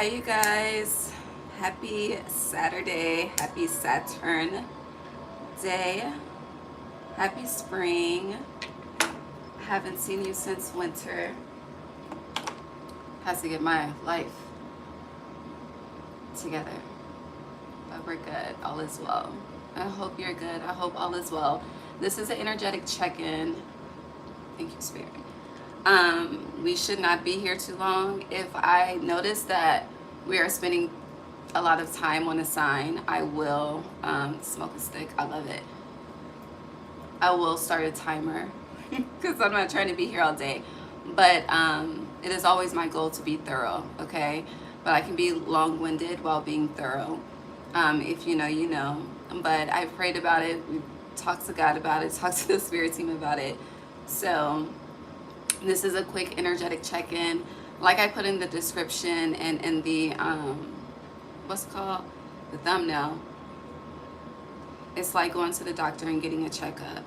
Hi you guys, happy Saturday, happy Saturn day, happy spring. Haven't seen you since winter. Has to get my life together, but we're good, all is well. I hope you're good, I hope all is well. This is an energetic check-in. Thank you, Spirit. We should not be here too long. If I notice that we are spending a lot of time on a sign, I will smoke a stick. I love it. I will start a timer because I'm not trying to be here all day. But it is always my goal to be thorough, okay? But I can be long-winded while being thorough. If you know, you know. But I've prayed about it. We've talked to God about it, talked to the spirit team about it. So this is a quick energetic check-in. Like I put in the description and in the, what's it called? The thumbnail. It's like going to the doctor and getting a checkup.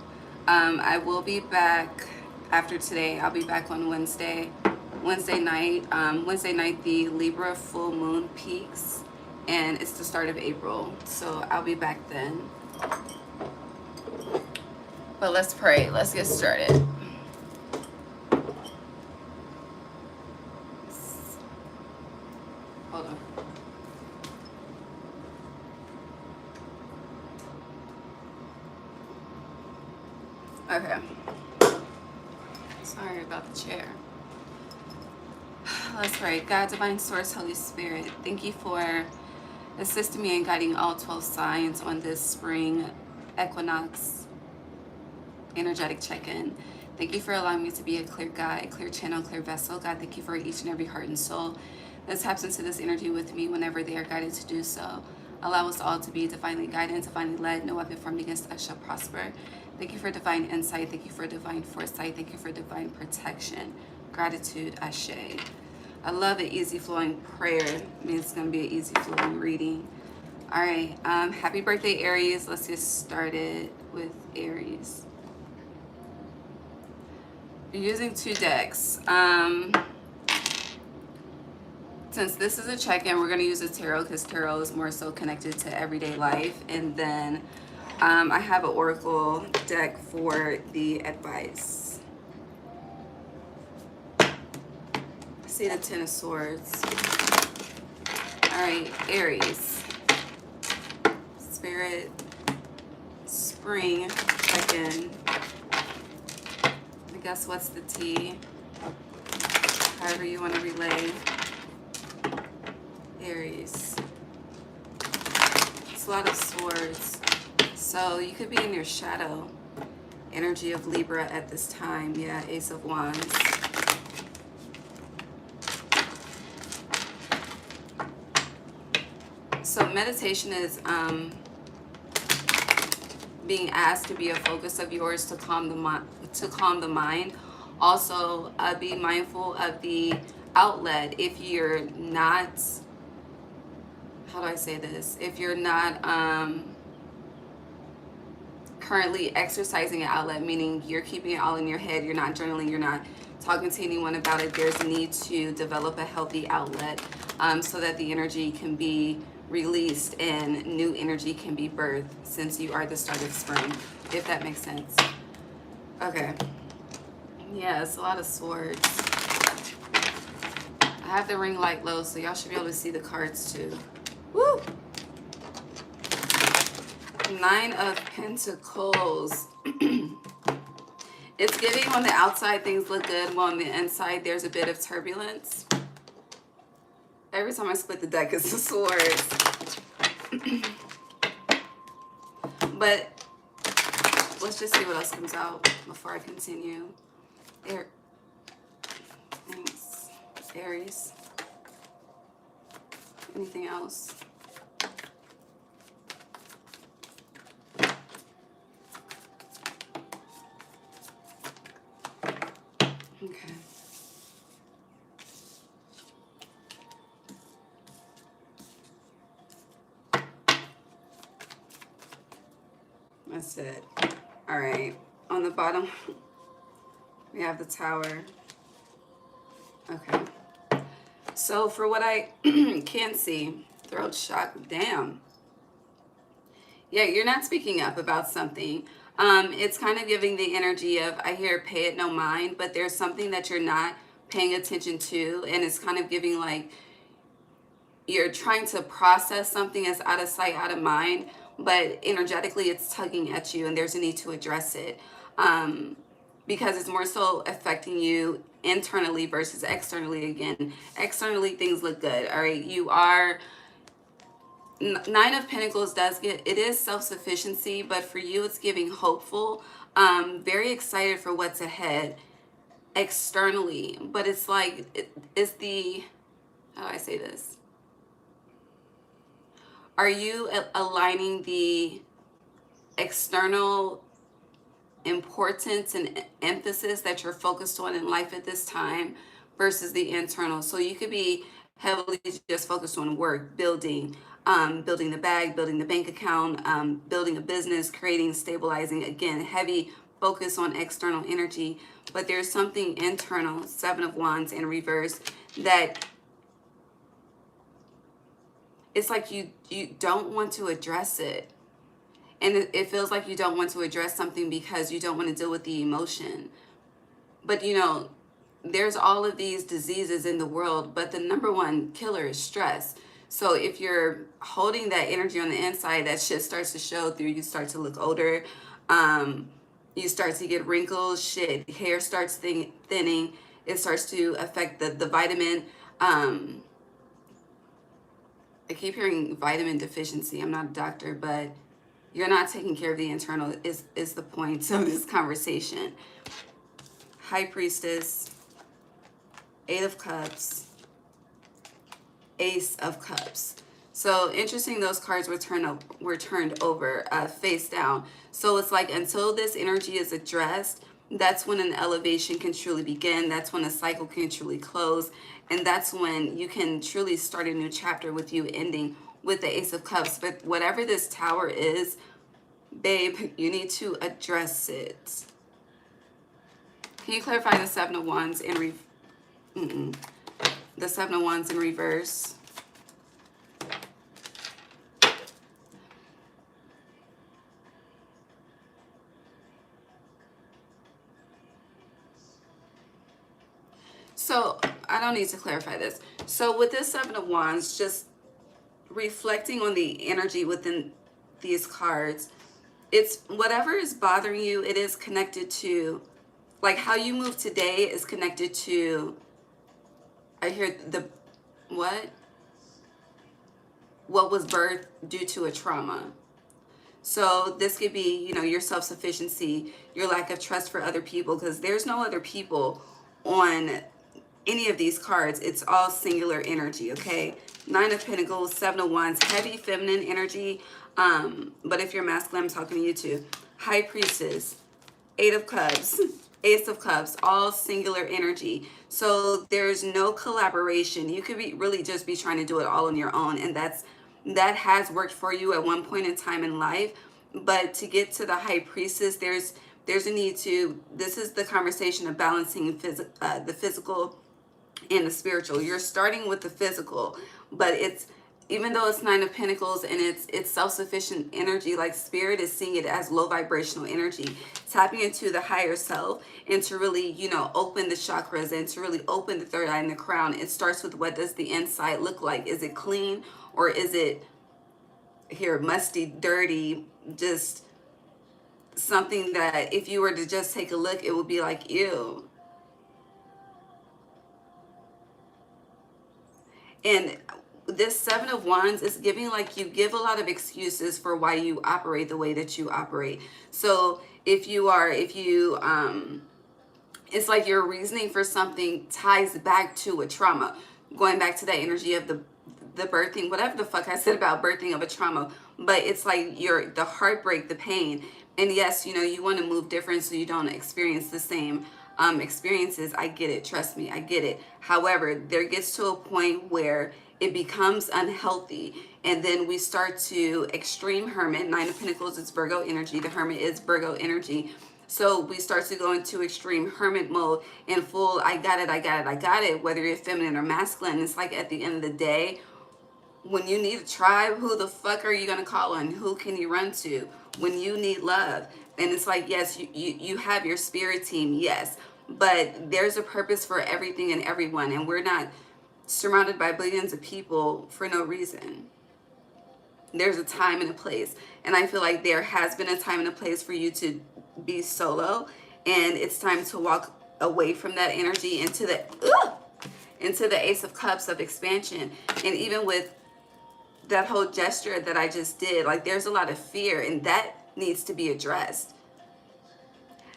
I will be back after today. I'll be back on Wednesday night. Wednesday night, the Libra full moon peaks, and it's the start of April. So I'll be back then. But let's pray. Let's get started. Hold on. Okay. Sorry about the chair. Let's pray. God, Divine Source, Holy Spirit, thank you for assisting me in guiding all 12 signs on this spring equinox energetic check-in. Thank you for allowing me to be a clear guide, clear channel, clear vessel. God, thank you for each and every heart and soul that taps into this energy with me whenever they are guided to do so. Allow us all to be divinely guided, divinely led. No weapon formed against us shall prosper. Thank you for divine insight. Thank you for divine foresight. Thank you for divine protection. Gratitude, Ashe. I love an easy flowing prayer. It means it's going to be an easy flowing reading. All right. Happy birthday, Aries. Let's get started with Aries. You're using 2 decks. Since this is a check-in, we're going to use a tarot because tarot is more so connected to everyday life. And then I have an oracle deck for the advice. I see the 10 of Swords. All right, Aries. Spirit, spring, check-in. I guess what's the tea? However you want to relay. Aries. It's a lot of swords. So you could be in your shadow energy of Libra at this time. Yeah, Ace of Wands. So meditation is being asked to be a focus of yours to calm the mind. Also, be mindful of the outlet. If you're not, how do I say this? If you're not currently exercising an outlet, meaning you're keeping it all in your head, you're not journaling, you're not talking to anyone about it, there's a need to develop a healthy outlet so that the energy can be released and new energy can be birthed, since you are the start of spring, if that makes sense. Okay. Yeah, it's a lot of swords. I have the ring light low, so y'all should be able to see the cards too. Woo! 9 of Pentacles. It's giving on the outside things look good, while on the inside there's a bit of turbulence. Every time I split the deck, it's the swords. But let's just see what else comes out before I continue. Thanks. Aries. Anything else? Okay. That's it. All right. On the bottom, we have the Tower. Okay. So for what I can see, throat shock, damn. Yeah, you're not speaking up about something. It's kind of giving the energy of, I hear pay it no mind, but there's something that you're not paying attention to, and it's kind of giving like you're trying to process something as out of sight, out of mind, but energetically it's tugging at you and there's a need to address it. Because it's more so affecting you internally versus externally. Again, externally things look good, all right? You are, Nine of Pentacles does get, it is self-sufficiency, but for you it's giving hopeful, very excited for what's ahead externally. But it's like, it's the, how do I say this? Are you aligning the external importance and emphasis that you're focused on in life at this time versus the internal? So you could be heavily just focused on work, building, building the bag, building the bank account, building a business, creating, stabilizing. Again, heavy focus on external energy, but there's something internal, Seven of Wands in reverse, that it's like you don't want to address it. And it feels like you don't want to address something because you don't want to deal with the emotion. But you know, there's all of these diseases in the world, but the number one killer is stress. So if you're holding that energy on the inside, that shit starts to show through. You start to look older. You start to get wrinkles, shit. Hair starts thinning. It starts to affect the vitamin. I keep hearing vitamin deficiency. I'm not a doctor, but you're not taking care of the internal is the point of this conversation. High Priestess, Eight of Cups, Ace of Cups. So interesting, those cards were turned over face down. So it's like until this energy is addressed, that's when an elevation can truly begin. That's when a cycle can truly close. And that's when you can truly start a new chapter with you ending with the Ace of Cups. But whatever this tower is, babe, you need to address it. Can you clarify the Seven of Wands in the Seven of Wands in reverse? So I don't need to clarify this. So with this Seven of Wands, just reflecting on the energy within these cards, it's whatever is bothering you, it is connected to, like how you move today is connected to, I hear the, what was birthed due to a trauma. So this could be, you know, your self-sufficiency, your lack of trust for other people, because there's no other people on any of these cards. It's all singular energy, okay? Nine of Pentacles, Seven of Wands, heavy feminine energy. But if you're masculine, I'm talking to you too. High Priestess, Eight of Cups, Ace of Cups, all singular energy. So there's no collaboration. You could be really just be trying to do it all on your own, and that has worked for you at one point in time in life. But to get to the High Priestess, there's a need to, this is the conversation of balancing the physical and the spiritual. You're starting with the physical, but it's, even though it's Nine of Pentacles and it's self-sufficient energy, like spirit is seeing it as low vibrational energy, tapping into the higher self and to really, you know, open the chakras and to really open the third eye and the crown. It starts with, what does the inside look like? Is it clean, or is it here musty, dirty, just something that if you were to just take a look, it would be like, ew. And this Seven of Wands is giving, like, you give a lot of excuses for why you operate the way that you operate. So if you it's like your reasoning for something ties back to a trauma, going back to that energy of the birthing, whatever the fuck I said about birthing of a trauma. But it's like the heartbreak, the pain. And yes, you know, you want to move different so you don't experience the same experiences. I get it. Trust me, I get it. However, there gets to a point where it becomes unhealthy, and then we start to extreme hermit. Nine of Pentacles is Virgo energy. The hermit is Virgo energy. So we start to go into extreme hermit mode and full, I got it, I got it, I got it, whether you're feminine or masculine. It's like at the end of the day, when you need a tribe, who the fuck are you going to call on? Who can you run to when you need love? And it's like, yes, you have your spirit team, yes, but there's a purpose for everything and everyone, and we're not surrounded by billions of people for no reason. There's a time and a place, and I feel like there has been a time and a place for you to be solo, and it's time to walk away from that energy into the Ace of Cups of expansion. And even with that whole gesture that I just did, like there's a lot of fear, and that needs to be addressed.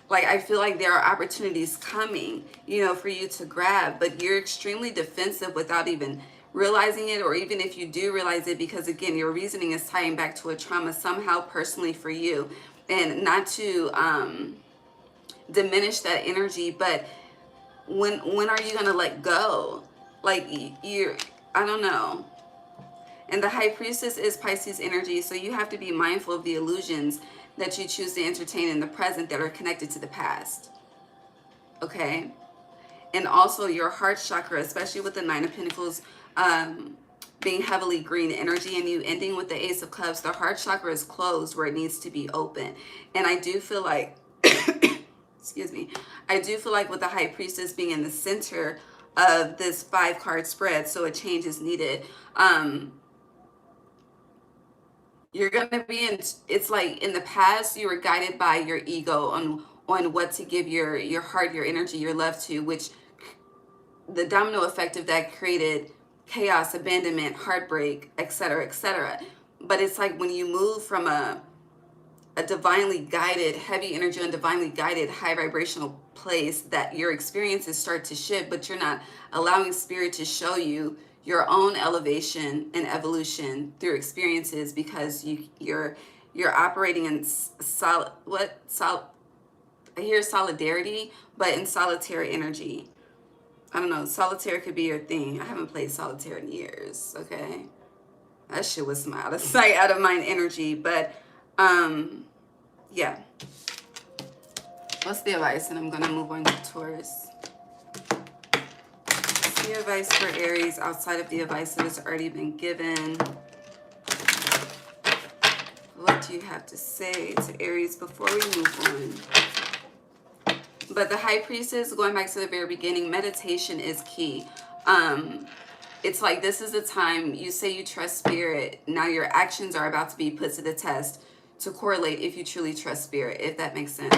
Like I feel like there are opportunities coming, you know, for you to grab, but you're extremely defensive without even realizing it, or even if you do realize it, because again, your reasoning is tying back to a trauma somehow personally for you. And not to diminish that energy, but when are you gonna let go? Like you're, I don't know. And the High Priestess is Pisces energy, so you have to be mindful of the illusions that you choose to entertain in the present that are connected to the past. Okay? And also your heart chakra, especially with the Nine of Pentacles being heavily green energy, and you ending with the Ace of Cups, the heart chakra is closed where it needs to be open. And I do feel like, excuse me, I do feel like with the High Priestess being in the center of this 5-card spread, so a change is needed. You're going to be in, it's like in the past, you were guided by your ego on what to give your heart, your energy, your love to, which the domino effect of that created chaos, abandonment, heartbreak, etc., etc. But it's like when you move from a divinely guided, heavy energy and divinely guided, high vibrational place, that your experiences start to shift, but you're not allowing spirit to show you your own elevation and evolution through experiences, because you're operating in I hear solidarity, but in solitary energy. I don't know, solitaire could be your thing. I haven't played solitaire in years, okay? That shit was some out of sight, out of mind energy, but yeah. What's the advice? And I'm gonna move on to Taurus. What's the advice for Aries outside of the advice that has already been given? What do you have to say to Aries before we move on? But the High Priestess, going back to the very beginning, meditation is key. It's like this is the time you say you trust spirit. Now your actions are about to be put to the test to correlate if you truly trust spirit, if that makes sense.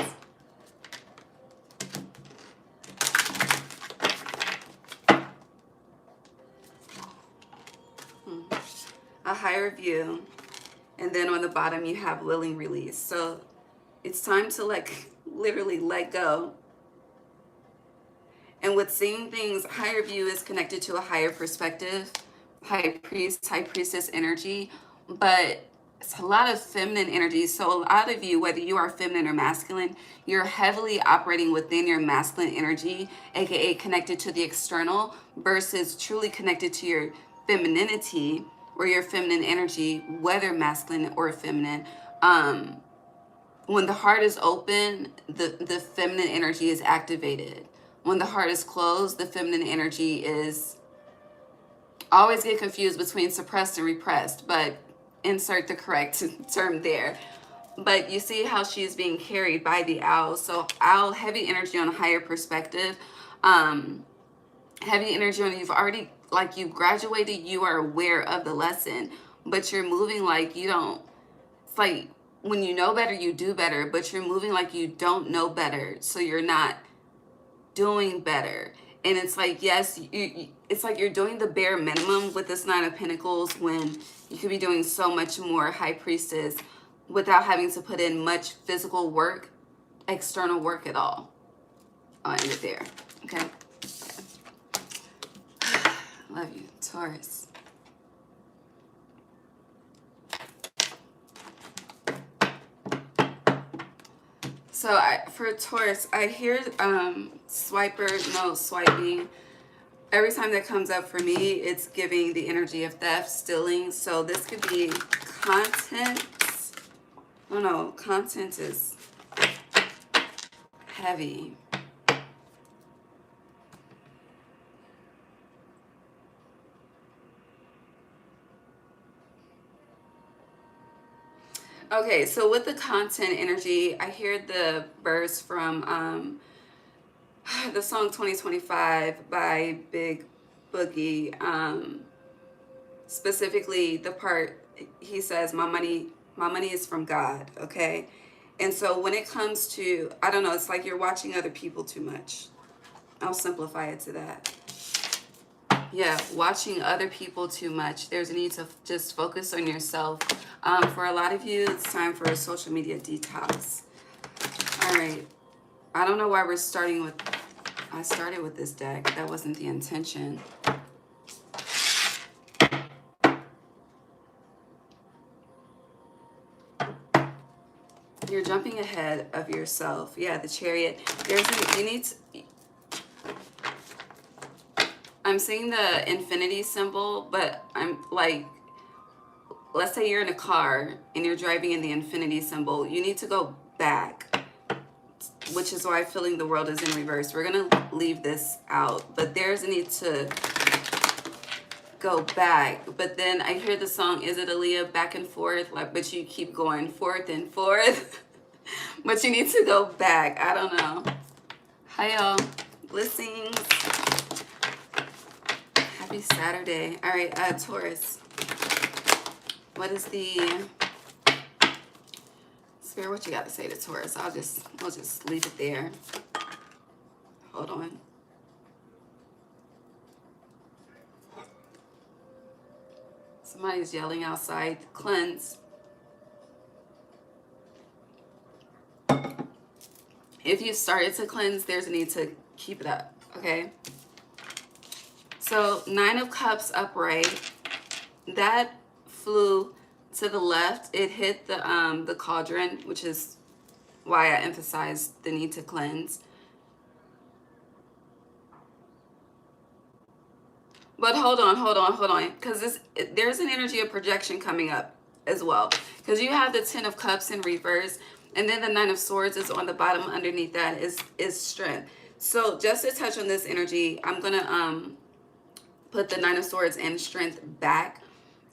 A higher view. And then on the bottom you have willing release. So it's time to literally let go. And with seeing things, higher view is connected to a higher perspective, high priestess energy, but it's a lot of feminine energy. So a lot of you, whether you are feminine or masculine, you're heavily operating within your masculine energy, aka connected to the external, versus truly connected to your femininity or your feminine energy, whether masculine or feminine. When the heart is open, the feminine energy is activated. When the heart is closed, the feminine energy is, I always get confused between suppressed and repressed, but insert the correct term there. But you see how she's being carried by the owl. So owl, heavy energy on a higher perspective. Heavy energy on, you've already, like you've graduated, you are aware of the lesson, but you're moving like you don't, it's like when you know better, you do better, but you're moving like you don't know better. So you're not doing better. And it's like, yes, it's like you're doing the bare minimum with this Nine of Pentacles when you could be doing so much more, High Priestess, without having to put in much physical work, external work at all. I'll end it there. Okay. Love you, Taurus. So for Taurus, I hear swiping. Every time that comes up for me, it's giving the energy of theft, stealing. So this could be content. Oh no, content is heavy. Okay, so with the content energy, I hear the verse from the song 2025 by Big Boogie. Specifically the part he says, my money is from God, okay? And so when it comes to, I don't know, it's like you're watching other people too much. I'll simplify it to that. Yeah, watching other people too much. There's a need to just focus on yourself. For a lot of you, it's time for a social media detox. All right. I don't know why we're starting with, I started with this deck. That wasn't the intention. You're jumping ahead of yourself. Yeah, the Chariot. You need to, I'm seeing the infinity symbol, but I'm like, let's say you're in a car and you're driving in the infinity symbol. You need to go back, which is why feeling the world is in reverse. We're going to leave this out, but there's a need to go back. But then I hear the song, is it Aaliyah, back and forth, like, but you keep going forth and forth. But you need to go back. I don't know. Hi y'all. Blessings. Happy Saturday. All right, Taurus. What is the Spirit? What you got to say to Taurus? We'll just leave it there. Hold on. Somebody's yelling outside. Cleanse. If you started to cleanse, there's a need to keep it up, okay? So 9 of Cups upright. That flew to the left. It hit the cauldron, which is why I emphasized the need to cleanse. But hold on, because there's an energy of projection coming up as well. Because you have the 10 of Cups in reverse, and then the 9 of Swords is on the bottom. Underneath that is strength. So just to touch on this energy, I'm gonna put the 9 of Swords and strength back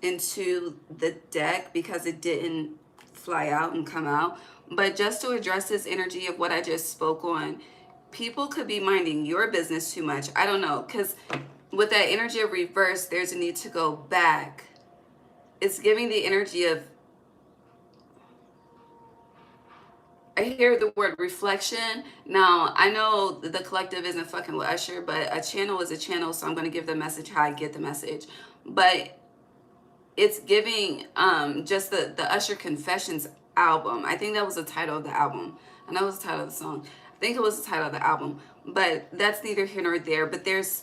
into the deck because it didn't fly out and come out. But just to address this energy of what I just spoke on, people could be minding your business too much. I don't know, because with that energy of reverse, there's a need to go back. It's giving the energy of, I hear the word reflection. Now, I know the collective isn't fucking with Usher, but a channel is a channel, so I'm going to give the message how I get the message. But it's giving just the Usher Confessions album. I think that was the title of the album. I know it was the title of the song. I think it was the title of the album. But that's neither here nor there. But there's...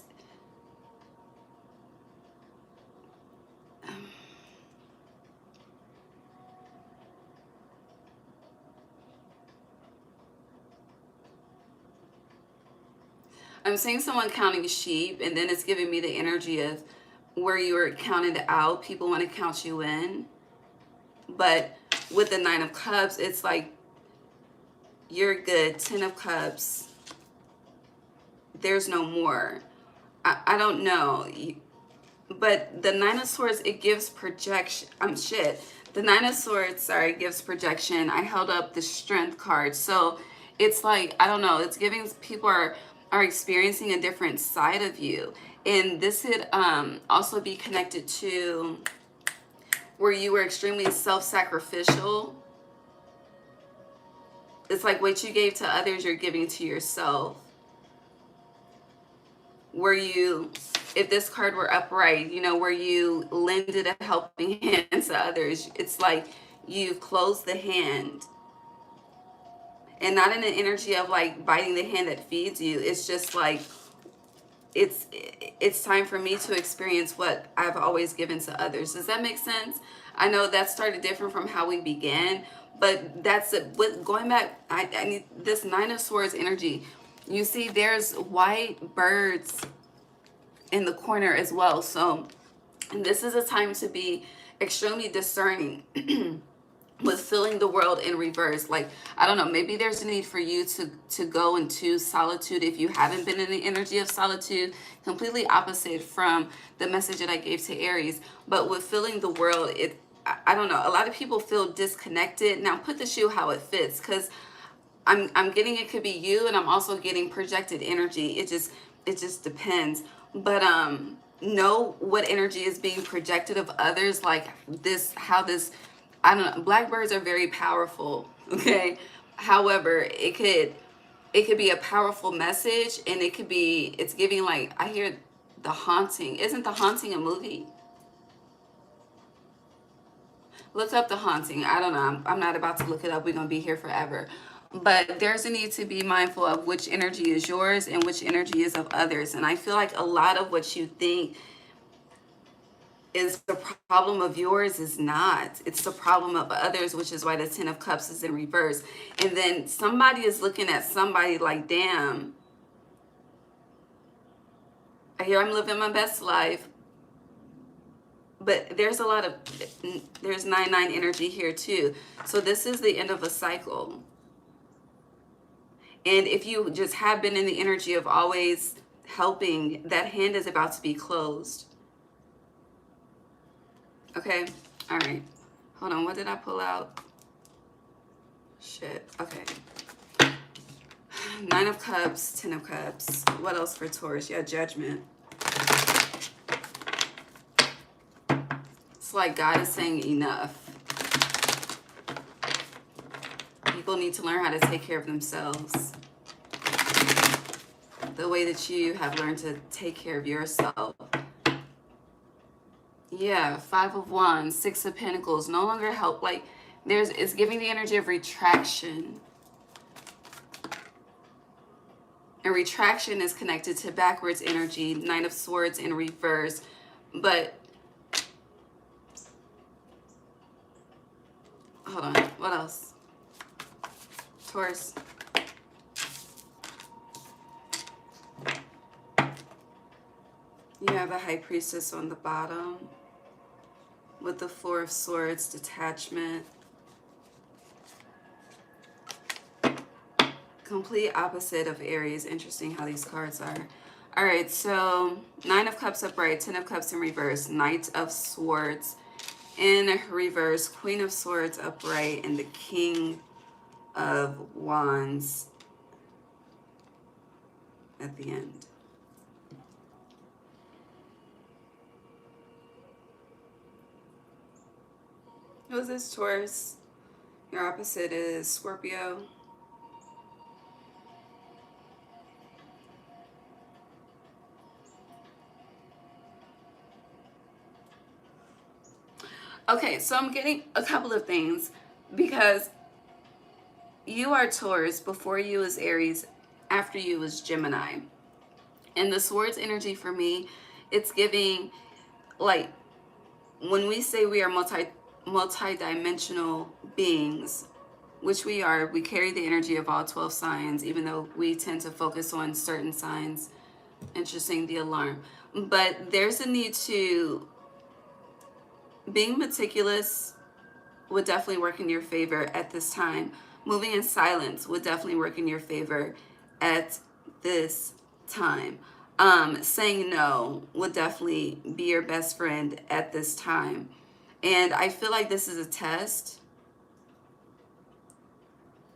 I'm seeing someone counting sheep, and then it's giving me the energy of where you were counted out. People want to count you in. But with the 9 of Cups, it's like, you're good. 10 of Cups, there's no more. I don't know. But the 9 of Swords, it gives projection. The 9 of Swords, sorry, gives projection. I held up the Strength card. So it's like, I don't know. It's giving people are experiencing a different side of you. And this could also be connected to where you were extremely self-sacrificial. It's like what you gave to others, you're giving to yourself. Where you, if this card were upright, you know, where you lended a helping hand to others, it's like you've closed the hand. And not in an energy of like biting the hand that feeds you. It's just like, it's time for me to experience what I've always given to others. Does that make sense? I know that started different from how we began, but that's it. With going back, I need this 9 of Swords energy. You see, there's white birds in the corner as well. So this is a time to be extremely discerning with feeling the world in reverse. Like, I don't know, maybe there's a need for you to go into solitude if you haven't been in the energy of solitude. Completely opposite from the message that I gave to Aries. But with feeling the world, I don't know, a lot of people feel disconnected. Now put the shoe how it fits, because I'm getting, it could be you, and I'm also getting projected energy. It just depends. But know what energy is being projected of others, like this, how this, I don't know, blackbirds are very powerful, okay? However, it could be a powerful message, and it's giving, like, I hear The Haunting. Isn't The Haunting a movie? Look up The Haunting. I don't know. I'm not about to look it up. We're going to be here forever. But there's a need to be mindful of which energy is yours and which energy is of others. And I feel like a lot of what you think is the problem of yours is not. It's the problem of others, which is why the Ten of Cups is in reverse. And then somebody is looking at somebody like, damn, I hear I'm living my best life. But there's there's 9-9 energy here too. So this is the end of a cycle. And if you just have been in the energy of always helping, that hand is about to be closed. Okay? All right. Hold on. What did I pull out? Shit. Okay. 9 of Cups, 10 of Cups. What else for Taurus? Yeah, Judgment. It's like God is saying enough. People need to learn how to take care of themselves the way that you have learned to take care of yourself. Yeah, 5 of Wands, 6 of Pentacles. No longer help. Like, it's giving the energy of retraction. And retraction is connected to backwards energy, 9 of Swords in reverse. But hold on, what else? Taurus. You have a High Priestess on the bottom with the 4 of Swords, detachment. Complete opposite of Aries. Interesting how these cards are. All right, so 9 of Cups upright, 10 of Cups in reverse, Knight of Swords in reverse, Queen of Swords upright, and the King of Wands at the end. Who's this, Taurus? Your opposite is Scorpio. Okay, so I'm getting a couple of things because you are Taurus, before you is Aries, after you is Gemini. And the Swords energy for me, it's giving, like, when we say we are multi-dimensional beings, which we are, we carry the energy of all 12 signs, even though we tend to focus on certain signs. Interesting, the alarm. But there's a need to, being meticulous would definitely work in your favor at this time. Moving in silence would definitely work in your favor at this time. Saying no would definitely be your best friend at this time. And I feel like this is a test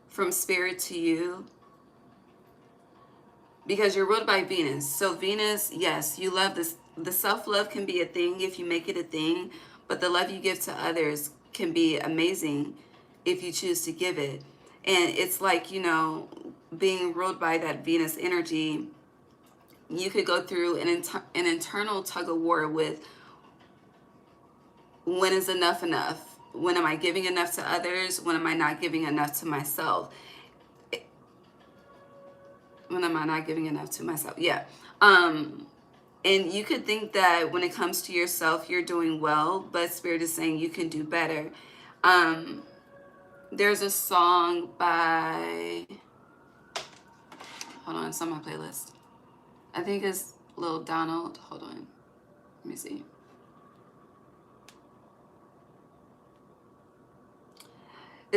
from Spirit to you, because you're ruled by Venus. So Venus, yes, you love this. The self-love can be a thing if you make it a thing, but the love you give to others can be amazing if you choose to give it. And it's like, you know, being ruled by that Venus energy, you could go through an internal tug of war with, when is enough enough? When am I giving enough to others? When am I not giving enough to myself? When am I not giving enough to myself? Yeah. And you could think that when it comes to yourself, you're doing well, but Spirit is saying you can do better. There's a song by, hold on, it's on my playlist. I think it's Lil Donald. Hold on. Let me see.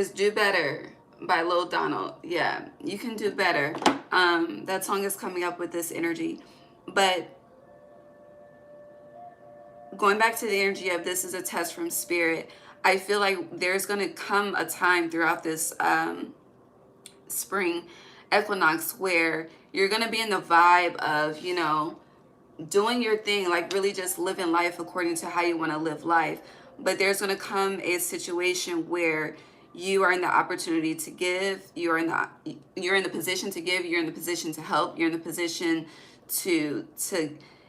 Is Do Better by Lil Donald. Yeah, you can do better. That song is coming up with this energy. But going back to the energy of this is a test from spirit, I feel like there's going to come a time throughout this spring equinox where you're going to be in the vibe of, you know, doing your thing, like really just living life according to how you want to live life. But there's going to come a situation where you are in the opportunity to give, you're in the position to give, you're in the position to help, you're in the position to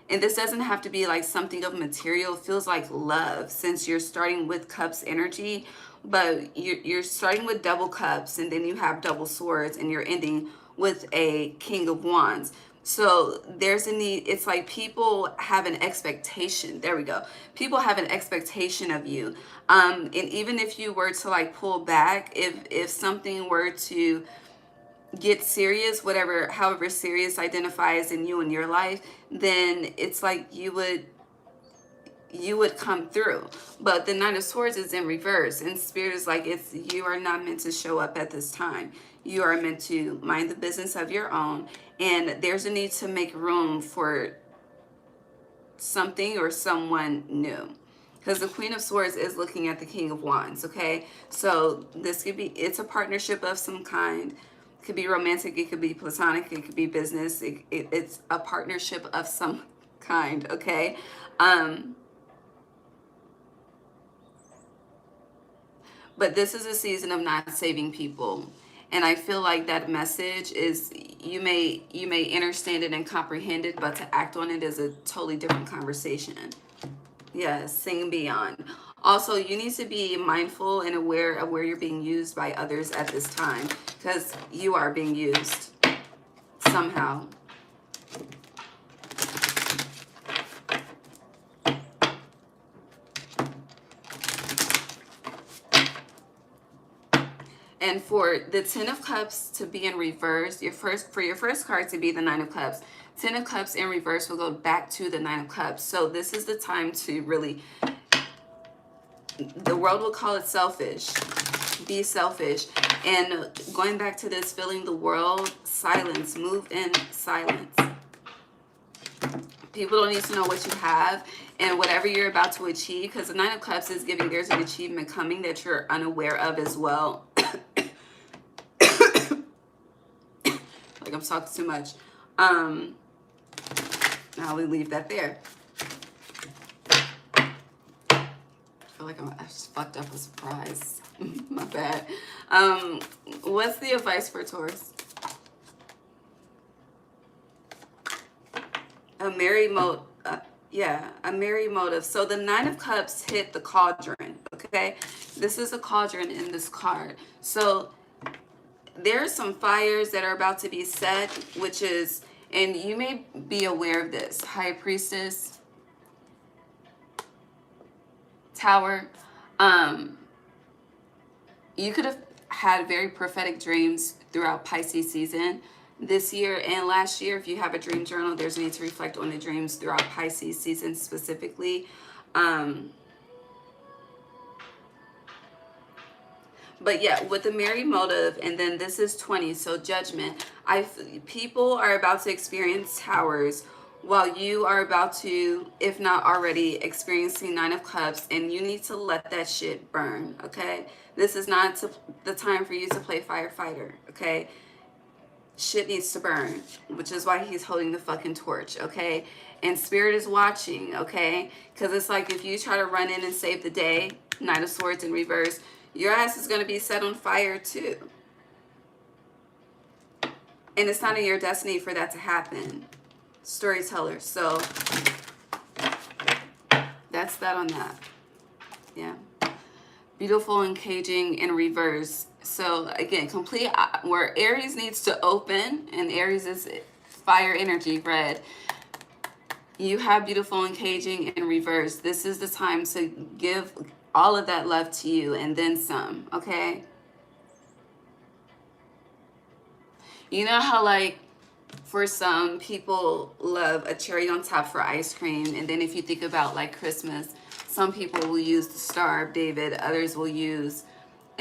and this doesn't have to be like something of material. It feels like love, since you're starting with cups energy, but you're starting with double cups, and then you have double swords, and you're ending with a king of wands. So there's a need. It's like people have an expectation. There we go. People have an expectation of you. And even if you were to like pull back, if something were to get serious, whatever, however serious identifies in you in your life, then it's like you would come through. But the Nine of Swords is in reverse, and Spirit is like, you are not meant to show up at this time. You are meant to mind the business of your own, and there's a need to make room for something or someone new. Because the Queen of Swords is looking at the King of Wands, okay? So this could be, it's a partnership of some kind. It could be romantic, it could be platonic, it could be business. It's a partnership of some kind, okay? But this is a season of not saving people. And I feel like that message is, you may understand it and comprehend it, but to act on it is a totally different conversation. Yes, sing beyond. Also, you need to be mindful and aware of where you're being used by others at this time, because you are being used somehow. And for the Ten of Cups to be in reverse, for your first card to be the Nine of Cups, Ten of Cups in reverse will go back to the Nine of Cups. So this is the time to really, the world will call it selfish. Be selfish. And going back to this, filling the world, silence. Move in silence. People don't need to know what you have and whatever you're about to achieve, because the Nine of Cups is giving there's an achievement coming that you're unaware of as well. Like I'm talking too much. Now we leave that there. I feel like I just fucked up a surprise. My bad. What's the advice for Taurus? A merry motive. A merry motive. So the Nine of Cups hit the cauldron, okay? This is a cauldron in this card. So there are some fires that are about to be set, which is, and you may be aware of this, High Priestess, Tower. You could have had very prophetic dreams throughout Pisces season this year and last year. If you have a dream journal, there's a need to reflect on the dreams throughout Pisces season specifically. But yeah, with the merry motive, and then this is 20, so judgment. People are about to experience towers while you are about to, if not already, experiencing Nine of Cups, and you need to let that shit burn, okay? This is not the time for you to play firefighter, okay? Shit needs to burn, which is why he's holding the fucking torch, okay? And Spirit is watching, okay? Because it's like if you try to run in and save the day, Knight of Swords in reverse, your ass is going to be set on fire too. And it's not in your destiny for that to happen. Storyteller. So that's that on that. Yeah. Beautiful and caging in reverse. So again, complete where Aries needs to open, and Aries is fire energy, red. You have beautiful and caging in reverse. This is the time to give all of that love to you and then some, okay? You know how like for some people love a cherry on top for ice cream, and then if you think about like Christmas, some people will use the Star of David, others will use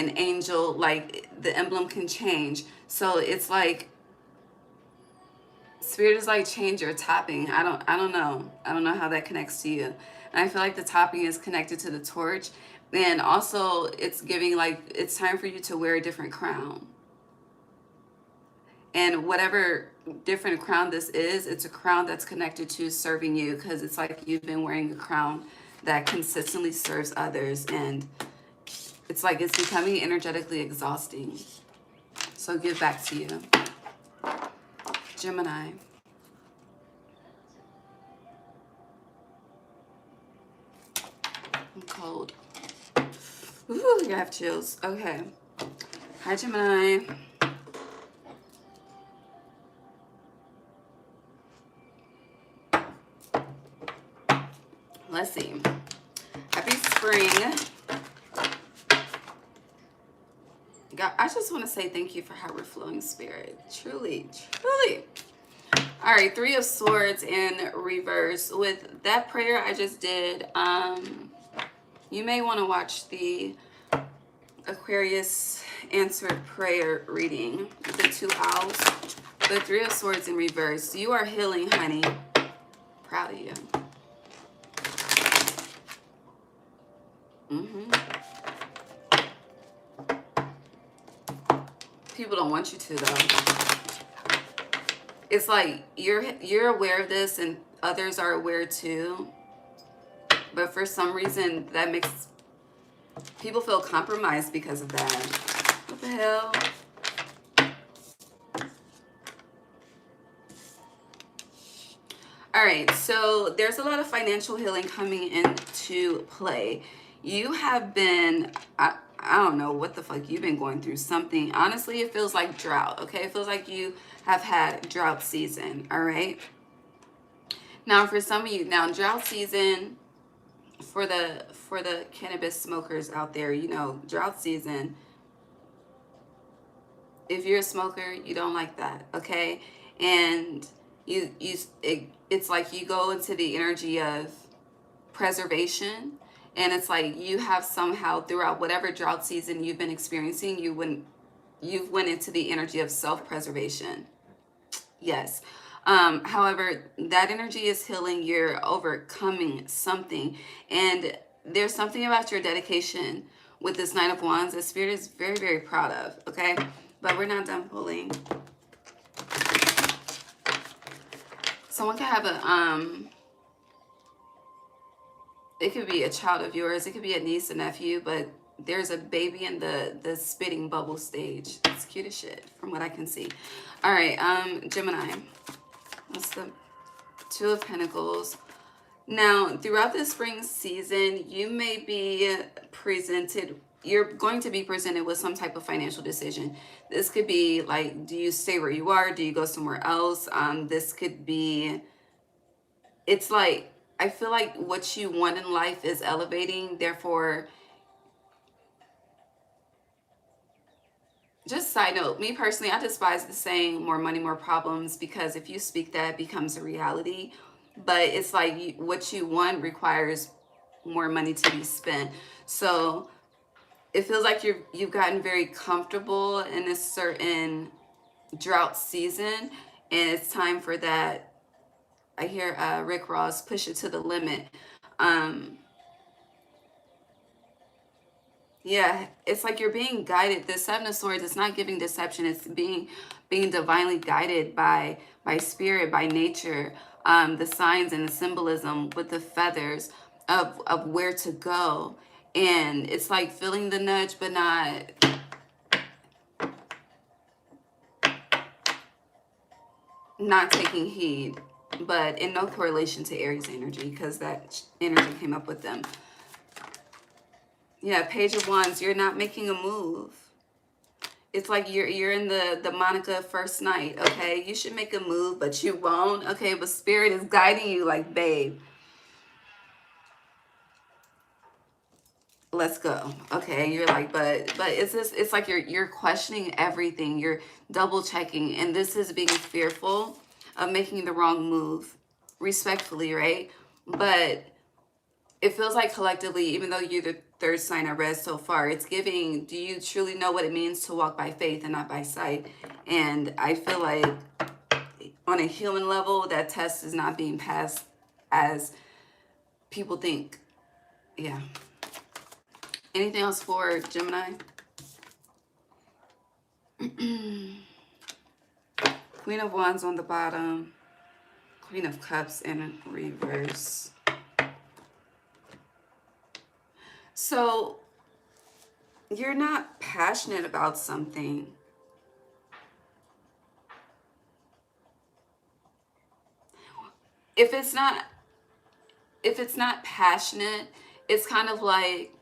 an angel, like the emblem can change. So it's like Spirit is like, change your topping. I don't know. I don't know how that connects to you. And I feel like the topping is connected to the torch. And also it's giving like, it's time for you to wear a different crown. And whatever different crown this is, it's a crown that's connected to serving you, because it's like you've been wearing a crown that consistently serves others. And it's like it's becoming energetically exhausting. So give back to you. Gemini. I'm cold. Ooh, I have chills. Okay. Hi, Gemini. Let's see. Happy spring. God, I just want to say thank you for how we're flowing, Spirit. Truly, truly. All right, Three of Swords in reverse. With that prayer I just did, you may want to watch the Aquarius answered prayer reading with the 2 owls. The Three of Swords in reverse. You are healing, honey. Proud of you. People don't want you to, though. It's like you're aware of this and others are aware too, but for some reason that makes people feel compromised because of that. What the hell? All right, so there's a lot of financial healing coming into play. You have been, I don't know what the fuck, you've been going through something. Honestly, it feels like drought, okay? It feels like you have had drought season, all right? Now, for some of you, now drought season, for the cannabis smokers out there, you know, drought season, if you're a smoker, you don't like that, okay? And it's like you go into the energy of preservation, and it's like you have somehow throughout whatever drought season you've been experiencing, you've went into the energy of self-preservation. Yes. However, that energy is healing. You're overcoming something, and there's something about your dedication with this Knight of Wands that Spirit is very, very proud of, okay? But we're not done pulling. Someone can have a it could be a child of yours, it could be a niece, a nephew, but there's a baby in the spitting bubble stage. It's cute as shit from what I can see. All right, Gemini. What's the 2 of Pentacles? Now, throughout the spring season, you may be you're going to be presented with some type of financial decision. This could be like, do you stay where you are? Do you go somewhere else? This could be, it's like, I feel like what you want in life is elevating. Therefore, just side note, me personally, I despise the saying more money, more problems, because if you speak that, it becomes a reality. But it's like what you want requires more money to be spent. So it feels like you've gotten very comfortable in a certain drought season, and it's time for that. I hear Rick Ross, push it to the limit. Yeah, it's like you're being guided. The 7 of Swords, it's not giving deception. It's being divinely guided by spirit, by nature. The signs and the symbolism with the feathers of where to go. And it's like feeling the nudge, but not taking heed. But in no correlation to Aries energy, because that energy came up with them. Yeah, Page of Wands, you're not making a move. It's like you're in the Monica first night, okay? You should make a move, but you won't, okay? But Spirit is guiding you like, babe, let's go, okay? You're like, but it's like you're questioning everything. You're double checking, and this is being fearful of making the wrong move, respectfully, right? But it feels like collectively, even though third sign I read so far. It's giving, do you truly know what it means to walk by faith and not by sight? And I feel like on a human level, that test is not being passed as people think. Yeah. Anything else for Gemini? Queen of Wands on the bottom. Queen of Cups in reverse. So you're not passionate about something. If it's not passionate, it's kind of like,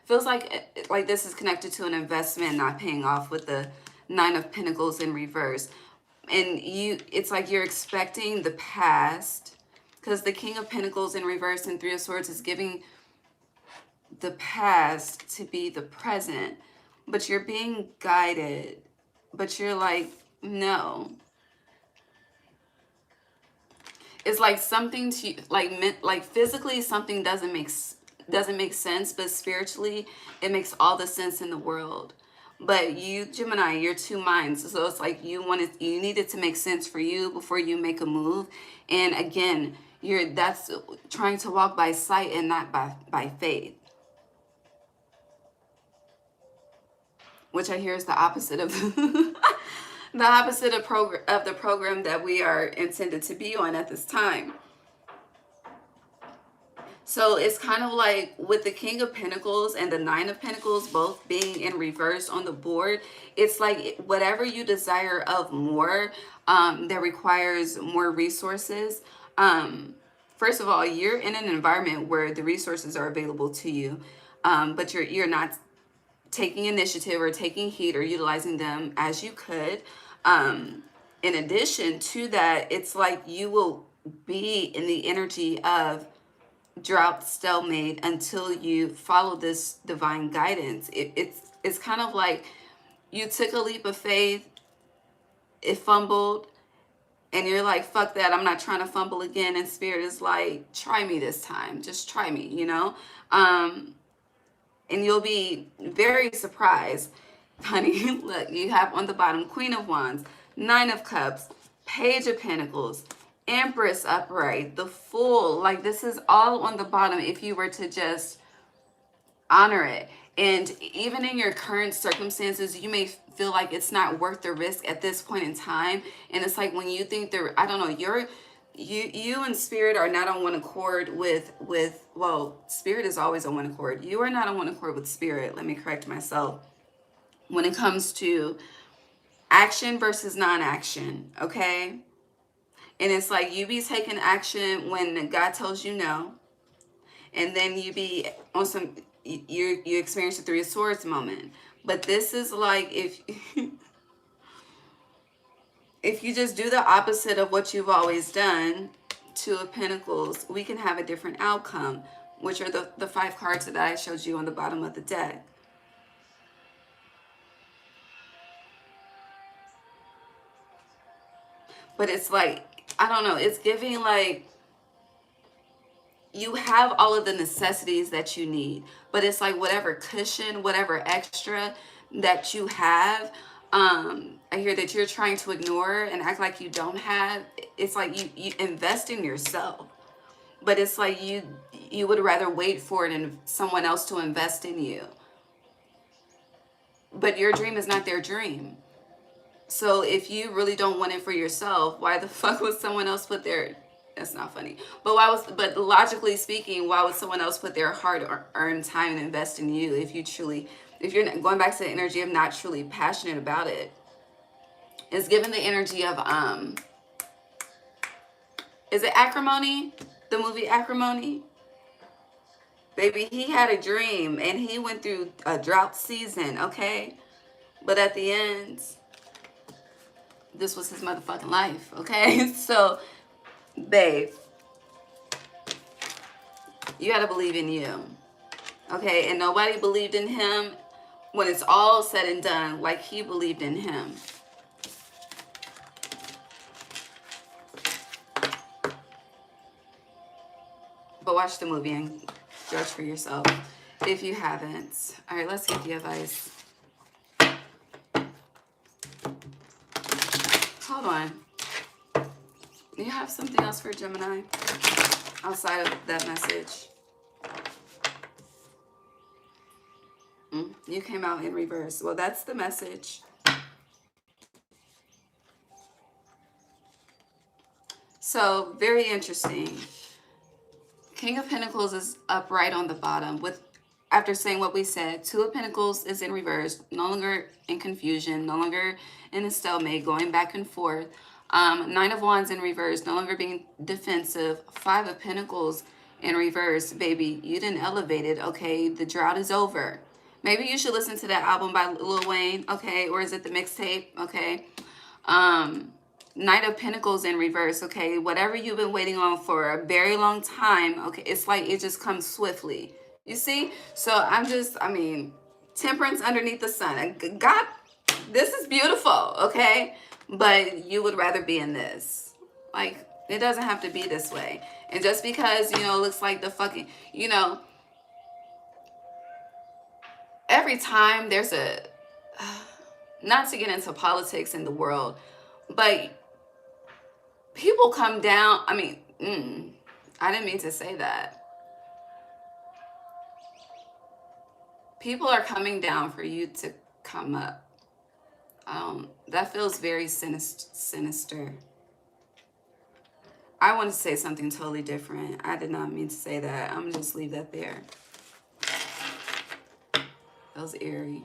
feels like this is connected to an investment not paying off with the Nine of Pentacles in reverse. And it's like you're expecting the past, because the King of Pentacles in reverse and Three of Swords is giving the past to be the present, but you're being guided, but you're like, no. It's like something to like physically something doesn't make sense, but spiritually it makes all the sense in the world. But you, Gemini, you're two minds, so it's like you need it to make sense for you before you make a move. And again, that's trying to walk by sight and not by faith, which I hear is the opposite of the opposite of the program that we are intended to be on at this time. So it's kind of like with the King of Pentacles and the Nine of Pentacles both being in reverse on the board, it's like whatever you desire of more, that requires more resources. First of all, you're in an environment where the resources are available to you, but you're not taking initiative or taking heed or utilizing them as you could. In addition to that, it's like you will be in the energy of drought, stalemate, until you follow this divine guidance. It's kind of like you took a leap of faith, it fumbled, and you're like, fuck that, I'm not trying to fumble again. And Spirit is like, try me this time, just try me, you know. And you'll be very surprised, honey. Look, you have on the bottom Queen of Wands, Nine of Cups, Page of Pentacles, Empress upright, the Fool. Like, this is all on the bottom if you were to just honor it. And even in your current circumstances, you may feel like it's not worth the risk at this point in time. And it's like when you think I don't know, you and Spirit are not on one accord with well, Spirit is always on one accord. You are not on one accord with Spirit. Let me correct myself. When it comes to action versus non-action, okay? And it's like you be taking action when God tells you no. And then you be on some, you experience the Three of Swords moment. But this is like if you just do the opposite of what you've always done, Two of Pentacles, we can have a different outcome, which are the 5 cards that I showed you on the bottom of the deck. But it's like, I don't know, it's giving like you have all of the necessities that you need, but it's like whatever cushion, whatever extra that you have, I hear that you're trying to ignore and act like you don't have. It's like you invest in yourself, but it's like you would rather wait for someone else to invest in you. But your dream is not their dream. So if you really don't want it for yourself, why the fuck would someone else put their, that's not funny, but logically speaking, why would someone else put their hard-earned time and invest in you if you're not, going back to the energy of not truly passionate about it? It's given the energy of, is it Acrimony? The movie Acrimony? Baby, he had a dream and he went through a drought season, okay? But at the end, this was his motherfucking life, okay? So, babe, you gotta believe in you, okay? And nobody believed in him when it's all said and done like he believed in him. But watch the movie and judge for yourself if you haven't. All right, let's get the advice. Hold on. Do you have something else for Gemini outside of that message? You came out in reverse. Well, that's the message. So, very interesting. King of Pentacles is upright on the bottom with, after saying what we said. Two of Pentacles is in reverse, no longer in confusion, no longer in a stalemate, going back and forth. Nine of Wands in reverse, no longer being defensive. Five of Pentacles in reverse. Baby, you didn't elevate it, okay? The drought is over. Maybe you should listen to that album by Lil Wayne, okay? Or is it the mixtape, okay? Knight of Pentacles in reverse, okay? Whatever you've been waiting on for a very long time, okay? It's like it just comes swiftly. You see? So I mean, temperance underneath the sun. God, this is beautiful, okay? But you would rather be in this. Like, it doesn't have to be this way. And just because, you know, it looks like the fucking, you know, every time there's a, not to get into politics in the world, but people come down, I mean, I didn't mean to say that. People are coming down for you to come up. That feels very sinister. I want to say something totally different. I did not mean to say that. I'm going to just leave that there. That was eerie.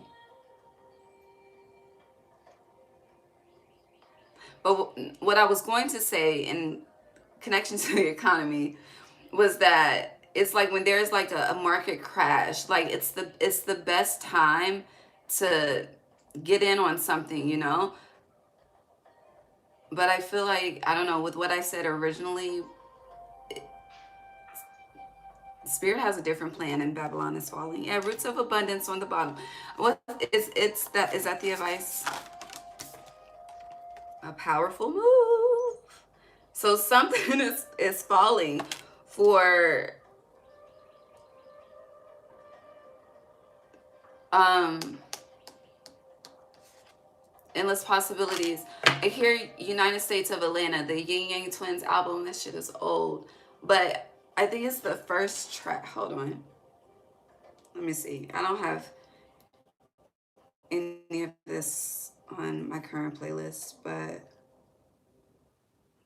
But what I was going to say in connection to the economy was that it's like when there's like a market crash, like it's the best time to get in on something, you know? But I feel like, I don't know, with what I said originally, Spirit has a different plan and Babylon is falling. Yeah, roots of abundance on the bottom. What is that the advice? A powerful move. So something is falling for endless possibilities. I hear United States of Atlanta, the Yin Yang Twins album. That shit is old, but I think it's the first track. Hold on, let me see. I don't have any of this on my current playlist, but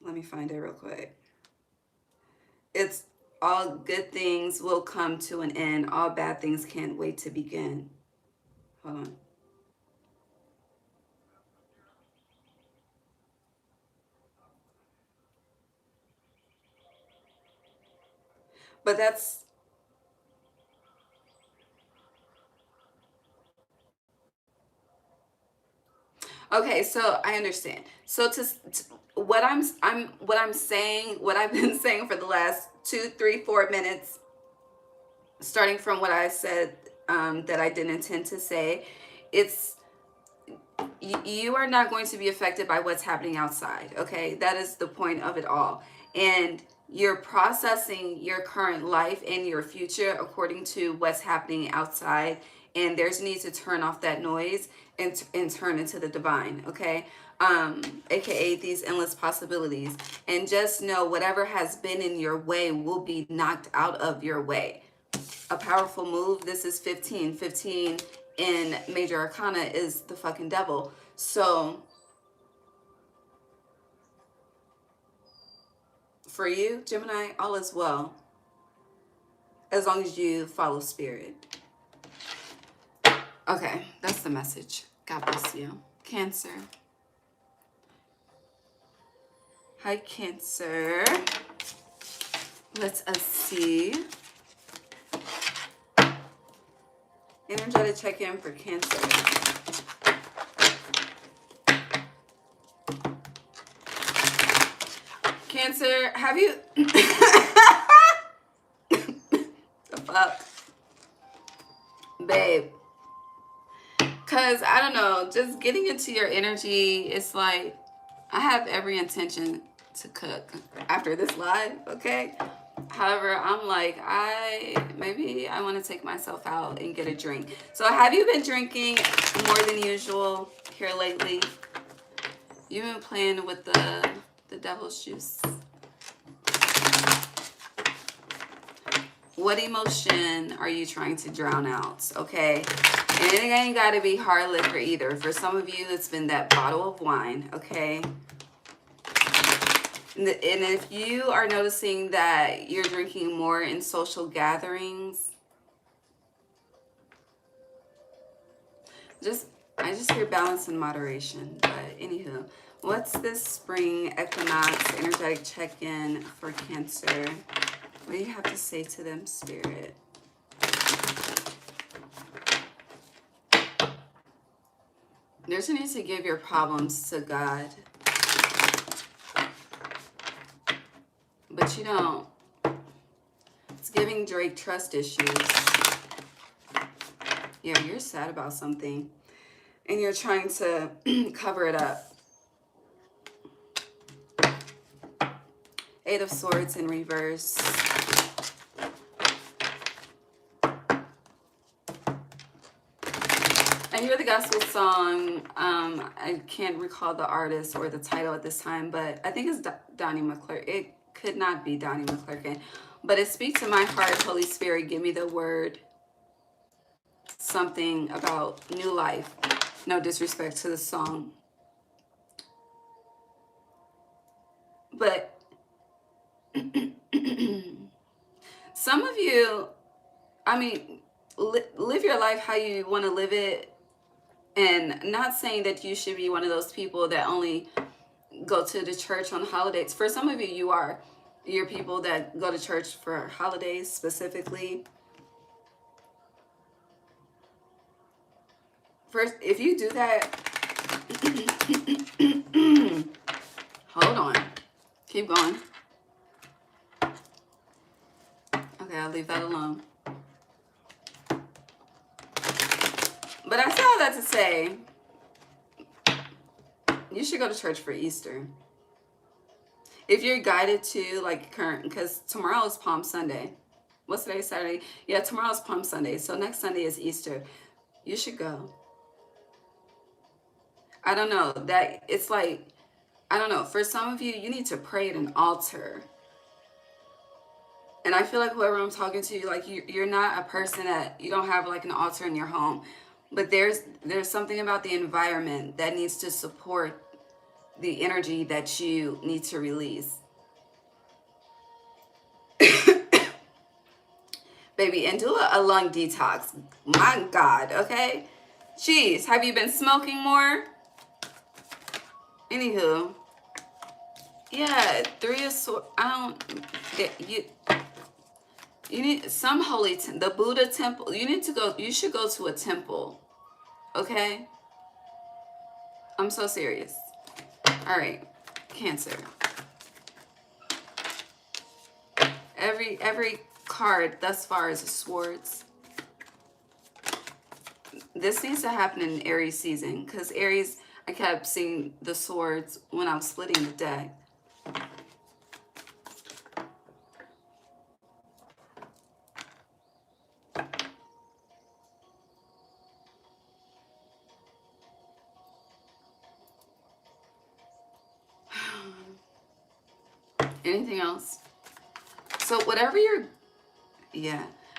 let me find it real quick. It's all good things will come to an end. All bad things can't wait to begin. Hold on. But that's, okay, so I understand. So what I'm saying, what I've been saying for the last 2, 3, 4 minutes, starting from what I said that I didn't intend to say, it's you are not going to be affected by what's happening outside. Okay, that is the point of it all, and you're processing your current life and your future according to what's happening outside, and there's a need to turn off that noise and turn into the divine, okay? AKA these endless possibilities. And just know whatever has been in your way will be knocked out of your way. A powerful move. This is 15. 15 in Major Arcana is the fucking devil. So for you, Gemini, all is well, as long as you follow Spirit. Okay, that's the message. God bless you. Cancer. Hi, Cancer. Let us see. Energetic check-in for Cancer. Cancer, have you... The fuck? Babe. Because, I don't know, just getting into your energy, it's like, I have every intention to cook after this live, okay? However, I'm like, maybe I want to take myself out and get a drink. So have you been drinking more than usual here lately? You've been playing with the devil's juice. What emotion are you trying to drown out? Okay. And it ain't got to be hard liquor either. For some of you, it's been that bottle of wine. Okay. And if you are noticing that you're drinking more in social gatherings, I just hear balance and moderation. But anywho, what's this spring equinox energetic check-in for Cancer? What do you have to say to them, Spirit? There's a need to give your problems to God. But you don't. It's giving Drake trust issues. Yeah, you're sad about something. And you're trying to cover it up. Eight of Swords in reverse. I hear the gospel song. I can't recall the artist or the title at this time, but I think it's Donnie McClurkin. It could not be Donnie McClurkin. But it speaks to my heart, Holy Spirit, give me the word. Something about new life. No disrespect to the song. But some of you, I mean, live your life how you want to live it. And not saying that you should be one of those people that only go to the church on holidays. For some of you, you are. You're people that go to church for holidays specifically. First, if you do that, hold on. Keep going. Okay, I'll leave that alone. But I say all that to say, you should go to church for Easter. If you're guided to, like, current, because tomorrow is Palm Sunday. What's today? Saturday? Yeah, tomorrow's Palm Sunday. So next Sunday is Easter. You should go. I don't know. That it's like, I don't know. For some of you, you need to pray at an altar. And I feel like whoever I'm talking to, like, you're not a person that, you don't have like an altar in your home. But there's something about the environment that needs to support the energy that you need to release. Baby, and do a lung detox. My God, okay? Jeez, have you been smoking more? Anywho. Yeah, Three of Swords. You need some holy, the Buddha temple. You should go to a temple. Okay? I'm so serious. All right, Cancer. Every card thus far is a Swords. This needs to happen in Aries season, because Aries, I kept seeing the Swords when I was splitting the deck. Anything else? So whatever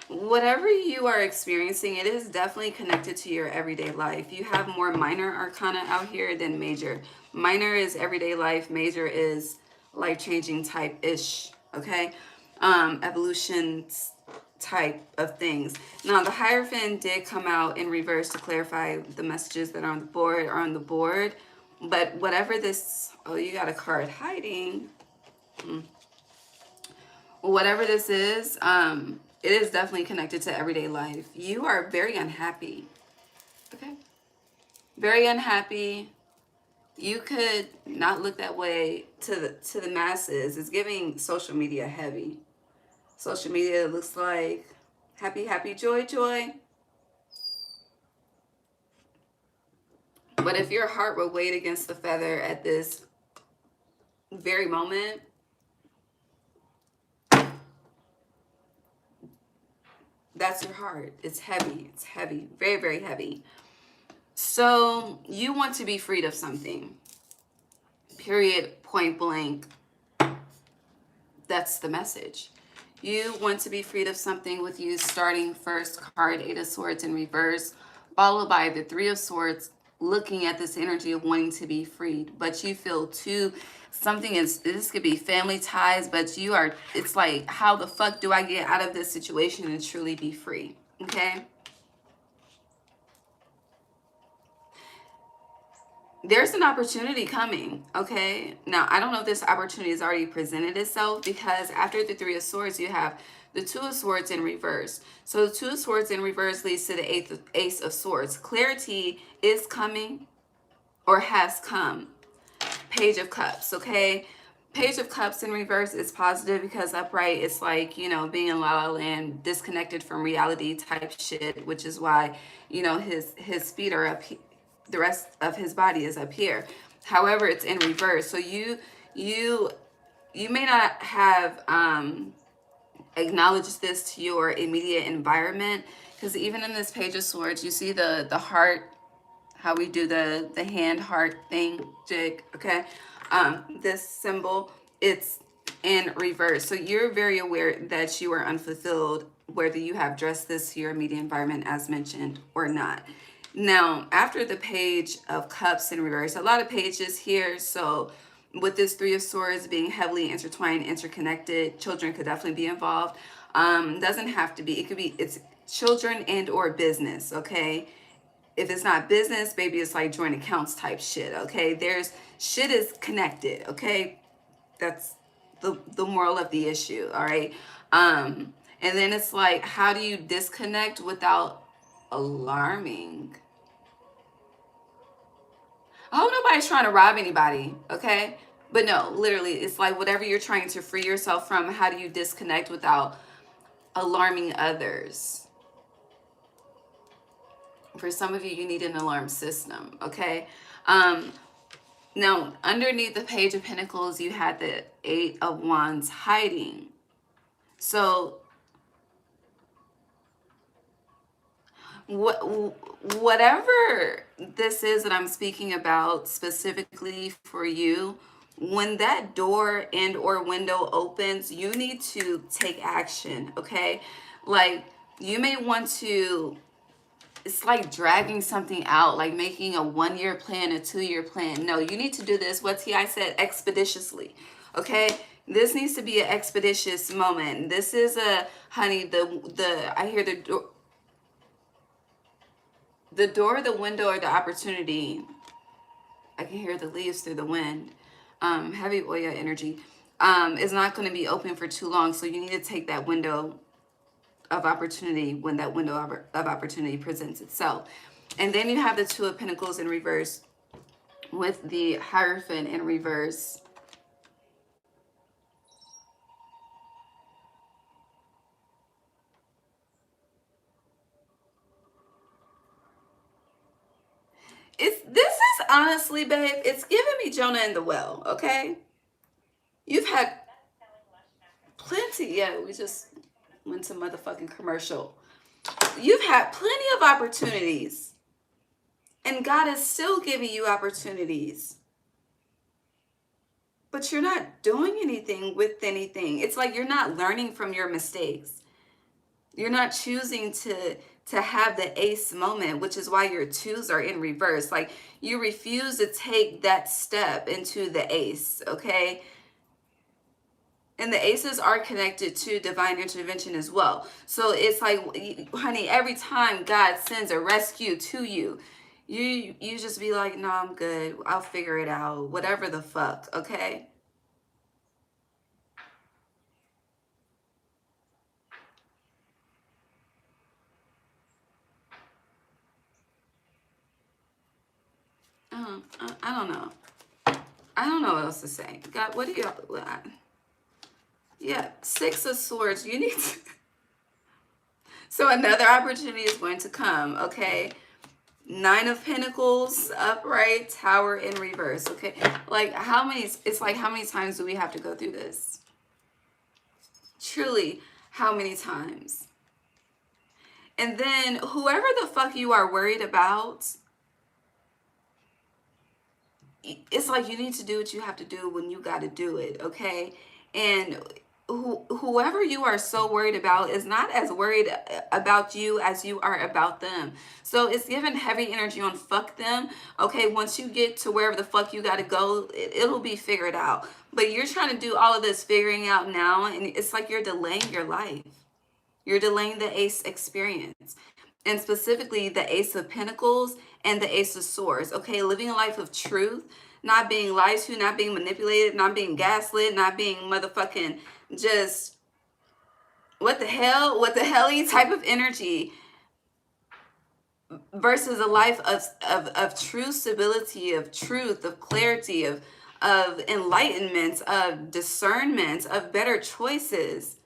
whatever you are experiencing, it is definitely connected to your everyday life. You have more minor arcana out here than major. Minor is everyday life. Major is life-changing type-ish, okay? Evolution type of things. Now, the Hierophant did come out in reverse to clarify the messages that are on the board. But whatever this... Oh, you got a card hiding. Whatever this is, it is definitely connected to everyday life. You are very unhappy. Okay? Very unhappy. You could not look that way to the masses. It's giving social media heavy. Social media looks like happy, happy, joy, joy. But if your heart were weighed against the feather at this very moment, That's your heart. It's heavy. It's heavy. Very, very heavy. So you want to be freed of something. Period. Point blank. That's the message. You want to be freed of something, with you starting first card 8 of Swords in reverse, followed by the 3 of Swords, looking at this energy of wanting to be freed. But you feel too, something is, this could be family ties, but you are, it's like, how the fuck do I get out of this situation and truly be free? Okay? There's an opportunity coming, okay? Now, I don't know if this opportunity has already presented itself, because after the 3 of Swords, you have the 2 of Swords in reverse. So the 2 of Swords in reverse leads to the Ace of Swords. Clarity is coming or has come. Page of Cups, okay? Page of Cups in reverse is positive, because upright, it's like, you know, being in La La Land, disconnected from reality type shit, which is why, you know, his feet are up here. The rest of his body is up here. However, it's in reverse. So you may not have acknowledged this to your immediate environment, because even in this Page of Swords, you see the heart, how we do the hand heart thing, jig, okay? This symbol, it's in reverse. So you're very aware that you are unfulfilled, whether you have dressed this to your immediate environment as mentioned or not. Now, after the Page of Cups in reverse, a lot of pages here. So with this 3 of Swords being heavily intertwined, interconnected, children could definitely be involved. Doesn't have to be. It could be, it's children and or business, okay? If it's not business, maybe it's like joint accounts type shit, okay? There's, shit is connected, okay? That's the moral of the issue, all right? And then it's like, how do you disconnect without alarming? I hope nobody's trying to rob anybody, okay? But no, literally, it's like whatever you're trying to free yourself from, how do you disconnect without alarming others? For some of you, you need an alarm system, okay? Now, underneath the Page of Pentacles, you had the 8 of Wands hiding. So whatever this is that I'm speaking about specifically for you, when that door and or window opens, you need to take action, okay? Like, you may want to, it's like dragging something out, like making a 1-year plan, a 2-year plan. No, you need to do this, what T.I. said, expeditiously, okay? This needs to be an expeditious moment. This is a, honey, I hear the door, the window, or the opportunity. I can hear the leaves through the wind. Heavy oil energy is not going to be open for too long. So you need to take that window of opportunity when that window of opportunity presents itself. And then you have the 2 of Pentacles in reverse with the Hierophant in reverse. This is honestly, babe, it's giving me Jonah in the well, okay? You've had plenty, yeah, we just went to motherfucking commercial. You've had plenty of opportunities, and God is still giving you opportunities, but you're not doing anything with anything. It's like you're not learning from your mistakes. You're not choosing to have the ace moment, which is why your 2s are in reverse. Like, you refuse to take that step into the ace, okay? And the aces are connected to divine intervention as well. So it's like, honey, every time God sends a rescue to you, you just be like, no, I'm good. I'll figure it out. Whatever the fuck, okay? I don't know. I don't know what else to say. God, what do you... Yeah, 6 of Swords. You need to... So another opportunity is going to come, okay? 9 of Pentacles upright, Tower in reverse, okay? Like, how many... It's like, how many times do we have to go through this? Truly, how many times? And then whoever the fuck you are worried about, it's like you need to do what you have to do when you got to do it, okay? And whoever you are so worried about is not as worried about you as you are about them. So it's giving heavy energy on fuck them, okay? Once you get to wherever the fuck you got to go, it'll be figured out. But you're trying to do all of this figuring out now, and it's like you're delaying your life. You're delaying the ace experience. And specifically the Ace of Pentacles and the Ace of Swords. Okay, living a life of truth, not being lied to, not being manipulated, not being gaslit, not being motherfucking just what the hell-y type of energy, versus a life of true stability, of truth, of clarity, of enlightenment, of discernment, of better choices.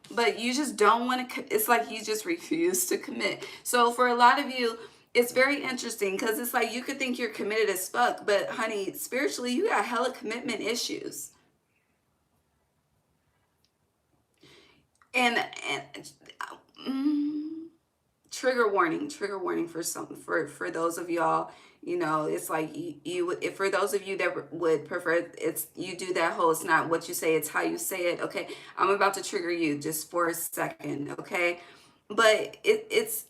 But you just don't want to, it's like you just refuse to commit. So for a lot of you, it's very interesting because it's like you could think you're committed as fuck, but honey, spiritually, you got hella commitment issues. And trigger warning for those of y'all, you know, it's like if for those of you that would prefer, it's you do that whole, it's not what you say, it's how you say it. Okay, I'm about to trigger you just for a second, okay? But it's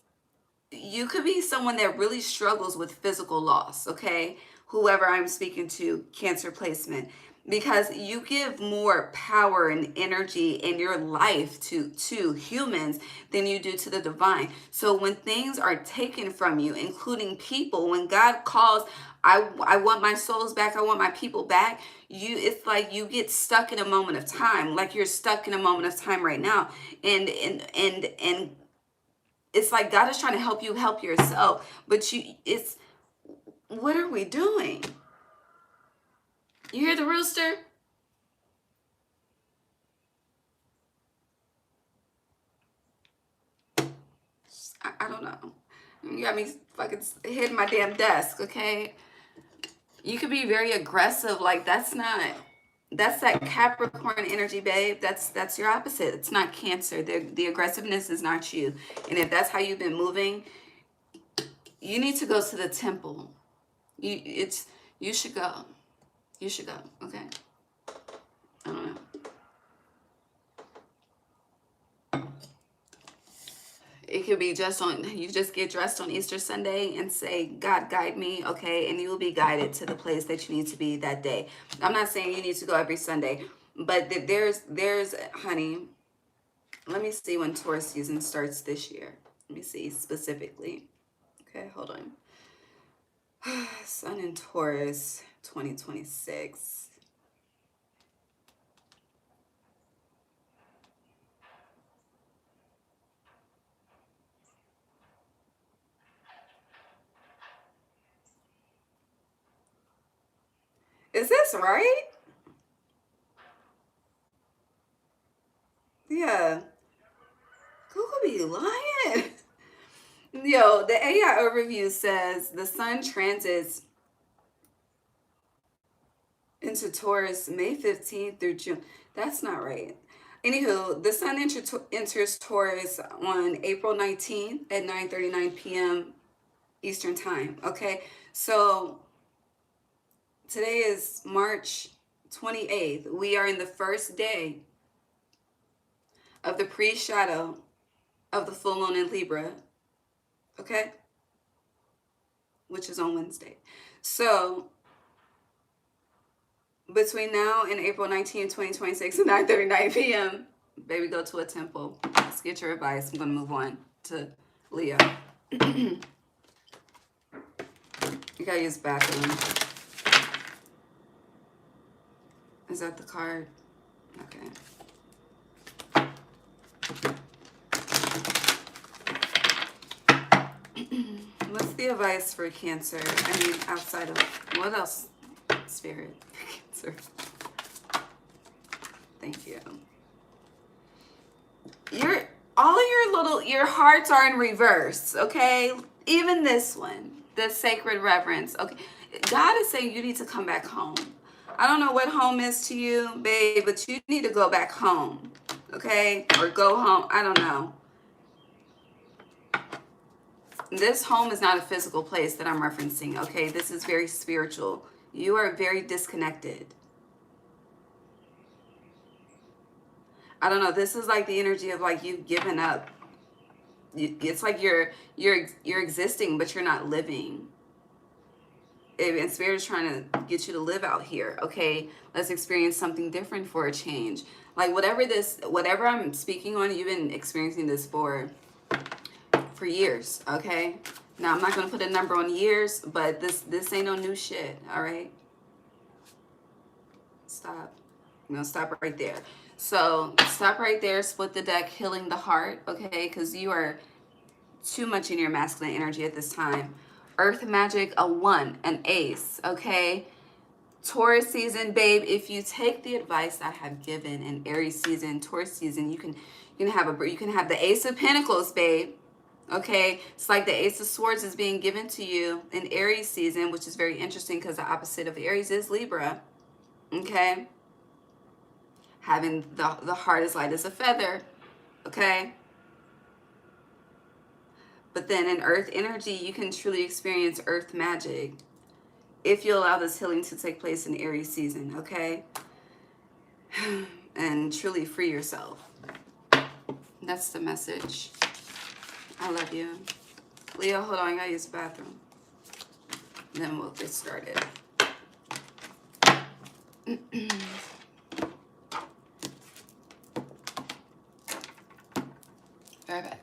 you could be someone that really struggles with physical loss, okay? Whoever I'm speaking to, Cancer placement, because you give more power and energy in your life to humans than you do to the divine. So when things are taken from you, including people, when God calls, I want my souls back, I want my people back, it's like you get stuck in a moment of time, like you're stuck in a moment of time right now. And it's like God is trying to help you help yourself, but it's what are we doing? You hear the rooster? I don't know. You got me fucking hitting my damn desk, okay? You could be very aggressive, like that's that Capricorn energy, babe. That's your opposite. It's not Cancer. The aggressiveness is not you. And if that's how you've been moving, you need to go to the temple. You should go. You should go, okay? I don't know. It could be just on, you just get dressed on Easter Sunday and say, God, guide me, okay? And you will be guided to the place that you need to be that day. I'm not saying you need to go every Sunday, but there's, honey, let me see when Taurus season starts this year. Let me see specifically. Okay, hold on. Sun in Taurus, 2026. Is this right? Yeah. Who could be lying? Yo, the AI overview says the sun transits into Taurus May 15th through June. That's not right. Anywho, the sun enters Taurus on April 19th at 9:39 p.m. Eastern time. Okay, so today is March 28th. We are in the first day of the pre-shadow of the full moon in Libra. Okay, which is on Wednesday. So between now and April 19, 2026 at 9:39 p.m., baby, go to a temple. Let's get your advice. I'm going to move on to Leo. You got to use the bathroom. Is that the card? Okay. What's the advice for Cancer? I mean, outside of, what else? Spirit. Cancer. Thank you. All of your hearts are in reverse, okay? Even this one, the sacred reverence, okay? God is saying you need to come back home. I don't know what home is to you, babe, but you need to go back home. okay? Or go home. I don't know. This home is not a physical place that I'm referencing, okay? This is very spiritual. You are very disconnected. I don't know. This is like the energy of like you've given up. It's like you're existing, but you're not living. And Spirit is trying to get you to live out here, okay? Let's experience something different for a change. Like whatever I'm speaking on, you've been experiencing this for years, okay? Now I'm not gonna put a number on years, but this ain't no new shit, all right? Stop. I'm gonna stop right there. So stop right there, split the deck, healing the heart, okay? Because you are too much in your masculine energy at this time. Earth magic, a 1, an ace, okay? Taurus season, babe, if you take the advice I have given in Aries season, Taurus season, you can have the Ace of Pentacles, babe. Okay, it's like the Ace of Swords is being given to you in Aries season, which is very interesting because the opposite of Aries is Libra. Okay, having the heart as light as a feather. Okay, but then in Earth energy, you can truly experience Earth magic if you allow this healing to take place in Aries season. Okay, and truly free yourself. That's the message. I love you. Leo, hold on, I gotta use the bathroom. Then we'll get started. Be right back.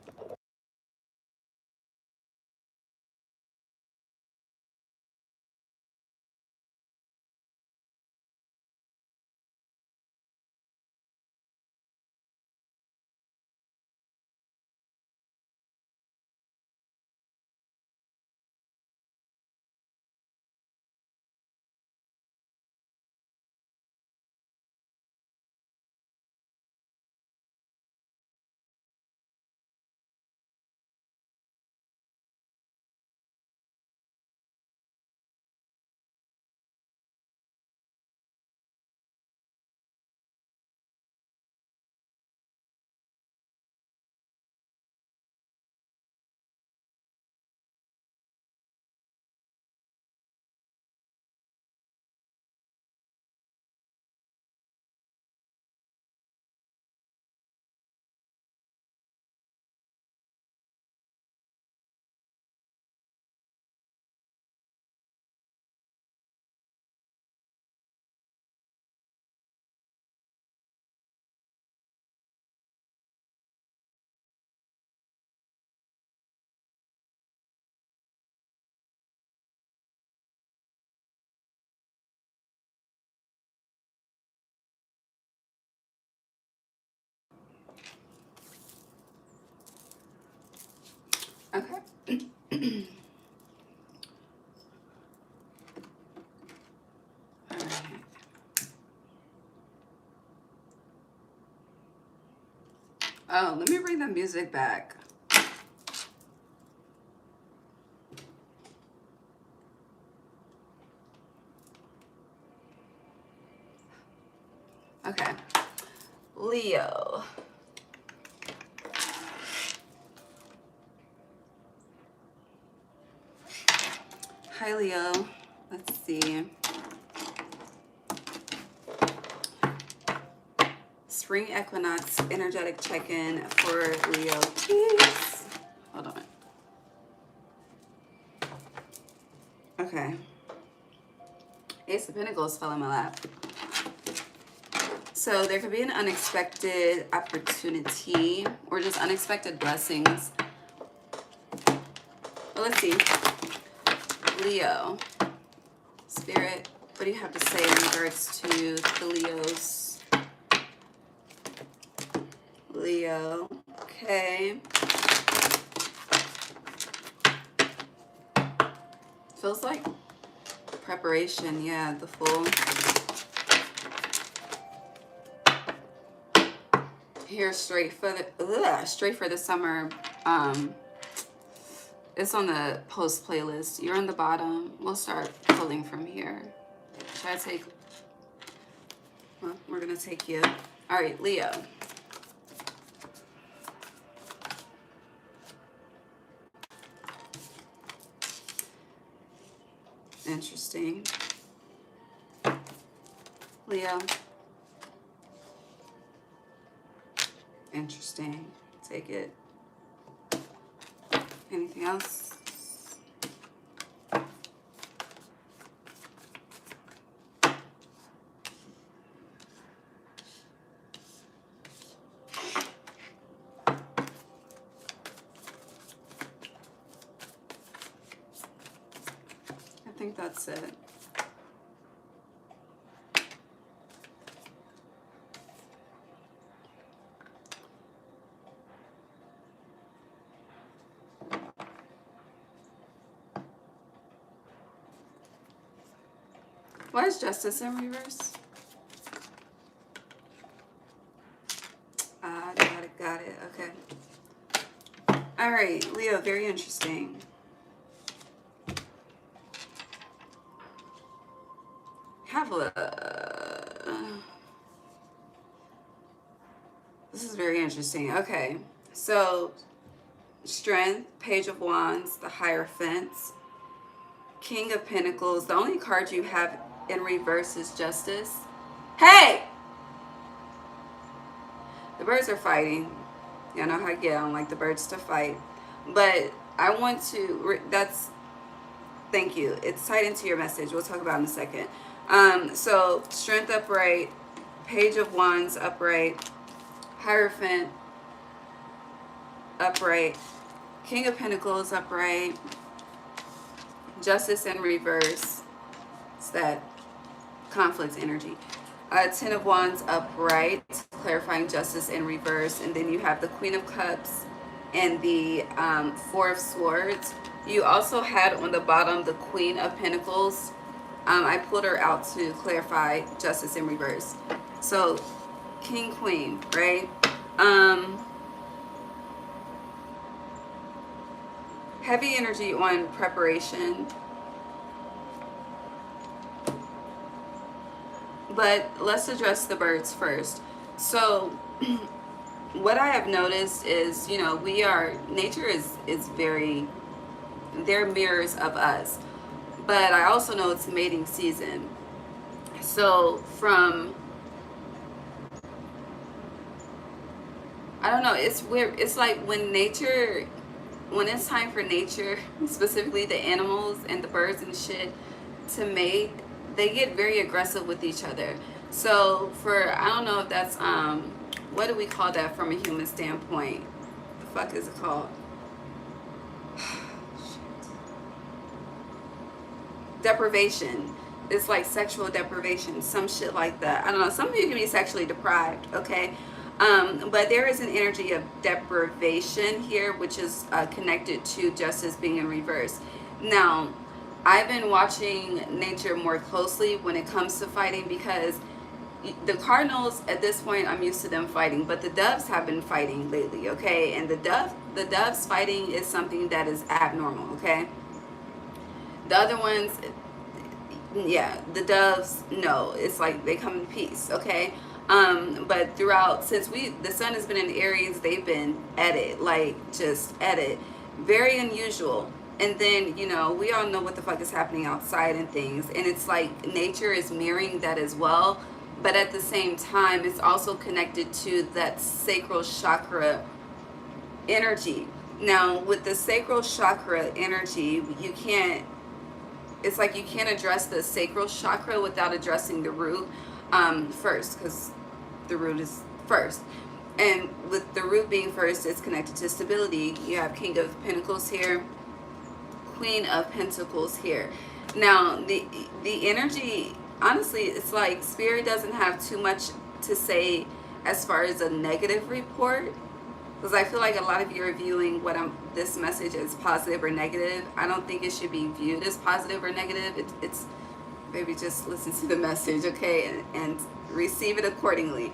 Okay. All right. Oh, let me bring the music back. Okay. Leo. Hi, Leo. Let's see. Spring equinox energetic check-in for Leo. Please. Hold on. Okay. Ace of Pentacles fell in my lap. So there could be an unexpected opportunity or just unexpected blessings. Well, let's see. Leo. Spirit, what do you have to say in regards to the Leos? Leo. Okay. Feels like preparation. Yeah, the Fool. Here, straight for the summer. It's on the post playlist. You're on the bottom. We'll start pulling from here. Should I take? Well, we're gonna take you. All right, Leo. Interesting. Leo. Interesting. Take it. Anything else? I think that's it. Why is Justice in reverse? Got it. Okay. All right, Leo, very interesting. This is very interesting. Okay, so Strength, Page of Wands, the Hierophant, King of Pentacles. The only card you have in reverse is Justice. Hey! The birds are fighting. Y'all know how I get. I don't like the birds to fight. But I want to, thank you. It's tied into your message. We'll talk about it in a second. So Strength upright, Page of Wands upright, Hierophant upright, King of Pentacles upright, Justice in reverse. It's that conflict energy. Ten of Wands upright, clarifying Justice in reverse. And then you have the Queen of Cups and the Four of Swords. You also had on the bottom the Queen of Pentacles. I pulled her out to clarify Justice in reverse. So King, Queen, right? Heavy energy on preparation. But let's address the birds first. So what I have noticed is, you know, nature is very, they're mirrors of us. But I also know it's mating season. So I don't know, it's weird. It's like when it's time for nature, specifically the animals and the birds and shit, to mate, they get very aggressive with each other. So I don't know if that's, what do we call that from a human standpoint? The fuck is it called? Deprivation. It's like sexual deprivation, some shit like that. I don't know, some of you can be sexually deprived, okay? But there is an energy of deprivation here, which is connected to Justice being in reverse. Now, I've been watching nature more closely when it comes to fighting, because the cardinals, at this point, I'm used to them fighting, but the doves have been fighting lately, okay? And the doves fighting is something that is abnormal, okay? The other ones, yeah, the doves, no, it's like they come in peace, okay? But throughout, since the sun has been in Aries, they've been at it, like just at it. Very unusual. And then, you know, we all know what the fuck is happening outside and things. And it's like nature is mirroring that as well. But at the same time, it's also connected to that sacral chakra energy. Now, with the sacral chakra energy, it's like you can't address the sacral chakra without addressing the root first, because the root is first. And with the root being first, it's connected to stability. You have King of Pentacles here, Queen of Pentacles here. Now, the energy, honestly, it's like Spirit doesn't have too much to say as far as a negative report, because I feel like a lot of you are viewing this message as positive or negative. I don't think it should be viewed as positive or negative. It's maybe just listen to the message, okay, and receive it accordingly.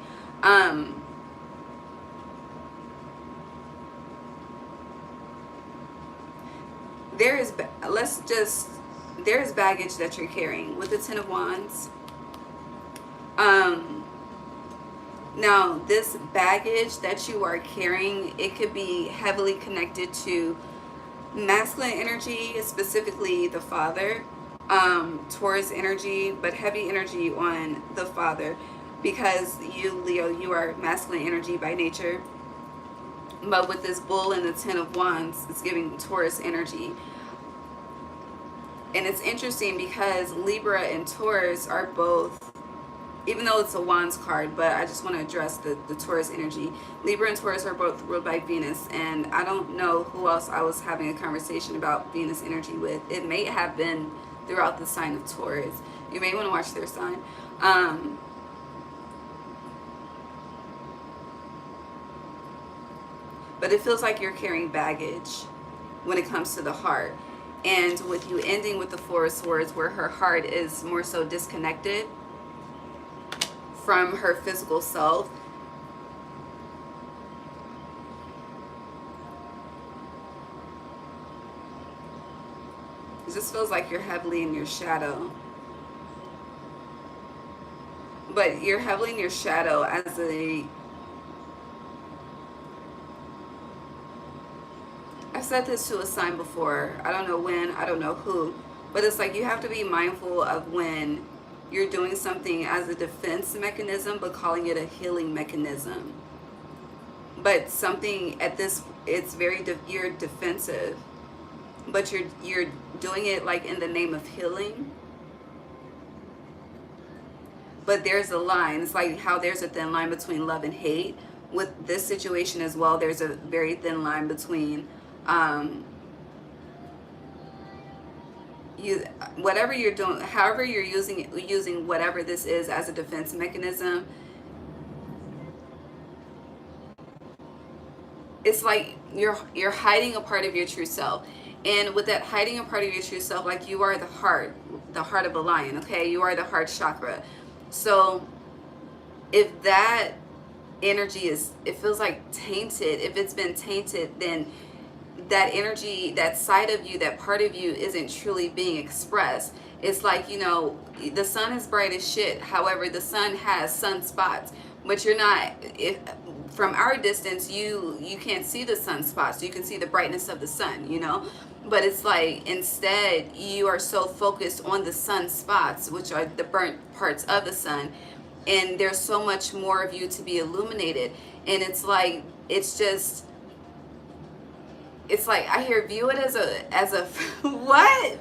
There is baggage that you're carrying with the Ten of Wands. Now, this baggage that you are carrying, it could be heavily connected to masculine energy, specifically the father, Taurus energy, but heavy energy on the father, because you, Leo, you are masculine energy by nature. But with this bull and the 10 of wands, it's giving Taurus energy. And it's interesting because Libra and Taurus are both, even though it's a wands card, but I just want to address the Taurus energy. Libra and Taurus are both ruled by Venus, and I don't know who else I was having a conversation about Venus energy with. It may have been throughout the sign of Taurus. You may want to watch their sign. But it feels like you're carrying baggage when it comes to the heart. And with you ending with the Four of Swords, where her heart is more so disconnected from her physical self, it just feels like you're heavily in your shadow. But you're heavily in your shadow as a... I've said this to a sign before. I don't know when, I don't know who. But it's like you have to be mindful of when you're doing something as a defense mechanism, but calling it a healing mechanism. But something at this, it's very, you're defensive. But you're doing it like in the name of healing. But there's a line. It's like how there's a thin line between love and hate. With this situation as well, there's a very thin line between you, whatever you're doing, however you're using whatever this is as a defense mechanism. It's like you're hiding a part of your true self. And with that hiding a part of your true self, like you are the heart of a lion, okay? You are the heart chakra. So if that energy is, it feels like tainted, if it's been tainted, then that energy, that side of you, that part of you isn't truly being expressed. It's like, you know, the sun is bright as shit. However, the sun has sunspots, but you're not, if from our distance, you can't see the sunspots. You can see the brightness of the sun, you know, but it's like instead you are so focused on the sunspots, which are the burnt parts of the sun, and there's so much more of you to be illuminated. And it's like, it's just, it's like, I hear, view it as a what?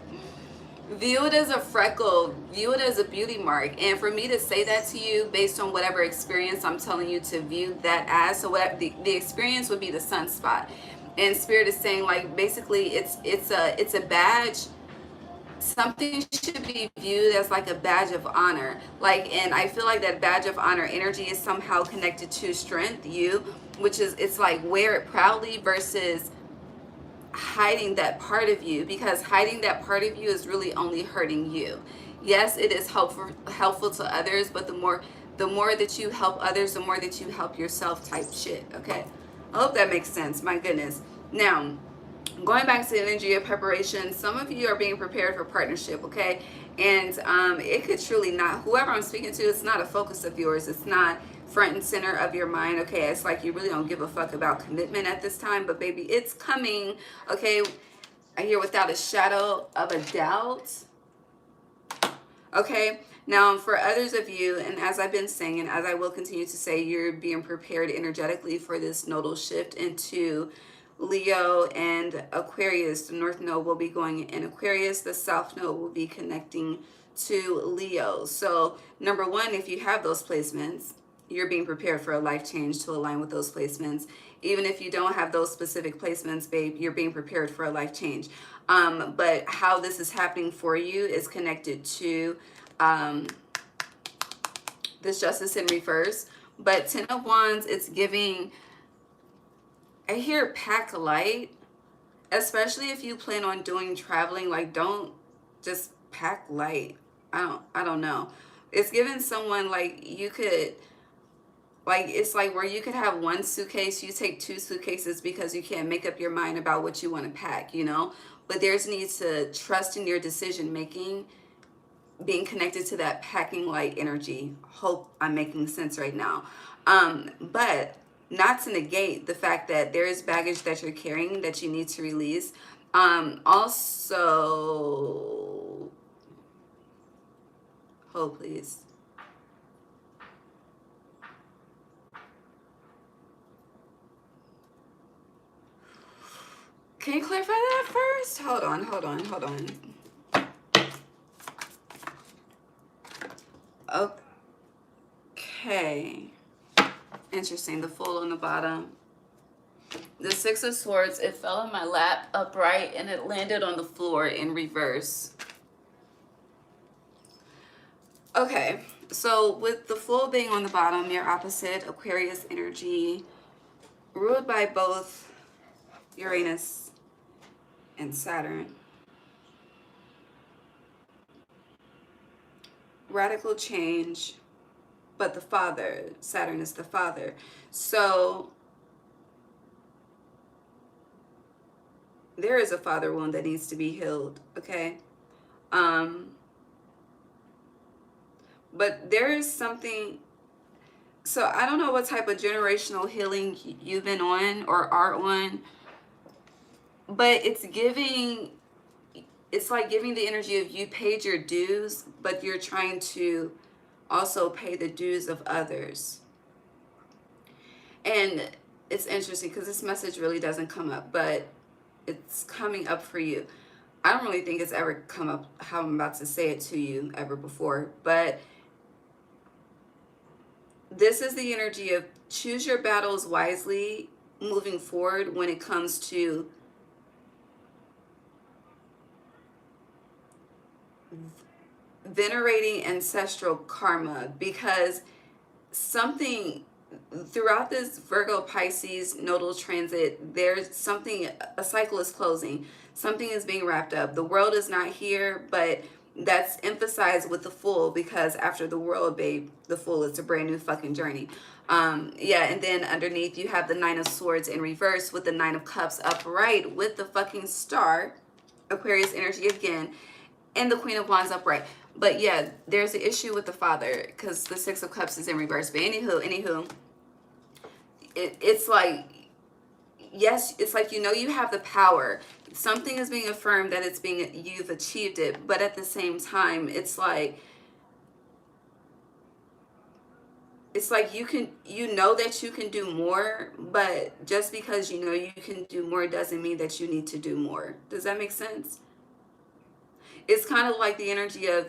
View it as a freckle, view it as a beauty mark. And for me to say that to you based on whatever experience I'm telling you to view that as, so whatever the experience would be the sunspot. And Spirit is saying, like, basically it's a badge. Something should be viewed as like a badge of honor. Like, and I feel like that badge of honor energy is somehow connected to strength, you, which is, it's like wear it proudly versus hiding that part of you, because hiding that part of you is really only hurting you. Yes, it is helpful to others, but the more that you help others, the more that you help yourself type shit, okay? I hope that makes sense. My goodness. Now, going back to the energy of preparation, some of you are being prepared for partnership, okay? And it could truly not, whoever I'm speaking to, it's not a focus of yours. It's not front and center of your mind, okay? It's like you really don't give a fuck about commitment at this time, but baby, it's coming, okay? I hear without a shadow of a doubt, okay? Now, for others of you, and as I've been saying, and as I will continue to say, you're being prepared energetically for this nodal shift into Leo and Aquarius. The North Node will be going in Aquarius. The South Node will be connecting to Leo. So, number one, if you have those placements, you're being prepared for a life change to align with those placements. Even if you don't have those specific placements, babe, you're being prepared for a life change. But how this is happening for you is connected to this Justice in reverse. But 10 of Wands, it's giving, I hear pack light, especially if you plan on doing traveling. Like, don't just pack light. I don't know. It's giving someone like you could, like, it's like where you could have one suitcase, you take 2 suitcases because you can't make up your mind about what you want to pack, you know? But there's needs to trust in your decision making, being connected to that packing light energy. Hope I'm making sense right now. But not to negate the fact that there is baggage that you're carrying that you need to release. Also, Hold, please. Can you clarify that first? Hold on. Okay. Interesting. The Fool on the bottom. The Six of Swords, it fell in my lap upright and it landed on the floor in reverse. Okay, so with the Fool being on the bottom, your opposite, Aquarius energy, ruled by both Uranus and Saturn. Radical change, but the father, Saturn is the father. So there is a father wound that needs to be healed, okay? But there is something, so I don't know what type of generational healing you've been on or are on, but it's like giving the energy of you paid your dues, but you're trying to also pay the dues of others. And it's interesting because this message really doesn't come up, but it's coming up for you. I don't really think it's ever come up how I'm about to say it to you ever before, but this is the energy of choose your battles wisely moving forward when it comes to venerating ancestral karma, because something throughout this Virgo Pisces nodal transit, there's something, a cycle is closing, something is being wrapped up. The world is not here, but that's emphasized with the Fool, because after the world, babe, the Fool is a brand new fucking journey. Yeah, and then underneath you have the Nine of Swords in reverse with the Nine of Cups upright with the fucking star, Aquarius energy again, and the Queen of Wands upright. But yeah, there's an issue with the father because the Six of Cups is in reverse. But anywho, it's like, yes, it's like, you know, you have the power. Something is being affirmed that it's being, you've achieved it. But at the same time, it's like you know that you can do more, but just because you know you can do more doesn't mean that you need to do more. Does that make sense? It's kind of like the energy of,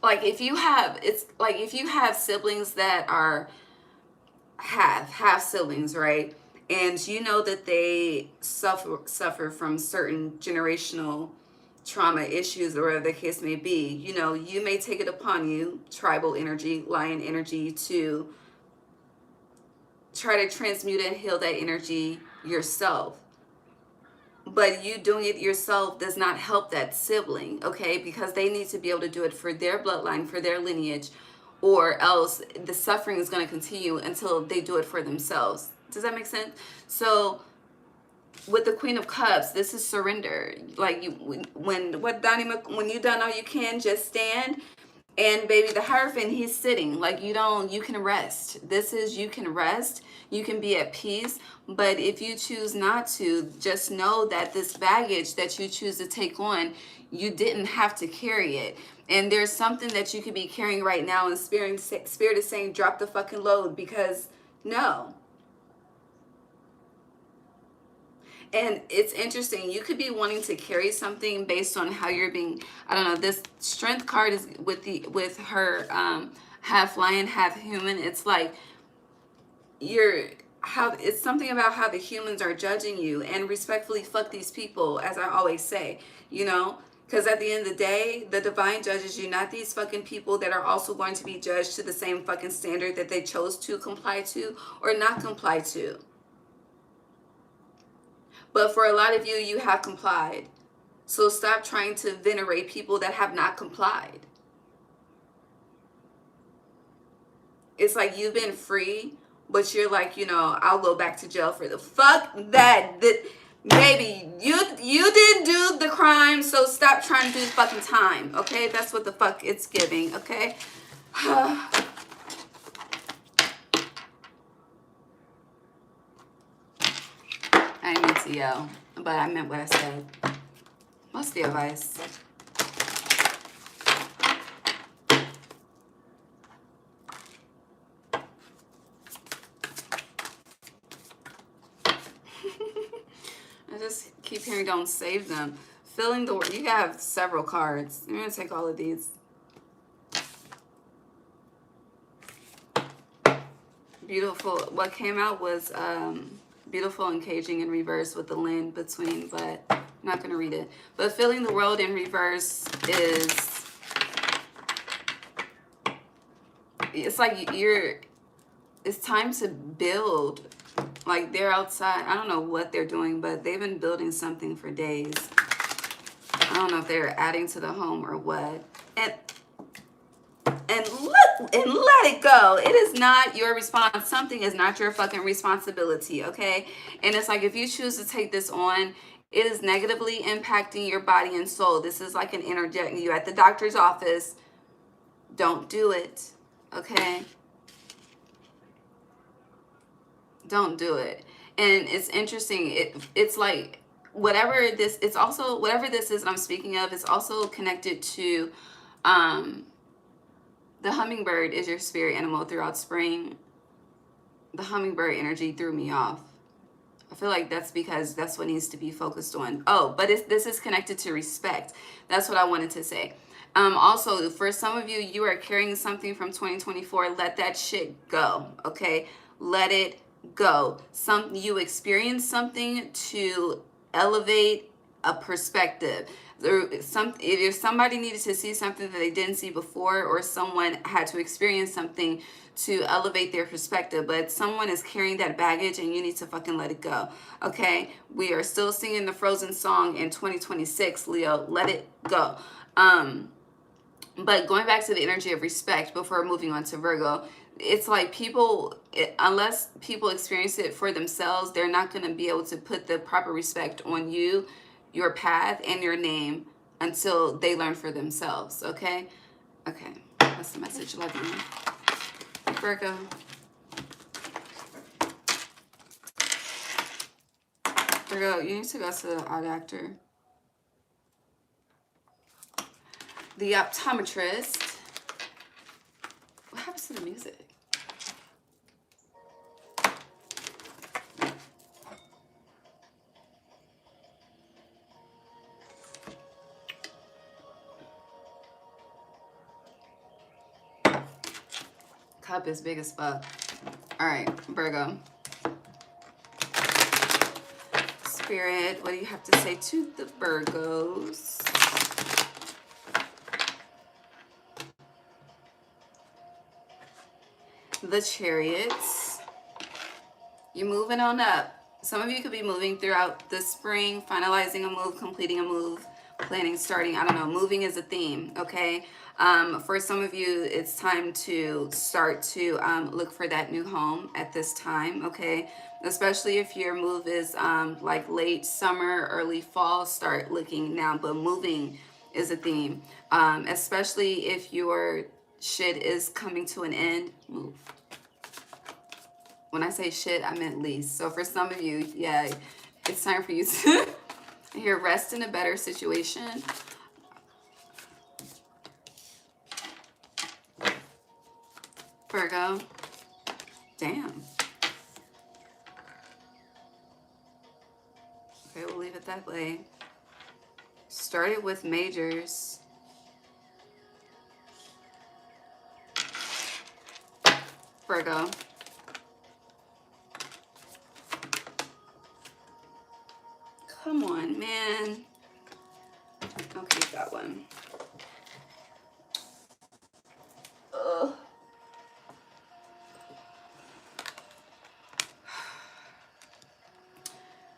like, if you have, it's like if you have siblings that are half siblings, right? And you know that they suffer from certain generational trauma issues or whatever the case may be. You know, you may take it upon you, tribal energy, lion energy, to try to transmute and heal that energy yourself. But you doing it yourself does not help that sibling, okay? Because they need to be able to do it for their bloodline, for their lineage, or else the suffering is going to continue until they do it for themselves. Does that make sense? So with the Queen of Cups, this is surrender. Like, when you done all you can, just stand. And baby, the Hierophant, he's sitting. Like, you can rest. This is, you can rest. You can be at peace. But if you choose not to, just know that this baggage that you choose to take on, you didn't have to carry it. And there's something that you could be carrying right now, and Spirit is saying, drop the fucking load, because no. And it's interesting, you could be wanting to carry something based on how you're being, I don't know, this Strength card is with her half lion, half human. It's like it's something about how the humans are judging you, and respectfully, fuck these people, as I always say, you know, because at the end of the day, the divine judges you, not these fucking people that are also going to be judged to the same fucking standard that they chose to comply to or not comply to. But for a lot of you, you have complied. So stop trying to venerate people that have not complied. It's like you've been free, but you're like, you know, I'll go back to jail for the fuck that. Baby, you didn't do the crime, so stop trying to do the fucking time, okay? That's what the fuck it's giving, okay? I didn't mean to yell, but I meant what I said. What's the advice? I just keep hearing don't save them. Filling the... You have several cards. I'm going to take all of these. Beautiful. What came out was beautiful and caging in reverse with the land between, but I'm not going to read it. But filling the world in reverse is... It's like it's time to build. Like they're outside. I don't know what they're doing, but they've been building something for days. I don't know if they're adding to the home or what. And let it go. It is not your response. Something is not your fucking responsibility, okay? And it's like if you choose to take this on, it is negatively impacting your body and soul. This is like an energetic. You at the doctor's office. Don't do it, okay? Don't do it. And it's interesting. It's like whatever this. It's also whatever this is that I'm speaking of. It's also connected to. The hummingbird is your spirit animal throughout spring. The hummingbird energy threw me off. I feel like that's because that's what needs to be focused on. Oh, but this is connected to respect. That's what I wanted to say. Also, for some of you, you are carrying something from 2024. Let that shit go, okay? Let it go. You experience something to elevate a perspective. If somebody needed to see something that they didn't see before, or someone had to experience something to elevate their perspective, but someone is carrying that baggage and you need to fucking let it go, okay? We are still singing the Frozen song in 2026, Leo. Let it go. But going back to the energy of respect before moving on to Virgo, it's like unless people experience it for themselves, they're not going to be able to put the proper respect on you, your path, and your name until they learn for themselves, okay? Okay, that's the message. Love you. Virgo. Virgo, you need to go to the eye doctor. The optometrist. What happens to the music? Cup is big as fuck. All right, Virgo. Spirit, what do you have to say to the Virgos? The Chariots. You're moving on up. Some of you could be moving throughout the spring, finalizing a move, completing a move, planning, starting. I don't know. Moving is a theme, okay? For some of you, it's time to start to look for that new home at this time, okay? Especially if your move is like late summer, early fall, start looking now. But moving is a theme, especially if your shit is coming to an end. Move. When I say shit, I meant lease. So for some of you, yeah, it's time for you to here rest in a better situation. Virgo. Damn. Okay, we'll leave it that way. Started with majors. Virgo. Come on, man. Okay, got one. Ugh.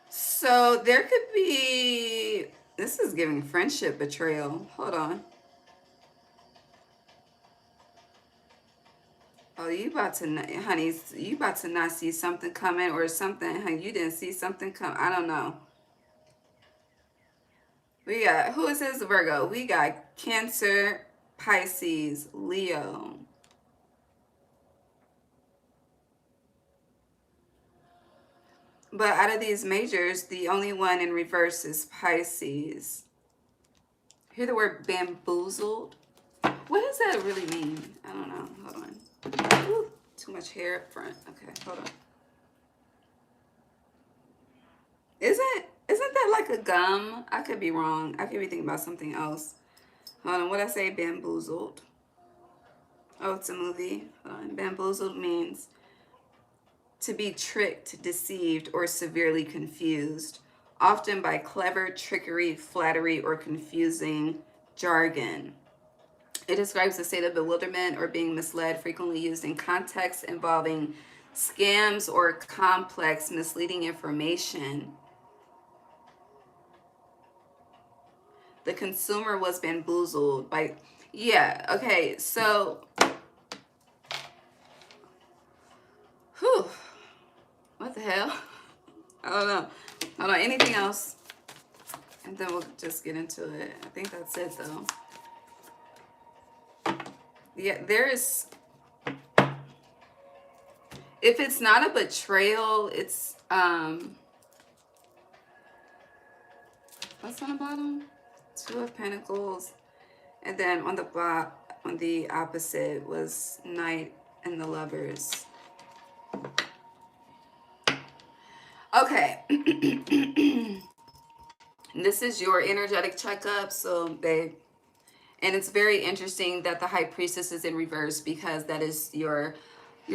So there could be, this is giving friendship betrayal. Hold on. Oh, you about to, honey, you about to not see something coming or something, honey, you didn't see something come. I don't know. We got, who is this? Virgo. We got Cancer, Pisces, Leo. But out of these majors, the only one in reverse is Pisces. Hear the word bamboozled. What does that really mean? I don't know. Hold on. Ooh, too much hair up front. Okay, hold on. Isn't that like a gum? I could be wrong. I could be thinking about something else. Hold on. What I say? Bamboozled. Oh, it's a movie. Hold on. Bamboozled means to be tricked, deceived, or severely confused, often by clever trickery, flattery, or confusing jargon. It describes a state of bewilderment or being misled, frequently used in contexts involving scams or complex, misleading information. The consumer was bamboozled by, yeah, okay, so, whew, what the hell? I don't know. Hold on, anything else? And then we'll just get into it. I think that's it, though. Yeah, there is, if it's not a betrayal, it's, what's on the bottom? Two of Pentacles. And then on the opposite was Knight and the Lovers. Okay. This is your energetic checkup, so babe. And it's very interesting that the High Priestess is in reverse because that is your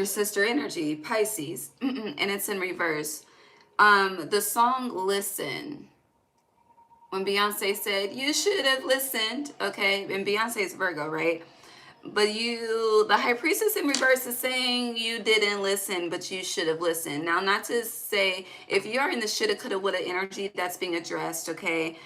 sister energy, Pisces, and it's in reverse. The song "Listen," when Beyonce said, "You should have listened," okay, and Beyonce is Virgo, right? But the High Priestess in reverse is saying you didn't listen, but you should have listened. Now, not to say, if you're in the shoulda, coulda, woulda energy, that's being addressed, okay?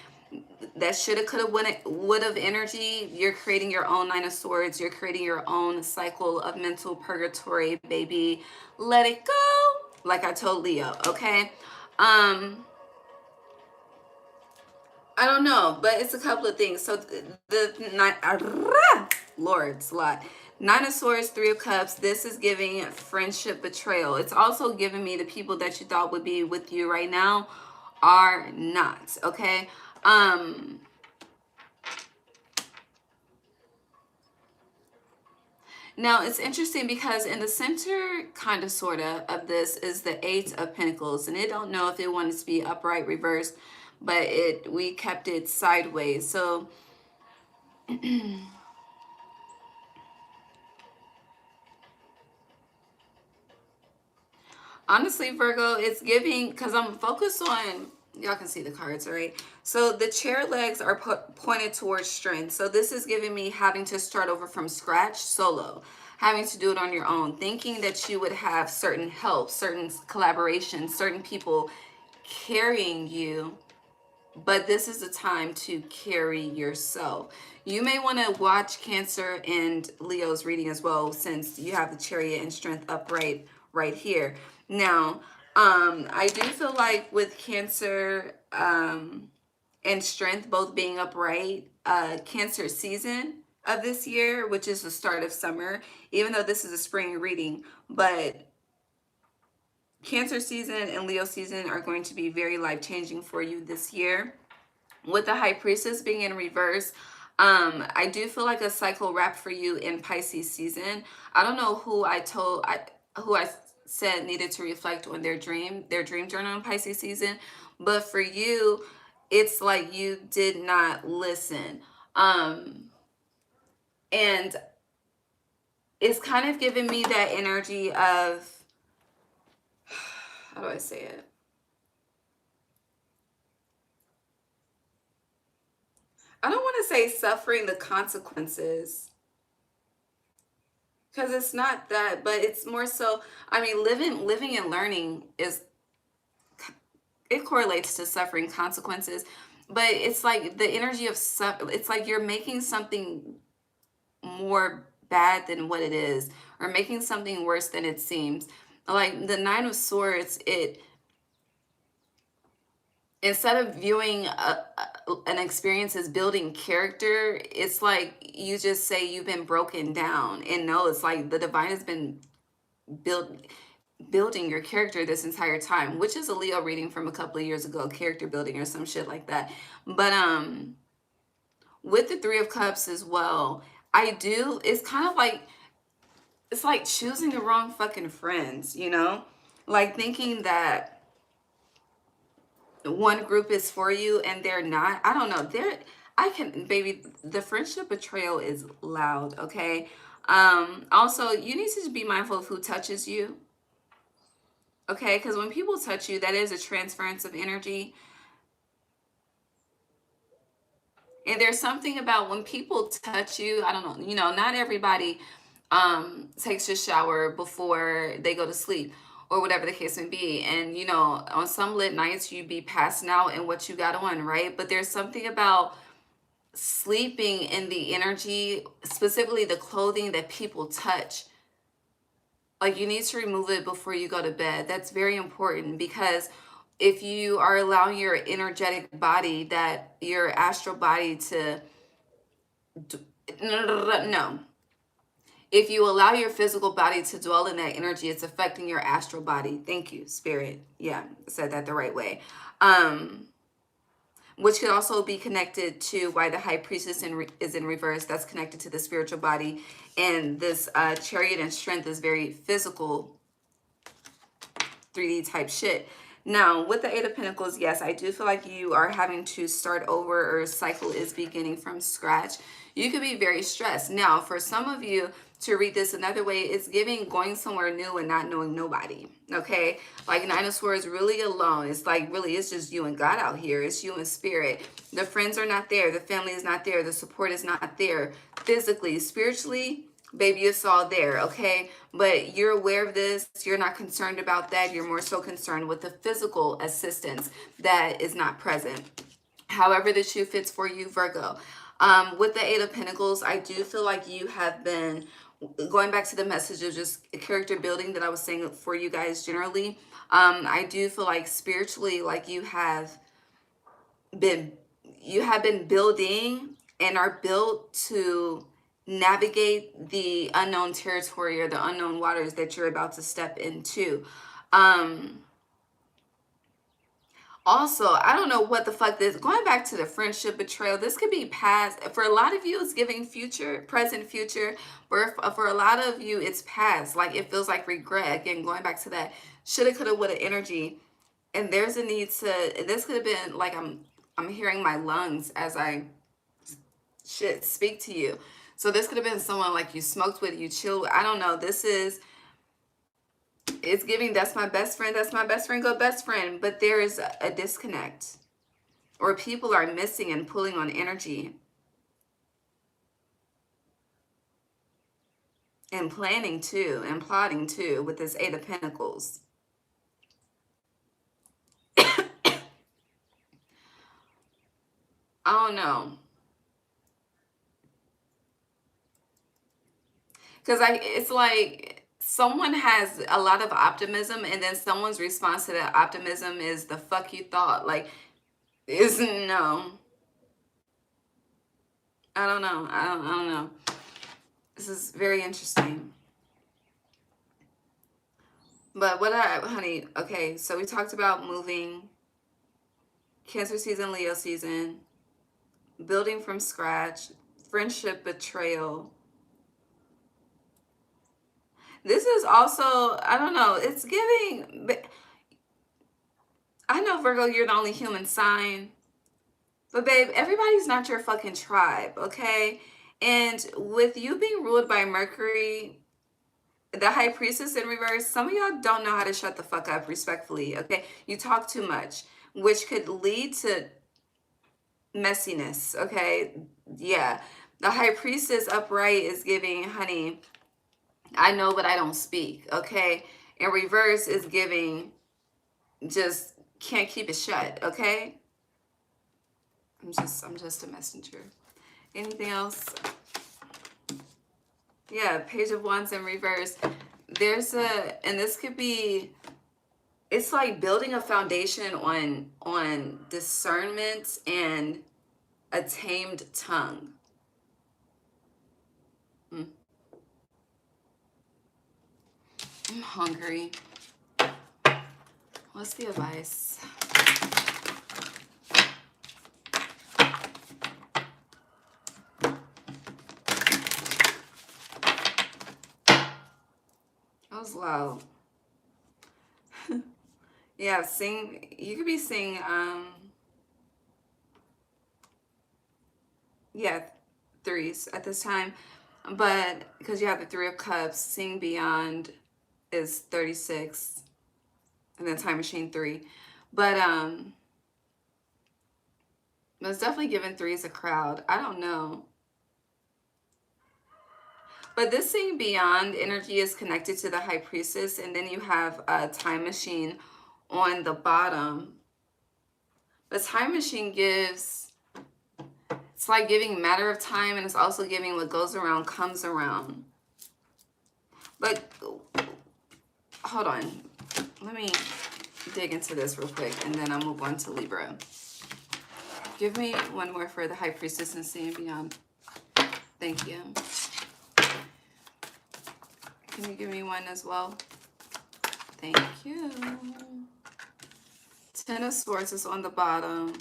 That shoulda, coulda, woulda energy, you're creating your own Nine of Swords. You're creating your own cycle of mental purgatory, baby. Let it go, like I told Leo, okay? I don't know, but it's a couple of things. So Lord, it's a lot. Nine of Swords, Three of Cups. This is giving friendship betrayal. It's also giving me the people that you thought would be with you right now are not. Okay. Now it's interesting because in the center, kind of, sorta, of this is the Eight of Pentacles, and I don't know if it wanted to be upright, reversed, but we kept it sideways. So honestly, Virgo, it's giving, because I'm focused on, y'all can see the cards, right? So the chair legs are pointed towards strength. So this is giving me having to start over from scratch, solo, having to do it on your own, thinking that you would have certain help, certain collaboration, certain people carrying you. But this is a time to carry yourself. You may want to watch Cancer and Leo's reading as well, since you have the Chariot and Strength upright right here. Now, I do feel like with Cancer and Strength both being upright, Cancer season of this year, which is the start of summer, even though this is a spring reading, but Cancer season and Leo season are going to be very life-changing for you this year. With the High Priestess being in reverse, I do feel like a cycle wrap for you in Pisces season. I don't know who who I said needed to reflect on their dream journal in Pisces season, but for you, it's like you did not listen. And it's kind of giving me that energy of, how do I say it? I don't want to say suffering the consequences, because it's not that, but it's more so, I mean, living and learning it correlates to suffering consequences, but it's like the energy of it's like you're making something more bad than what it is, or making something worse than it seems. Like the Nine of Swords, instead of viewing an experience as building character, it's like you just say you've been broken down. And no, it's like the divine has been building your character this entire time, which is a Leo reading from a couple of years ago, character building or some shit like that. But with the Three of Cups as well, it's kind of like, it's like choosing the wrong fucking friends, you know? Like thinking that one group is for you and they're not. I don't know. Baby, the friendship betrayal is loud, okay? Also, you need to be mindful of who touches you, okay? Because when people touch you, that is a transference of energy. And there's something about when people touch you, I don't know, you know, not everybody takes a shower before they go to sleep or whatever the case may be. And, you know, on some lit nights, you be passing out in what you got on, right? But there's something about sleeping in the energy, specifically the clothing that people touch. Like, you need to remove it before you go to bed. That's very important, because if you are allowing your energetic body, that your astral body to no, if you allow your physical body to dwell in that energy, it's affecting your astral body. Thank you, Spirit. Yeah, said that the right way. Which could also be connected to why the High Priestess is in reverse. That's connected to the spiritual body. And this Chariot and Strength is very physical, 3D type shit. Now, with the Eight of Pentacles, yes, I do feel like you are having to start over, or a cycle is beginning from scratch. You could be very stressed. Now, for some of you, to read this another way, it's giving going somewhere new and not knowing nobody, okay? Like Nine of Swords, really alone. It's like, really, it's just you and God out here. It's you and Spirit. The friends are not there. The family is not there. The support is not there. Physically, spiritually, baby, it's all there, okay? But you're aware of this. You're not concerned about that. You're more so concerned with the physical assistance that is not present. However the shoe fits for you, Virgo. With the Eight of Pentacles, I do feel like you have been, going back to the message of just character building that I was saying for you guys generally, I do feel like spiritually, like you have been building and are built to navigate the unknown territory or the unknown waters that you're about to step into. Also, I don't know what the fuck this, going back to the friendship betrayal, this could be past. For a lot of you, it's giving future, present, future. But for a lot of you, it's past. Like, it feels like regret. Again, going back to that shoulda, coulda, woulda energy. And there's a need to, this could have been like, I'm hearing my lungs as I speak to you. So this could have been someone like you smoked with, you chilled with. I don't know. This is, it's giving, that's my best friend, go best friend. But there is a disconnect, or people are missing and pulling on energy and planning too and plotting too with this Eight of Pentacles. I don't know. Because it's like someone has a lot of optimism, and then someone's response to that optimism is the fuck you thought. Like, is no. I don't know. I don't know. This is very interesting. But honey, okay, so we talked about moving, Cancer season, Leo season, building from scratch, friendship betrayal. This is also, I don't know, it's giving, I know, Virgo, you're the only human sign, but babe, everybody's not your fucking tribe, okay? And with you being ruled by Mercury, the High Priestess in reverse, some of y'all don't know how to shut the fuck up, respectfully, okay? You talk too much, which could lead to messiness, okay? Yeah, the High Priestess upright is giving, honey, I know, but I don't speak, okay? And reverse is giving, just can't keep it shut, okay? I'm just a messenger. Anything else? Yeah, Page of Wands in reverse. There's and this could be, it's like building a foundation on discernment and a tamed tongue. I'm hungry. What's the advice? was loud. Yeah, you could be singing, yeah, threes at this time. But because you have the Three of Cups, Sing Beyond is 36, and then Time Machine 3. But it's definitely giving threes a crowd. I don't know. But this Sing Beyond energy is connected to the High Priestess, and then you have a Time Machine on the bottom. The Time Machine gives, it's like giving matter of time, and it's also giving what goes around comes around. But hold on, let me dig into this real quick, and then I'll move on to Libra. Give me one more for the High Priestess and Seeing Beyond. Thank you. Can you give me one as well? Thank you. Ten of Swords is on the bottom.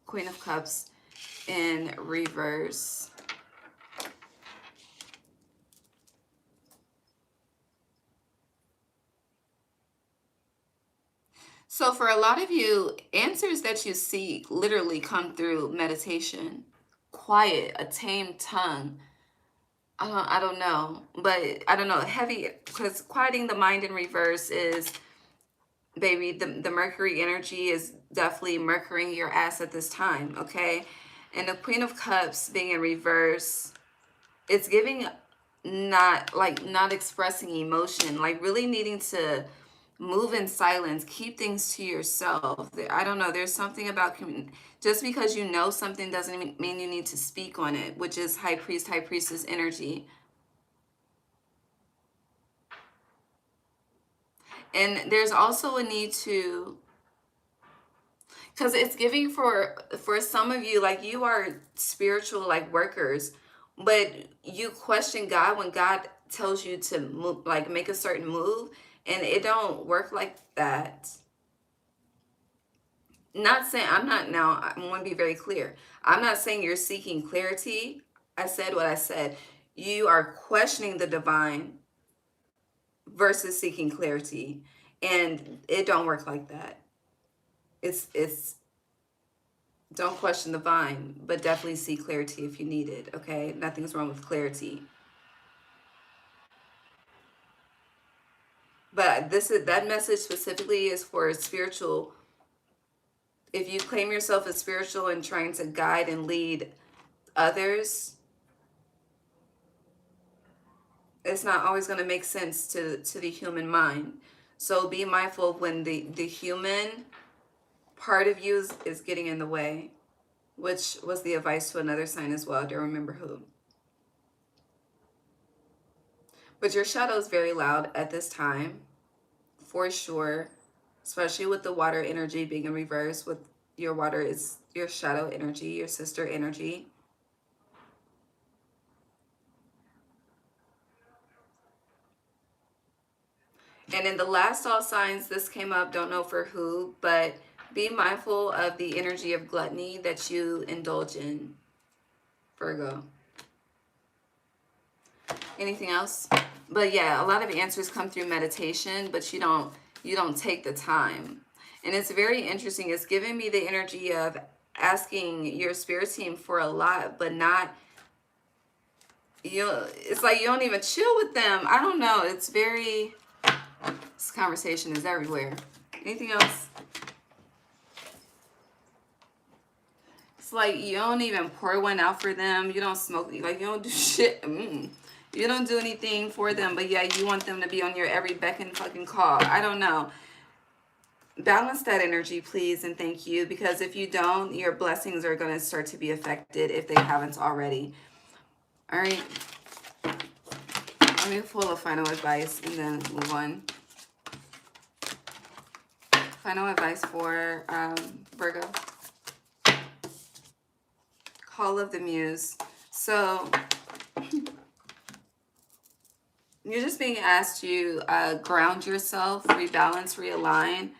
Queen of Cups in reverse. So for a lot of you, answers that you seek literally come through meditation. Quiet, a tamed tongue. I don't know, but I don't know, heavy, because quieting the mind in reverse is, baby, the Mercury energy is definitely Mercurying your ass at this time, okay? And the Queen of Cups being in reverse, it's giving not expressing emotion, like really needing to move in silence, keep things to yourself. I don't know, there's something about just because you know something doesn't mean you need to speak on it, which is High Priest, High Priestess energy. And there's also a need to, because it's giving for some of you, like you are spiritual like workers, but you question God when God tells you to move, like make a certain move, and it don't work like that. Not saying, I want to be very clear. I'm not saying you're seeking clarity. I said what I said. You are questioning the divine versus seeking clarity, and it don't work like that. It's don't question the vine, but definitely seek clarity if you need it, okay? Nothing's wrong with clarity. But that message specifically is for spiritual. If you claim yourself as spiritual and trying to guide and lead others, it's not always going to make sense to the human mind. So be mindful of when the human part of you is getting in the way, which was the advice to another sign as well. I don't remember who. But your shadow is very loud at this time, for sure, especially with the water energy being in reverse. With your water is your shadow energy, your sister energy. And in the last all signs, this came up, don't know for who, but be mindful of the energy of gluttony that you indulge in, Virgo. Anything else? But yeah, a lot of answers come through meditation, but you don't take the time. And it's very interesting. It's giving me the energy of asking your spirit team for a lot, but not, it's like you don't even chill with them. I don't know. It's very, this conversation is everywhere. Anything else? It's like you don't even pour one out for them. You don't smoke, like you don't do shit. You don't do anything for them, but yeah, you want them to be on your every beck and fucking call. I don't know. Balance that energy, please, and thank you, because if you don't, your blessings are going to start to be affected if they haven't already. All right. Let me pull a final advice and then move on. Final advice for Virgo. Call of the Muse. So you're just being asked to ground yourself, rebalance, realign,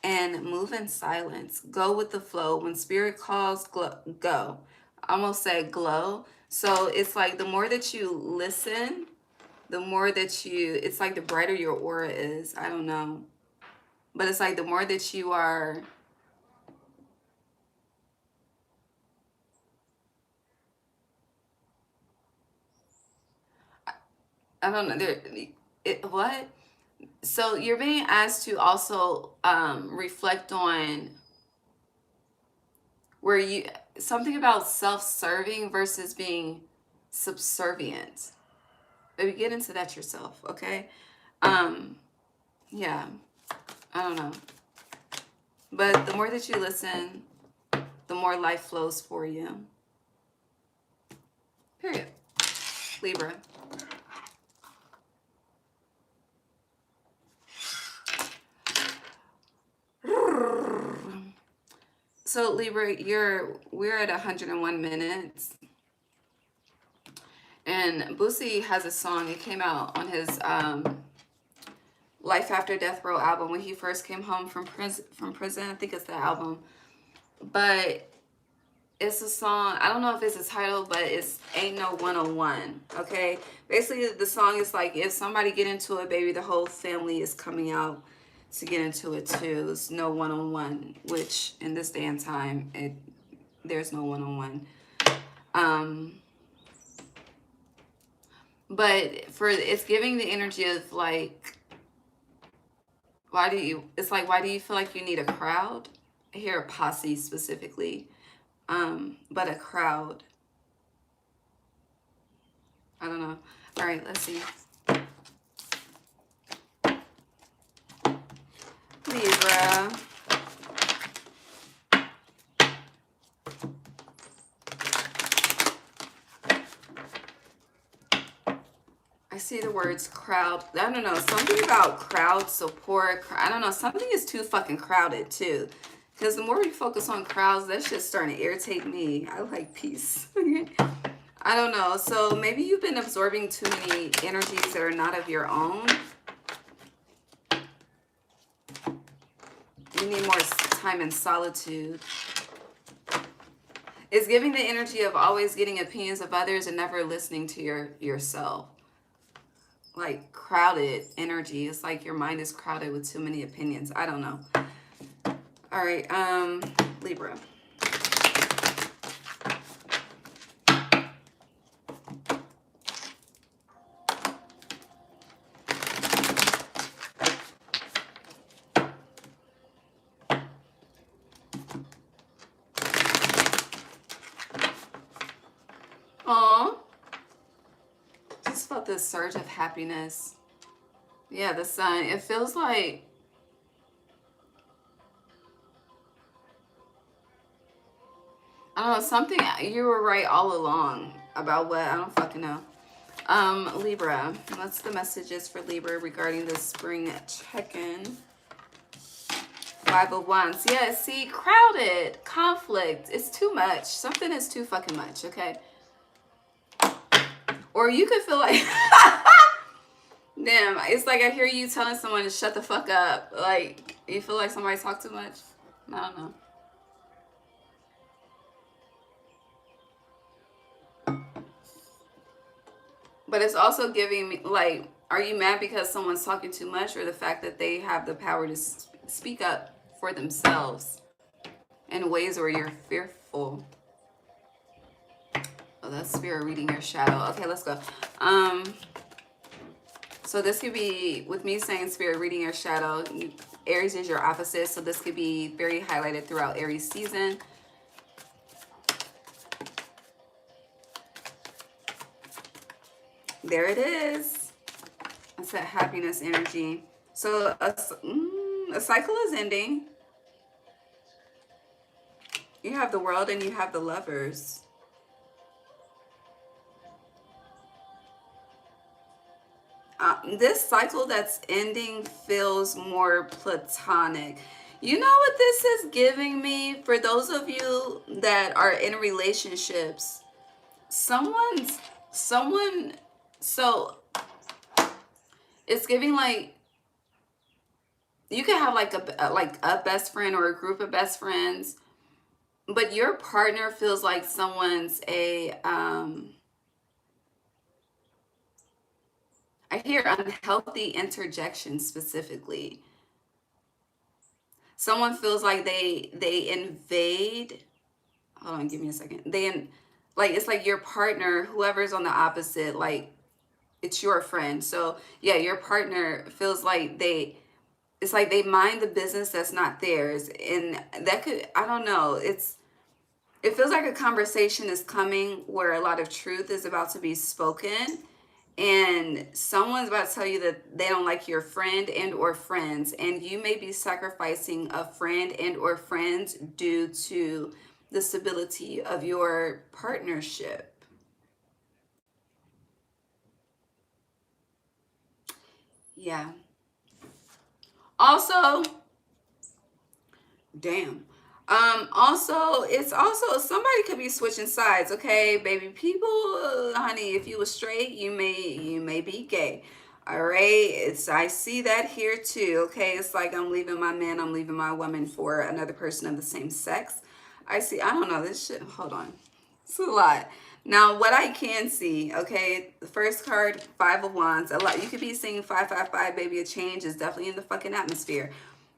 and move in silence. Go with the flow. When spirit calls, go. I almost said glow. So it's like the more that you listen, the more that you, it's like the brighter your aura is. I don't know. But it's like the more that you are, I don't know, what? So you're being asked to also reflect on where you, something about self-serving versus being subservient. Maybe get into that yourself, okay? Yeah, I don't know. But the more that you listen, the more life flows for you. Period. Libra. So Libra, we're at 101 minutes. And Boosie has a song. It came out on his Life After Death Row album when he first came home from prison. I think it's the album. But it's a song, I don't know if it's a title, but it's Ain't No 101, okay? Basically, the song is like, if somebody get into it, baby, the whole family is coming out to get into it too. It's no one-on-one, which in this day and time, there's no one-on-one. But it's giving the energy of like, why do you feel like you need a crowd? Here, a posse specifically. But a crowd. I don't know. All right, let's see. Libra. I see the words crowd. I don't know. Something about crowd support. I don't know. Something is too fucking crowded too. Because the more we focus on crowds, that shit's starting to irritate me. I like peace. I don't know. So maybe you've been absorbing too many energies that are not of your own. You need more time in solitude. It's giving the energy of always getting opinions of others and never listening to yourself. Like crowded energy. It's like your mind is crowded with too many opinions. I don't know. All right, Libra. Aw. Just felt this surge of happiness. Yeah, the sun. It feels like I don't know, something, you were right all along about what, I don't fucking know. Libra, what's the messages for Libra regarding the spring check-in? 5 of Wands. Yeah, see, crowded, conflict. It's too much. Something is too fucking much, okay? Or you could feel like, damn, it's like I hear you telling someone to shut the fuck up. Like, you feel like somebody talk too much? I don't know. But it's also giving me, like, are you mad because someone's talking too much, or the fact that they have the power to speak up for themselves in ways where you're fearful? Oh, that's spirit reading your shadow. Okay, let's go. So this could be, with me saying spirit reading your shadow, Aries is your opposite, so this could be very highlighted throughout Aries season. There it is. That's that happiness energy. So a cycle is ending. You have the World and you have the Lovers. This cycle that's ending feels more platonic. You know what this is giving me? For those of you that are in relationships, someone, so it's giving like, you could have like a best friend or a group of best friends, but your partner feels like someone's I hear unhealthy interjection specifically. Someone feels like they invade. Hold on, give me a second. Like it's like your partner, whoever's on the opposite, like it's your friend. So yeah, your partner feels like it's like they mind the business that's not theirs, and that could, I don't know. It feels like a conversation is coming where a lot of truth is about to be spoken, and someone's about to tell you that they don't like your friend and or friends, and you may be sacrificing a friend and or friends due to the stability of your partnership. Yeah. Also, damn. Also, it's also somebody could be switching sides, okay, baby people, honey. If you were straight, you may be gay. All right, it's I see that here too. Okay, it's like I'm leaving my man, I'm leaving my woman for another person of the same sex. I see. I don't know this shit. Hold on, it's a lot. Now, what I can see, okay, the first card, Five of Wands. A lot. You could be seeing 555, baby. A change is definitely in the fucking atmosphere.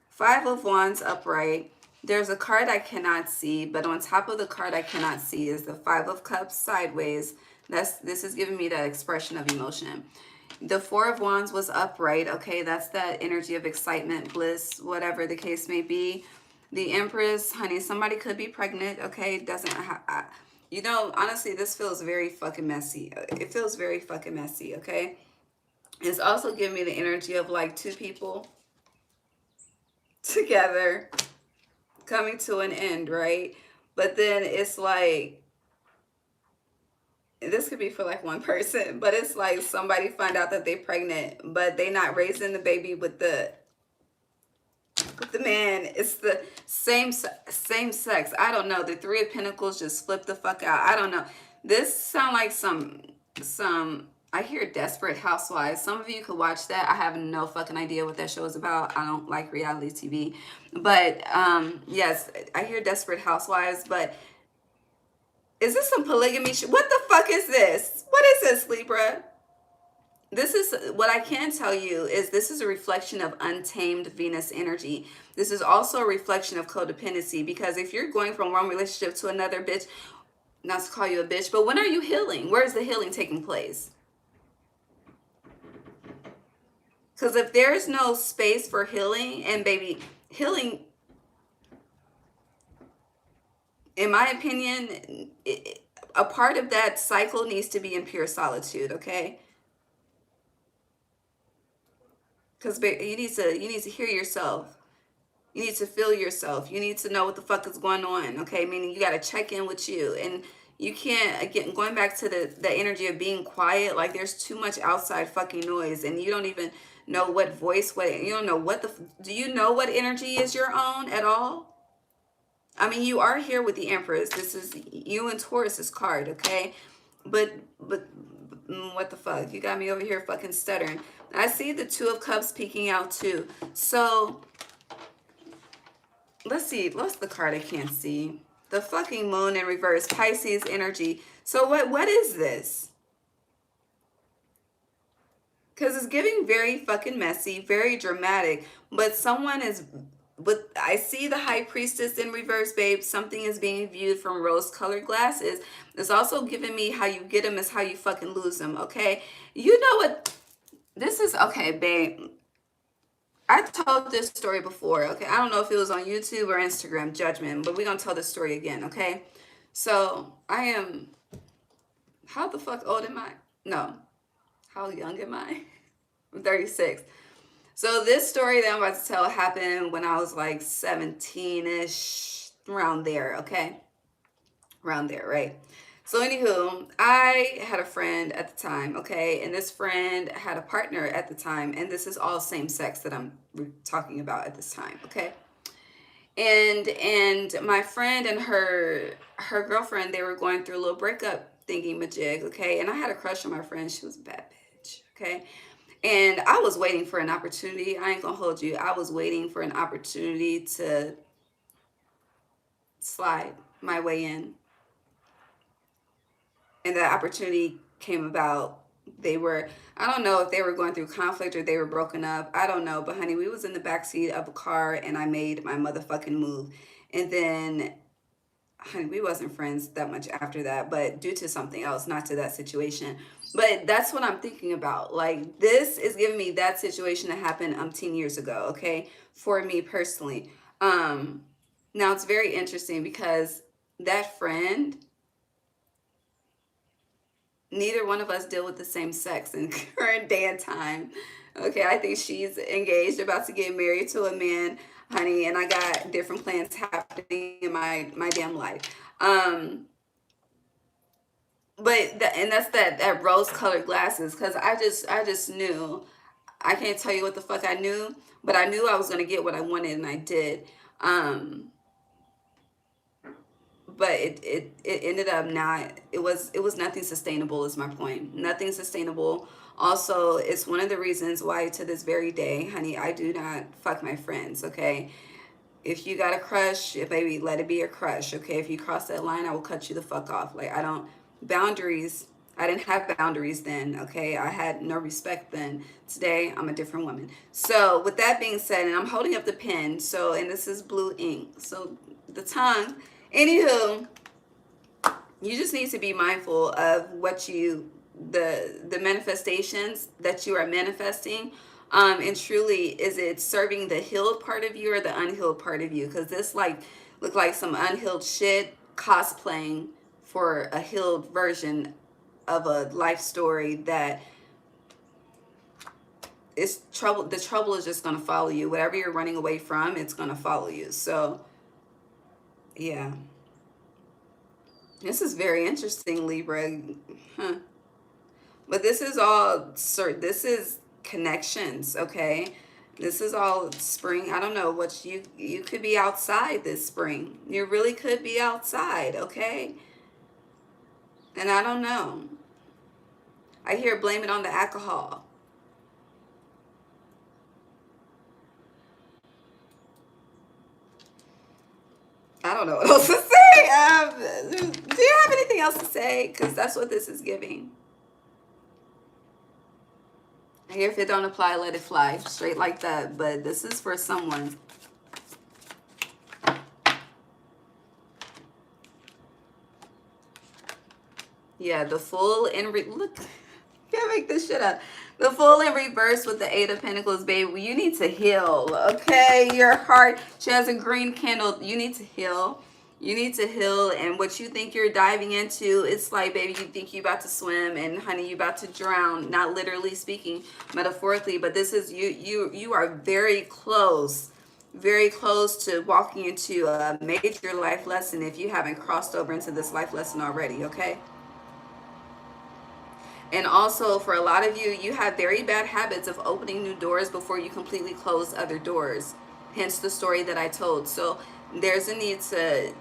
Five of Wands upright. There's a card I cannot see, but on top of the card I cannot see is the Five of Cups sideways. This is giving me that expression of emotion. The Four of Wands was upright. Okay, that's that energy of excitement, bliss, whatever the case may be. The Empress, honey, somebody could be pregnant. Okay, doesn't you know, honestly, this feels very fucking messy. It feels very fucking messy. Okay, it's also giving me the energy of like two people together coming to an end, right? But then it's like this could be for like one person, but it's like somebody find out that they're pregnant, but they not raising the baby with the man. It's the same sex. I don't know. The Three of Pentacles just flip the fuck out. I don't know. This sound like some. I hear Desperate Housewives. Some of you could watch that. I have no fucking idea what that show is about. I don't like reality TV, but yes, I hear Desperate Housewives. But is this some polygamy shit? What the fuck is this? What is this, Libra? This is what I can tell you is this is a reflection of untamed Venus energy. This is also a reflection of codependency, because if you're going from one relationship to another, bitch, not to call you a bitch, but when are you healing? Where is the healing taking place? Because if there is no space for healing, and baby, healing, in my opinion, a part of that cycle needs to be in pure solitude, okay? Because you need to hear yourself. You need to feel yourself. You need to know what the fuck is going on, okay? Meaning you got to check in with you. And you can't, again, going back to the energy of being quiet, like there's too much outside fucking noise, and you don't even know what voice, you don't know what do you know what energy is your own at all? I mean, you are here with the Empress. This is you and Taurus's card, okay? But what the fuck? You got me over here fucking stuttering. I see the Two of Cups peeking out too. So let's see. What's the card I can't see? The fucking Moon in reverse. Pisces energy. So what is this? Because it's giving very fucking messy, very dramatic. But someone is... But I see the High Priestess in reverse, babe. Something is being viewed from rose-colored glasses. It's also giving me how you get them is how you fucking lose them, okay? You know what... This is... Okay, babe. I told this story before, okay? I don't know if it was on YouTube or Instagram, judgment, but we're going to tell this story again, okay? So, I am... How the fuck old am I? No. How young am I? I'm 36. So, this story that I'm about to tell happened when I was like 17-ish, around there, okay? Around there, right? So anywho, I had a friend at the time, okay? And this friend had a partner at the time. And this is all same sex that I'm talking about at this time, okay? And my friend and her girlfriend, they were going through a little breakup thingy majig, okay? And I had a crush on my friend. She was a bad bitch, okay? And I was waiting for an opportunity. I ain't gonna hold you. I was waiting for an opportunity to slide my way in. And that opportunity came about They were, I don't know if they were going through conflict or they were broken up. I don't know. But honey, we was in the backseat of a car and I made my motherfucking move. And then, honey, we wasn't friends that much after that, but due to something else, not to that situation. But that's what I'm thinking about. Like, this is giving me that situation that happened 10 years ago, okay? For me personally. Now it's very interesting because that friend, neither one of us deal with the same sex in current day and time. Okay, I think she's engaged, about to get married to a man, honey, and I got different plans happening in my damn life. But and that's that rose colored glasses, because I just knew. I can't tell you what the fuck I knew, but I knew I was gonna get what I wanted, and I did. Um, but it ended up not, it was nothing sustainable, is my point. Nothing sustainable. Also, it's one of the reasons why to this very day, honey, I do not fuck my friends, okay? If you got a crush, baby, let it be a crush, okay? If you cross that line, I will cut you the fuck off. Like, I don't, boundaries, I didn't have boundaries then, okay? I had no respect then. Today, I'm a different woman. So, with that being said, and I'm holding up the pen, so, and this is blue ink, so the tongue, anywho, you just need to be mindful of what you, the manifestations that you are manifesting, and truly, is it serving the healed part of you or the unhealed part of you? Because this like look like some unhealed shit cosplaying for a healed version of a life story that is trouble. The trouble is just gonna follow you. Whatever you're running away from, it's gonna follow you. So yeah, this is very interesting, Libra. Huh. But this is all, sir, this is connections, okay? This is all spring. I don't know what you could be outside this spring. You really could be outside, okay? And I don't know. I hear blame it on the alcohol. I don't know what else to say. Do you have anything else to say? Because that's what this is giving. Here, if it don't apply, let it fly. Straight like that. But this is for someone. Yeah, the full in look, can't make this shit up. The full in reverse with the Eight of Pentacles, baby. You need to heal, okay? Your heart. She has a green candle. You need to heal. You need to heal. And what you think you're diving into, it's like, baby, you think you about to swim, and honey, you about to drown. Not literally speaking, metaphorically, but this is you are very close to walking into a major life lesson if you haven't crossed over into this life lesson already, okay? And also, for a lot of you, you have very bad habits of opening new doors before you completely close other doors. Hence the story that I told. So there's a need to,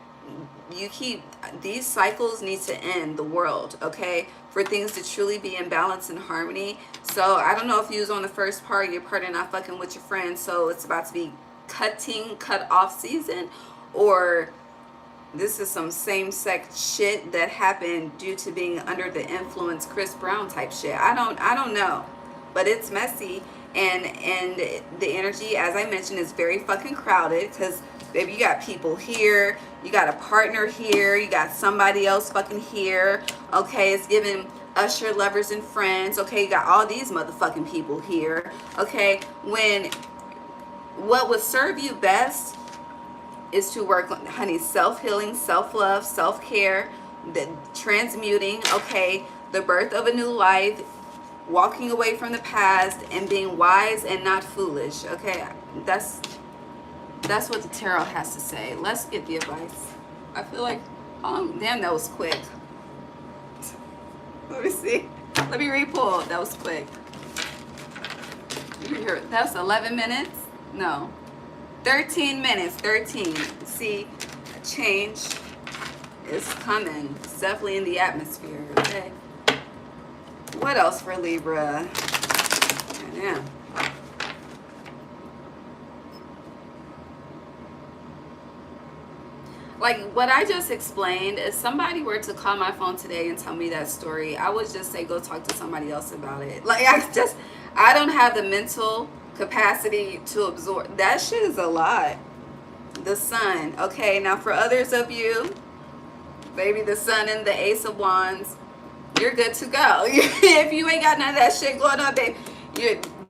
these cycles need to end the world, okay? For things to truly be in balance and harmony. So I don't know if you was on the first part, your partner not fucking with your friends, so it's about to be cut off season, or this is some same-sex shit that happened due to being under the influence, Chris Brown type shit. I don't know, but it's messy, and the energy, as I mentioned, is very fucking crowded, because baby, you got people here, you got a partner here, you got somebody else fucking here, okay? It's giving Usher, lovers and friends, okay? You got all these motherfucking people here, okay? When what would serve you best is to work on, honey, self-healing, self-love, self-care, the transmuting, okay, the birth of a new life, walking away from the past, and being wise and not foolish, okay? That's what the tarot has to say. Let's get the advice. I feel like, oh, damn, that was quick. Let me see. Let me re-pull. That was quick. You hear, that's 11 minutes? No. 13 minutes, 13. See, change is coming. It's definitely in the atmosphere, okay? What else for Libra? Yeah. Like what I just explained, if somebody were to call my phone today and tell me that story, I would just say go talk to somebody else about it. Like I don't have the mental capacity to absorb. That shit is a lot. The sun. Okay, now for others of you, baby, the sun and the ace of wands, you're good to go. If you ain't got none of that shit going on,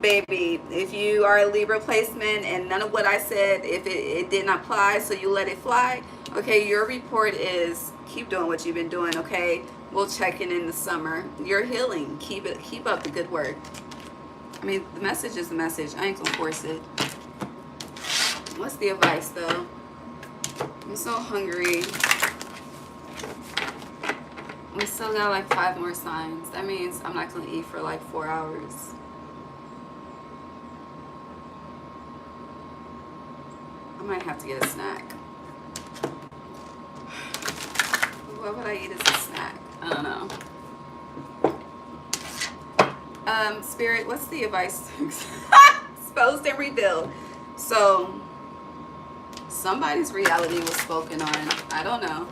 baby, if you are a Libra placement and none of what I said, if it didn't apply, so you let it fly, okay, your report is keep doing what you've been doing, okay? We'll check in the summer. You're healing. Keep up the good work. I mean, the message is the message. I ain't gonna force it. What's the advice, though? I'm so hungry. We still got like 5 more signs. That means I'm not gonna eat for like 4 hours. I might have to get a snack. What would I eat as a snack? I don't know. Spirit, what's the advice? Exposed and revealed. So somebody's reality was spoken on. I don't know.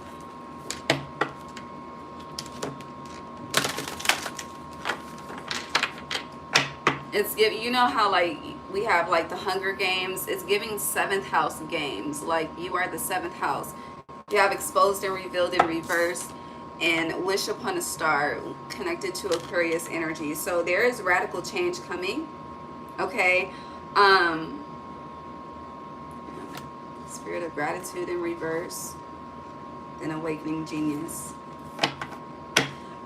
It's giving, you know how like we have like the Hunger Games, it's giving 7th house games. Like you are the 7th house. You have exposed and revealed in reverse, and wish upon a star connected to Aquarius energy. So there is radical change coming. Okay. Spirit of gratitude in reverse, then awakening genius.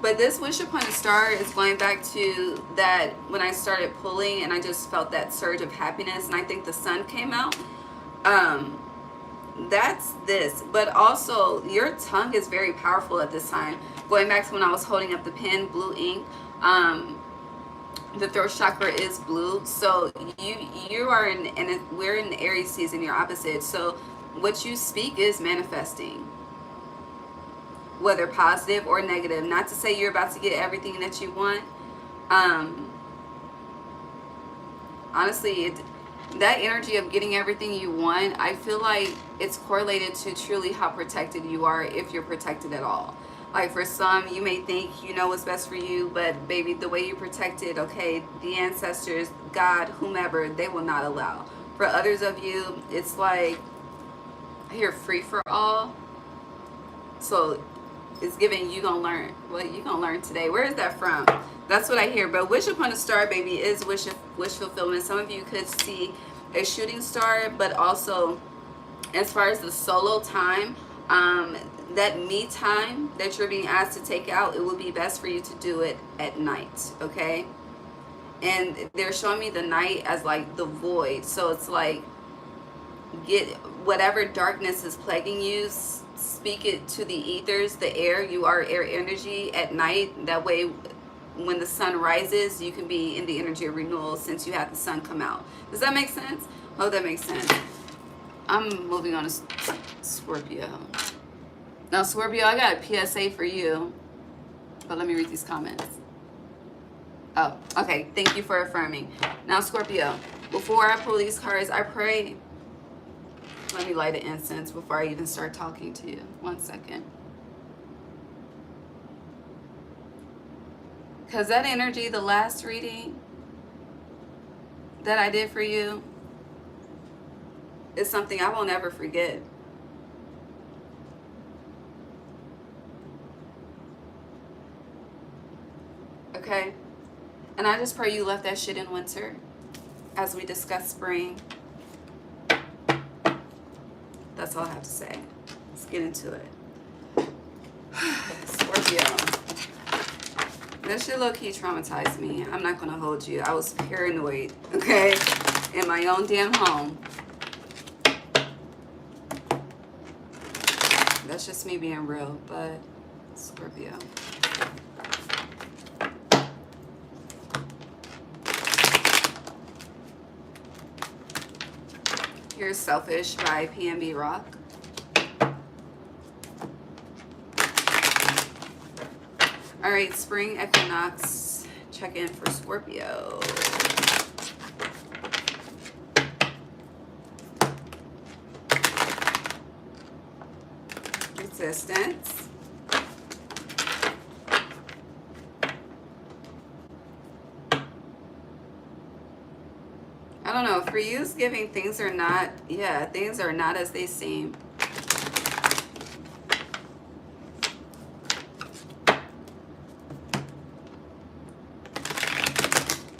But this wish upon a star is going back to that when I started pulling and I just felt that surge of happiness, and I think the sun came out. That's this. But also your tongue is very powerful at this time. Going back to when I was holding up the pen, blue ink, the throat chakra is blue. So you are we're in Aries season, you're opposite. So what you speak is manifesting, whether positive or negative. Not to say you're about to get everything that you want. Honestly, that energy of getting everything you want, I feel like it's correlated to truly how protected you are, if you're protected at all. Like for some, you may think you know what's best for you, but baby, the way you protected, okay, the ancestors, God, whomever, they will not allow. For others of you, it's like, I hear free for all. So it's giving you gonna learn. What you gonna learn today? Where is that from? That's what I hear. But wish upon a star, baby, is wish fulfillment. Some of you could see a shooting star, but also as far as the solo time, that me time that you're being asked to take out, it would be best for you to do it at night, okay? And they're showing me the night as like the void. So it's like, get whatever darkness is plaguing you, speak it to the ethers, the air. You are air energy at night. That way when the sun rises, you can be in the energy of renewal since you have the sun come out. Does that make sense? Oh, that makes sense. I'm moving on to Scorpio. Now, Scorpio, I got a PSA for you. But let me read these comments. Oh, okay. Thank you for affirming. Now, Scorpio, before I pull these cards, I pray. Let me light an incense before I even start talking to you. 1 second. Because that energy, the last reading that I did for you, is something I won't ever forget. Okay? And I just pray you left that shit in winter as we discuss spring. That's all I have to say. Let's get into it. Scorpio. That shit low-key traumatized me. I'm not gonna hold you. I was paranoid, okay? In my own damn home. That's just me being real, but Scorpio. Here's Selfish by PNB Rock. All right, spring equinox check-in for Scorpio. existence. I don't know, for you, it's giving things are not, yeah, things are not as they seem.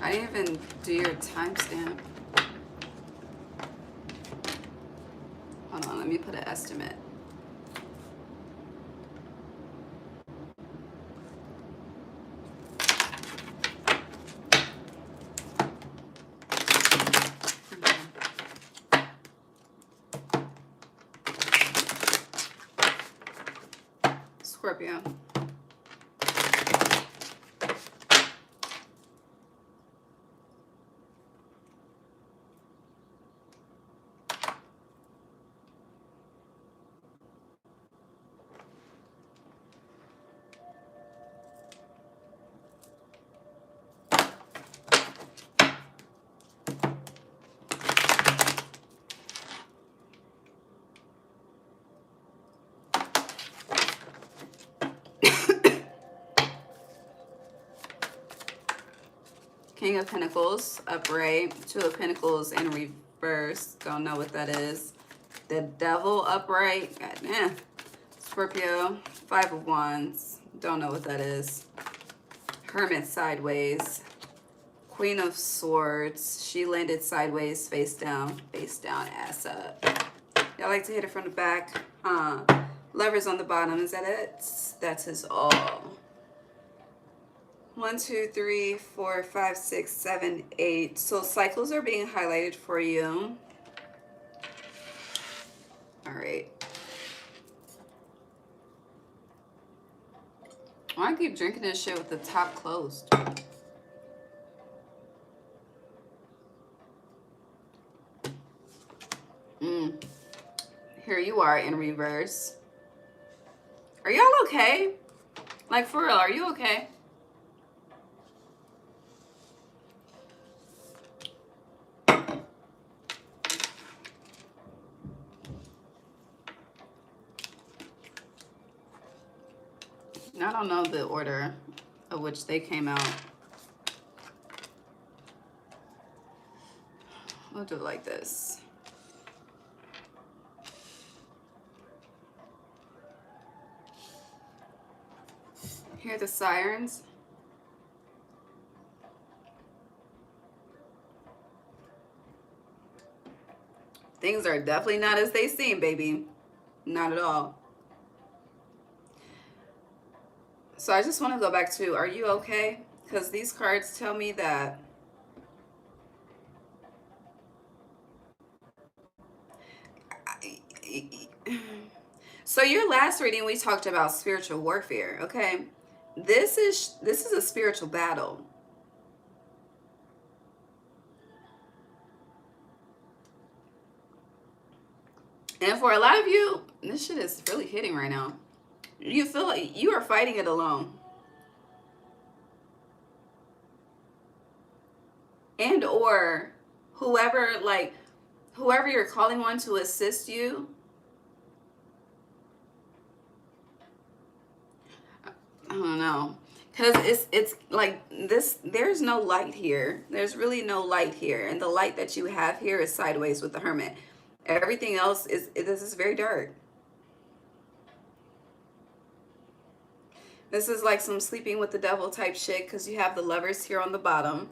I didn't even do your timestamp. Hold on, let me put an estimate. Scorpio. King of Pentacles, upright. Two of Pentacles in reverse. Don't know what that is. The Devil, upright. God damn. Scorpio, Five of Wands. Don't know what that is. Hermit, sideways. Queen of Swords. She landed sideways, face down, ass up. Y'all like to hit it from the back. Lovers on the bottom. Is that it? That's his all. 1, 2, 3, 4, 5, 6, 7, 8. So cycles are being highlighted for you. All right. Why I keep drinking this shit with the top closed? Here you are in reverse. Are y'all okay? Like, for real, are you okay? I don't know the order of which they came out. We'll do it like this. Hear the sirens. Things are definitely not as they seem, baby. Not at all. So I just want to go back to, are you okay? Because these cards tell me that so your last reading we talked about spiritual warfare, okay? This is a spiritual battle. And for a lot of you, this shit is really hitting right now. You feel like you are fighting it alone. And or whoever you're calling on to assist you, I don't know, because it's like this, there's no light here. There's really no light here, and the light that you have here is sideways with the Hermit. Everything else this is very dark. This is like some sleeping with the devil type shit, because you have the Lovers here on the bottom,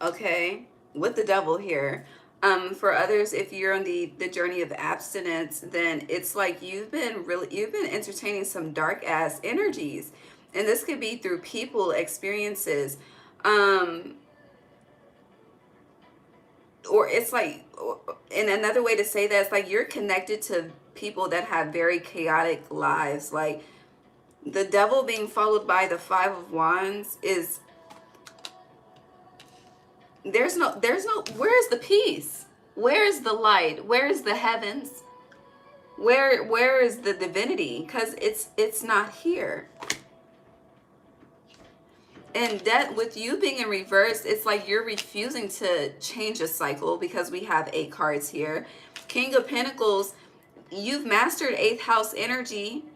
okay, with the devil here. For others, if you're on the journey of abstinence, then it's like you've been entertaining some dark ass energies, and this could be through people, experiences, or it's like, and another way to say that is like you're connected to people that have very chaotic lives. Like the devil being followed by the Five of Wands is, there's no, where's the peace? Where's the light? Where's the heavens? Where is the divinity? Because it's not here. And that, with you being in reverse, it's like you're refusing to change a cycle, because we have 8 cards here. King of Pentacles, you've mastered 8th house energy.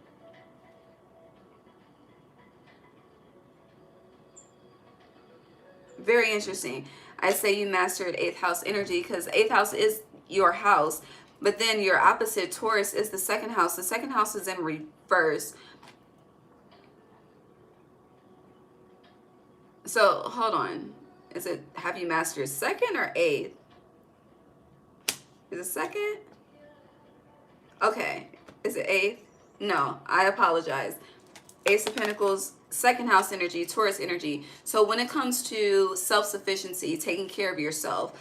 Very interesting. I say you mastered 8th house energy because 8th house is your house, but then your opposite, Taurus, is the 2nd house. The 2nd house is in reverse. So hold on. Is it, have you mastered 2nd or 8th? Is it 2nd? Okay. Is it 8th? No, I apologize. Ace of Pentacles, 2nd house energy, Taurus energy. So when it comes to self-sufficiency, taking care of yourself,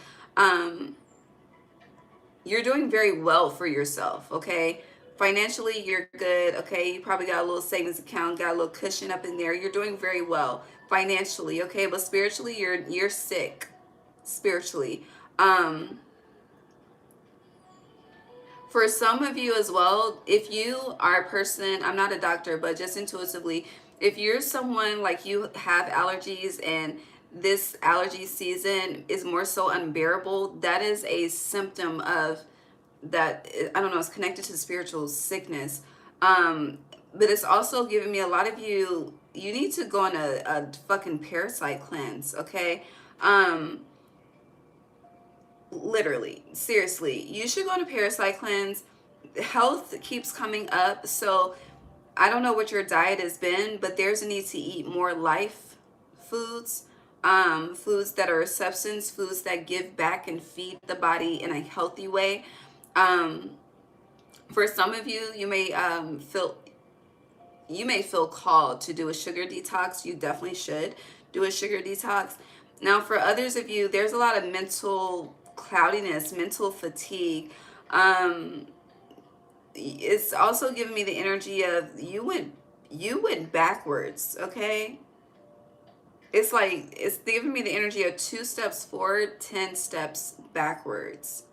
you're doing very well for yourself, okay? Financially, you're good, okay? You probably got a little savings account, got a little cushion up in there. You're doing very well financially, okay? But spiritually, you're sick spiritually. For some of you as well, if you are a person, I'm not a doctor, but just intuitively, if you're someone like you have allergies and this allergy season is more so unbearable, that is a symptom of that. I don't know, it's connected to spiritual sickness. But it's also giving me a lot of you need to go on a fucking parasite cleanse, okay? Literally, seriously, you should go on a parasite cleanse. Health keeps coming up, so I don't know what your diet has been, but there's a need to eat more life foods, foods that are a substance, foods that give back and feed the body in a healthy way. For some of you, you may feel called to do a sugar detox. You definitely should do a sugar detox. Now, for others of you, there's a lot of mental cloudiness, mental fatigue. It's also giving me the energy of you went backwards, okay? It's like, it's giving me the energy of 2 steps forward, 10 steps backwards.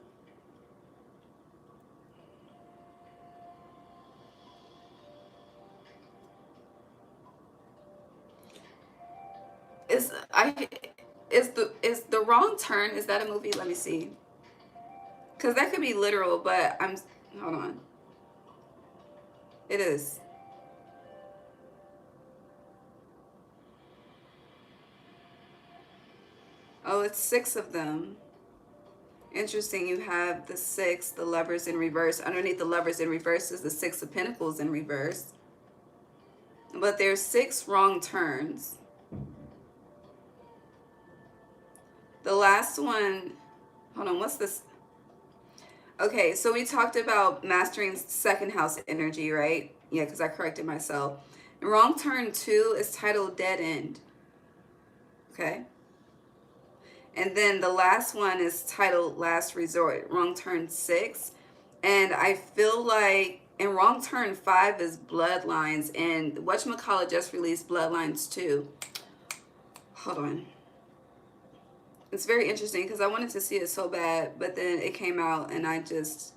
Is the Wrong Turn, is that a movie? Let me see. Because that could be literal, but hold on. It is. Oh, it's 6 of them. Interesting. You have the 6, the Lovers in reverse. Underneath the Lovers in reverse is the 6 of Pentacles in reverse. But there's 6 wrong turns. The last one, hold on, what's this? Okay, so we talked about mastering 2nd house energy, right? Yeah, because I corrected myself. Wrong turn 2 is titled Dead End. Okay. And then the last one is titled Last Resort, Wrong Turn 6. And I feel like, and Wrong Turn 5 is Bloodlines. And whatchamacallit just released Bloodlines 2. Hold on. It's very interesting because I wanted to see it so bad, but then it came out and I just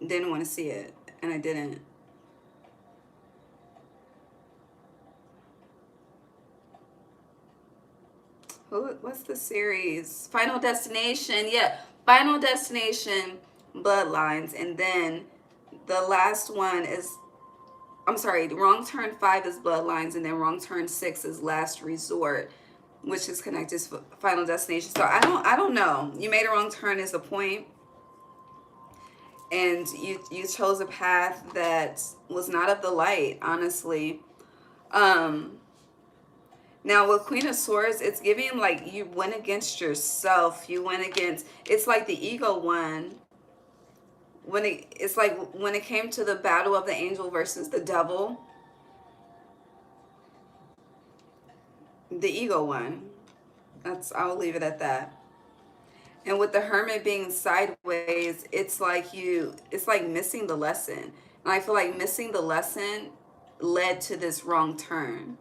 didn't want to see it. And I didn't. What's the series? Final Destination. Yeah, Final Destination, Bloodlines. And then the last one is, I'm sorry, Wrong Turn 5 is Bloodlines, and then Wrong Turn 6 is Last Resort, which is connected to Final Destination. So I don't know. You made a wrong turn is the point. And you chose a path that was not of the light, honestly. Now with Queen of Swords, it's giving like you went against yourself. You went against, it's like the ego won. It's like when it came to the battle of the angel versus the devil, the ego won. I'll leave it at that. And with the Hermit being sideways, it's like missing the lesson. And I feel like missing the lesson led to this wrong turn.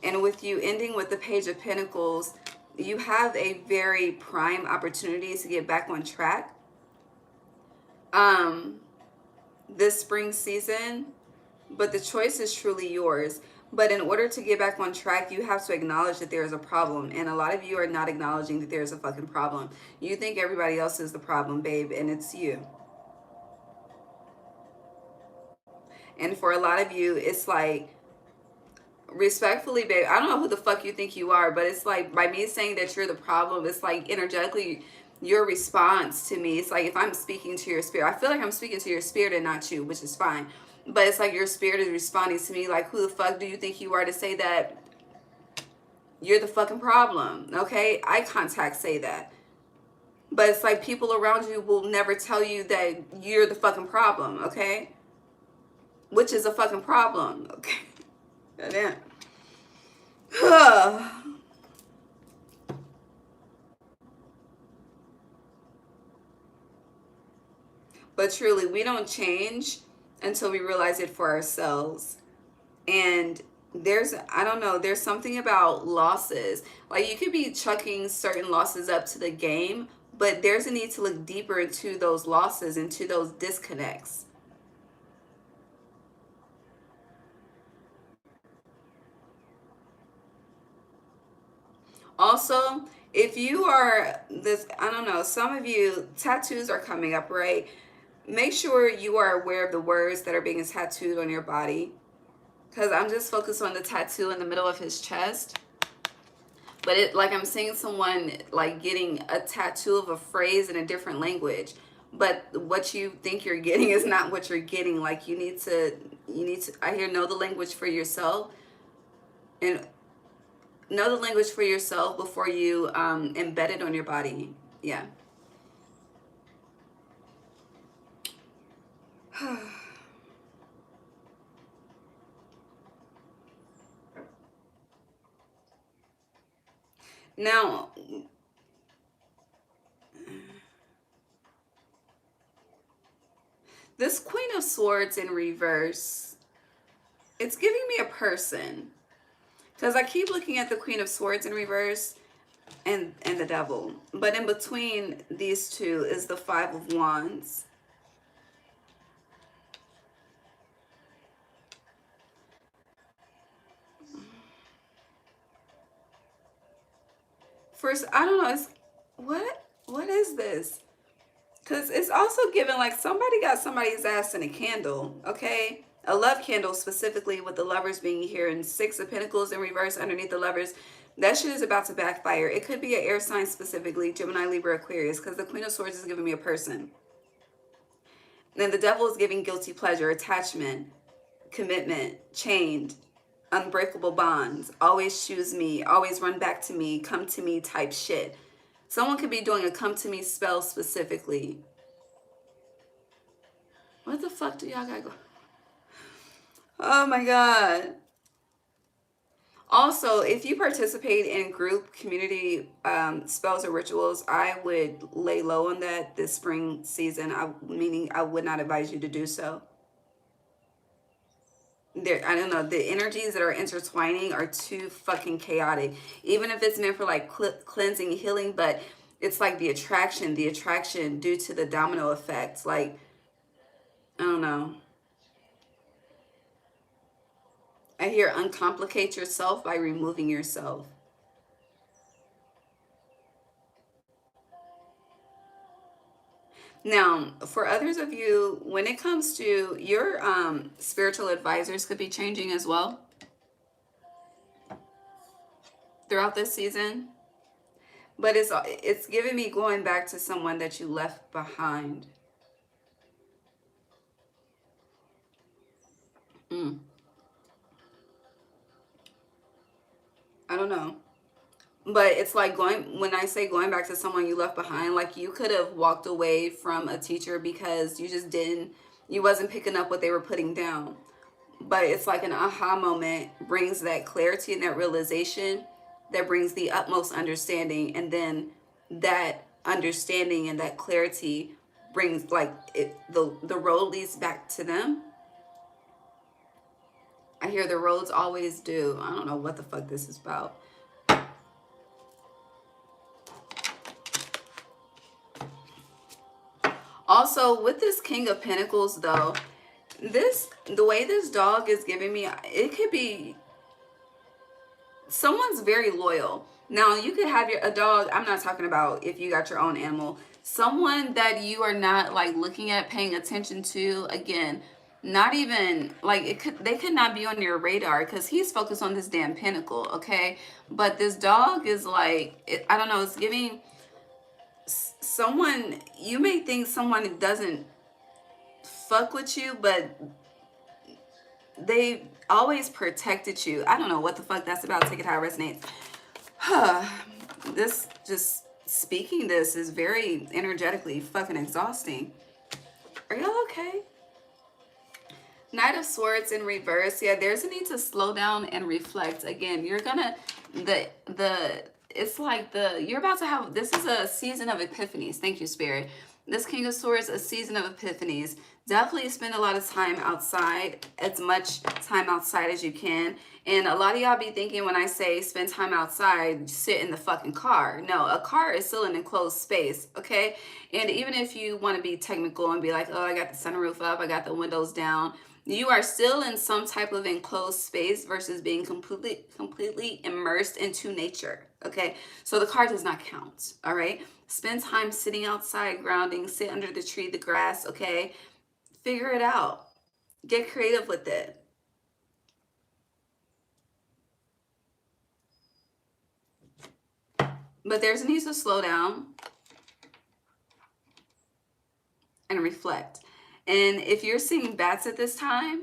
And with you ending with the Page of Pentacles, you have a very prime opportunity to get back on track. This spring season, but the choice is truly yours. But in order to get back on track, you have to acknowledge that there is a problem. And a lot of you are not acknowledging that there's a fucking problem. You think everybody else is the problem, babe, and it's you. And for a lot of you, it's like respectfully, babe, I don't know who the fuck you think you are, but it's like by me saying that you're the problem, it's like energetically your response to me. It's like if I'm speaking to your spirit, I feel like I'm speaking to your spirit and not you, which is fine. But it's like your spirit is responding to me like, who the fuck do you think you are to say that you're the fucking problem? Okay, eye contact say that. But it's like people around you will never tell you that you're the fucking problem, okay? Which is a fucking problem, okay? Goddamn. But truly, we don't change until we realize it for ourselves. And I don't know, there's something about losses. Like you could be chucking certain losses up to the game, but there's a need to look deeper into those losses, into those disconnects. Also, if you are this, I don't know, some of you, tattoos are coming up, right? Make sure you are aware of the words that are being tattooed on your body. Because I'm just focused on the tattoo in the middle of his chest. But it, like I'm seeing someone like getting a tattoo of a phrase in a different language. But what you think you're getting is not what you're getting. Like you need to, I hear, know the language for yourself. And know the language for yourself before you embed it on your body. Yeah. Now, this Queen of Swords in reverse, it's giving me a person. Because I keep looking at the Queen of Swords in reverse and the Devil. But in between these two is the Five of Wands. First, I don't know, it's, what is this? Because it's also given like somebody got somebody's ass in a candle, okay? A love candle specifically, with the lovers being here, and Six of Pentacles in reverse underneath the lovers. That shit is about to backfire. It could be an air sign specifically, Gemini, Libra, Aquarius, because the Queen of Swords is giving me a person. Then the Devil is giving guilty pleasure, attachment, commitment, chained, unbreakable bonds, always choose me, always run back to me, come to me type shit. Someone could be doing a come to me spell specifically. What the fuck do y'all got going? Oh my God. Also, if you participate in group community spells or rituals, I would lay low on that this spring season, meaning I would not advise you to do so. I don't know, the energies that are intertwining are too fucking chaotic. Even if it's meant for like cleansing, healing, but it's like the attraction due to the domino effect. Like, I don't know. I hear uncomplicate yourself by removing yourself. Now, for others of you, when it comes to your spiritual advisors could be changing as well throughout this season. But it's giving me going back to someone that you left behind. I don't know. But it's like when I say going back to someone you left behind, like you could have walked away from a teacher because you wasn't picking up what they were putting down. But it's like an aha moment brings that clarity and that realization that brings the utmost understanding. And then that understanding and that clarity brings like the road leads back to them. I hear the roads always do. I don't know what the fuck this is about. Also, with this King of Pentacles, though, the way this dog is giving me, it could be someone's very loyal. Now, you could have a dog. I'm not talking about if you got your own animal. Someone that you are not like looking at, paying attention to. Again, not even like they could not be on your radar because he's focused on this damn pinnacle, okay? But this dog is like, I don't know, it's giving someone, you may think someone doesn't fuck with you, but they always protected you. I don't know what the fuck that's about. Take it how it resonates. This just speaking this is very energetically fucking exhausting. Are y'all okay? Knight of Swords in reverse. Yeah, there's a need to slow down and reflect. Again, you're gonna it's like you're about to have, this is a season of epiphanies. Thank you, Spirit. This King of Swords, a season of epiphanies. Definitely spend a lot of time outside, as much time outside as you can. And a lot of y'all be thinking when I say spend time outside, sit in the fucking car. No, a car is still an enclosed space, okay? And even if you want to be technical and be like, oh, I got the sunroof up, I got the windows down, you are still in some type of enclosed space versus being completely immersed into nature, okay? So the car does not count, all right? Spend time sitting outside, grounding, sit under the tree, the grass, okay? Figure it out. Get creative with it. But there's a need to slow down and reflect. And if you're seeing bats at this time,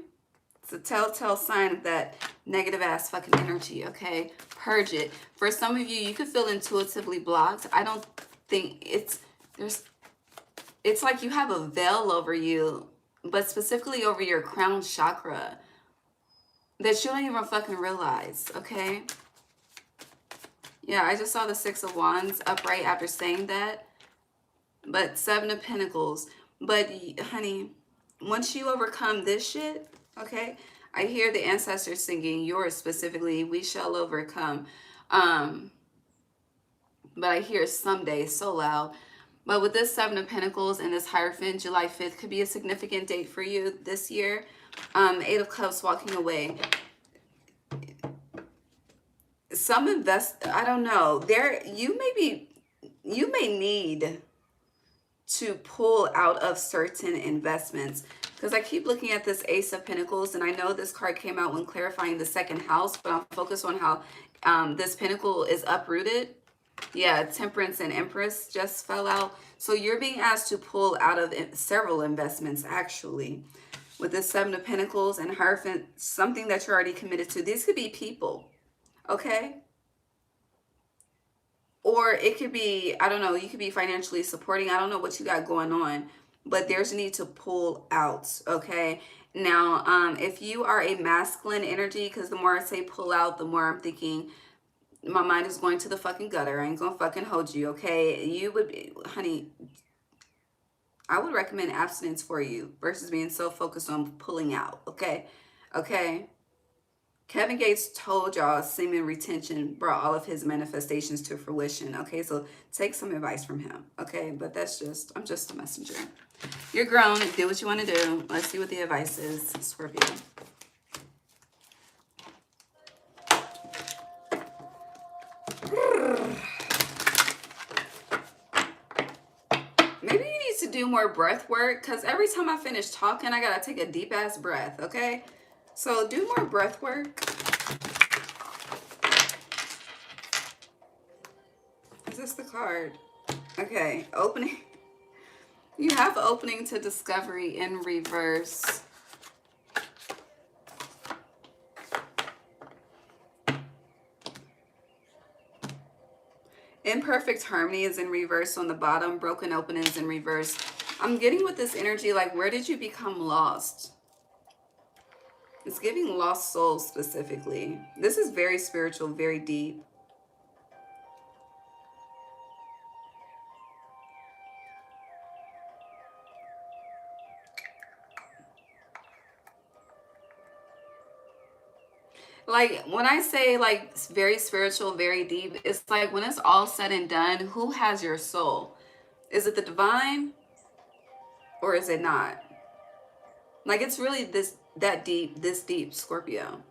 it's a telltale sign of that negative ass fucking energy, okay? Purge it. For some of you, you could feel intuitively blocked. I don't think it's like you have a veil over you, but specifically over your crown chakra that you don't even fucking realize, okay? Yeah, I just saw the Six of Wands upright after saying that. But Seven of Pentacles. But, honey, once you overcome this shit, okay? I hear the ancestors singing, yours specifically, we shall overcome. But I hear someday so loud. But with this Seven of Pentacles and this Hierophant, July 5th could be a significant date for you this year. Eight of Cups, walking away. I don't know, you may need to pull out of certain investments, because I keep looking at this Ace of Pentacles, and I know this card came out when clarifying the second house, but I'm focused on how this pentacle is uprooted. Yeah, Temperance and Empress just fell out. So you're being asked to pull out of several investments, actually. With this Seven of Pentacles and Hierophant, something that you're already committed to. These could be people. Okay? Or it could be, I don't know, you could be financially supporting. I don't know what you got going on, but there's a need to pull out, okay? Now, if you are a masculine energy, because the more I say pull out, the more I'm thinking my mind is going to the fucking gutter. I ain't gonna fucking hold you, okay? You would be, honey, I would recommend abstinence for you versus being so focused on pulling out, okay? Okay? Kevin Gates told y'all semen retention brought all of his manifestations to fruition. Okay, so take some advice from him. Okay, but I'm just a messenger. You're grown. Do what you want to do. Let's see what the advice is, Scorpio. Maybe you need to do more breath work, because every time I finish talking, I got to take a deep ass breath. Okay, so do more breath work. Is this the card? Okay, opening. You have opening to discovery in reverse. Imperfect harmony is in reverse on the bottom. Broken open is in reverse. I'm getting with this energy, like, where did you become lost? It's giving lost souls specifically. This is very spiritual, very deep. Like, when I say, like, very spiritual, very deep, it's like when it's all said and done, who has your soul? Is it the divine or is it not? Like, it's really this deep, Scorpio.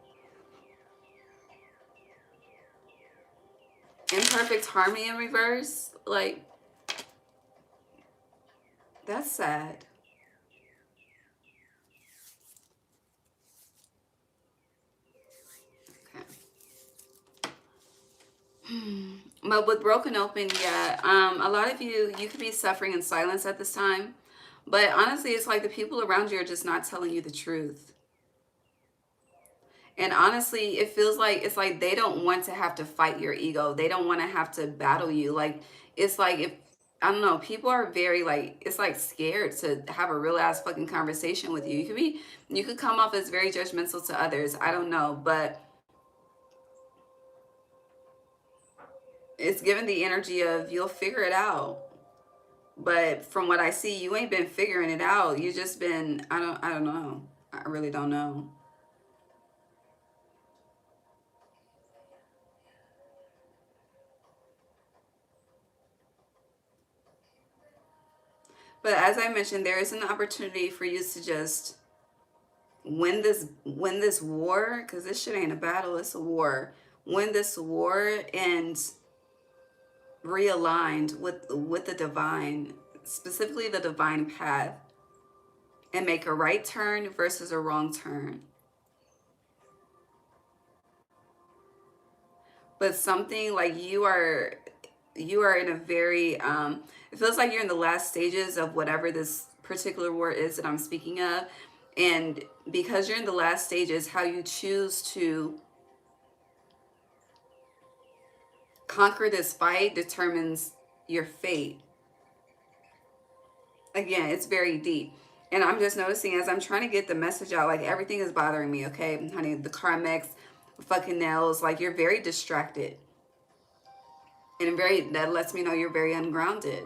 Imperfect harmony in reverse, like, that's sad. But with broken open, yeah, a lot of you could be suffering in silence at this time. But honestly, it's like the people around you are just not telling you the truth. And honestly, it feels like it's like they don't want to have to fight your ego. They don't want to have to battle you. Like, it's like if, I don't know, people are very like, it's like scared to have a real ass fucking conversation with you. You could come off as very judgmental to others. I don't know, but it's given the energy of you'll figure it out. But from what I see, you ain't been figuring it out. You just been, I don't know. I really don't know. But as I mentioned, there is an opportunity for you to just win this war, because this shit ain't a battle, it's a war. Win this war and realigned with the divine, specifically the divine path, and make a right turn versus a wrong turn. But something like you are in a very it feels like you're in the last stages of whatever this particular war is that I'm speaking of. And because you're in the last stages, how you choose to conquer this fight determines your fate. Again, it's very deep. And I'm just noticing as I'm trying to get the message out, like everything is bothering me, okay? Honey, the karmics, fucking nails, like you're very distracted. And that lets me know you're very ungrounded.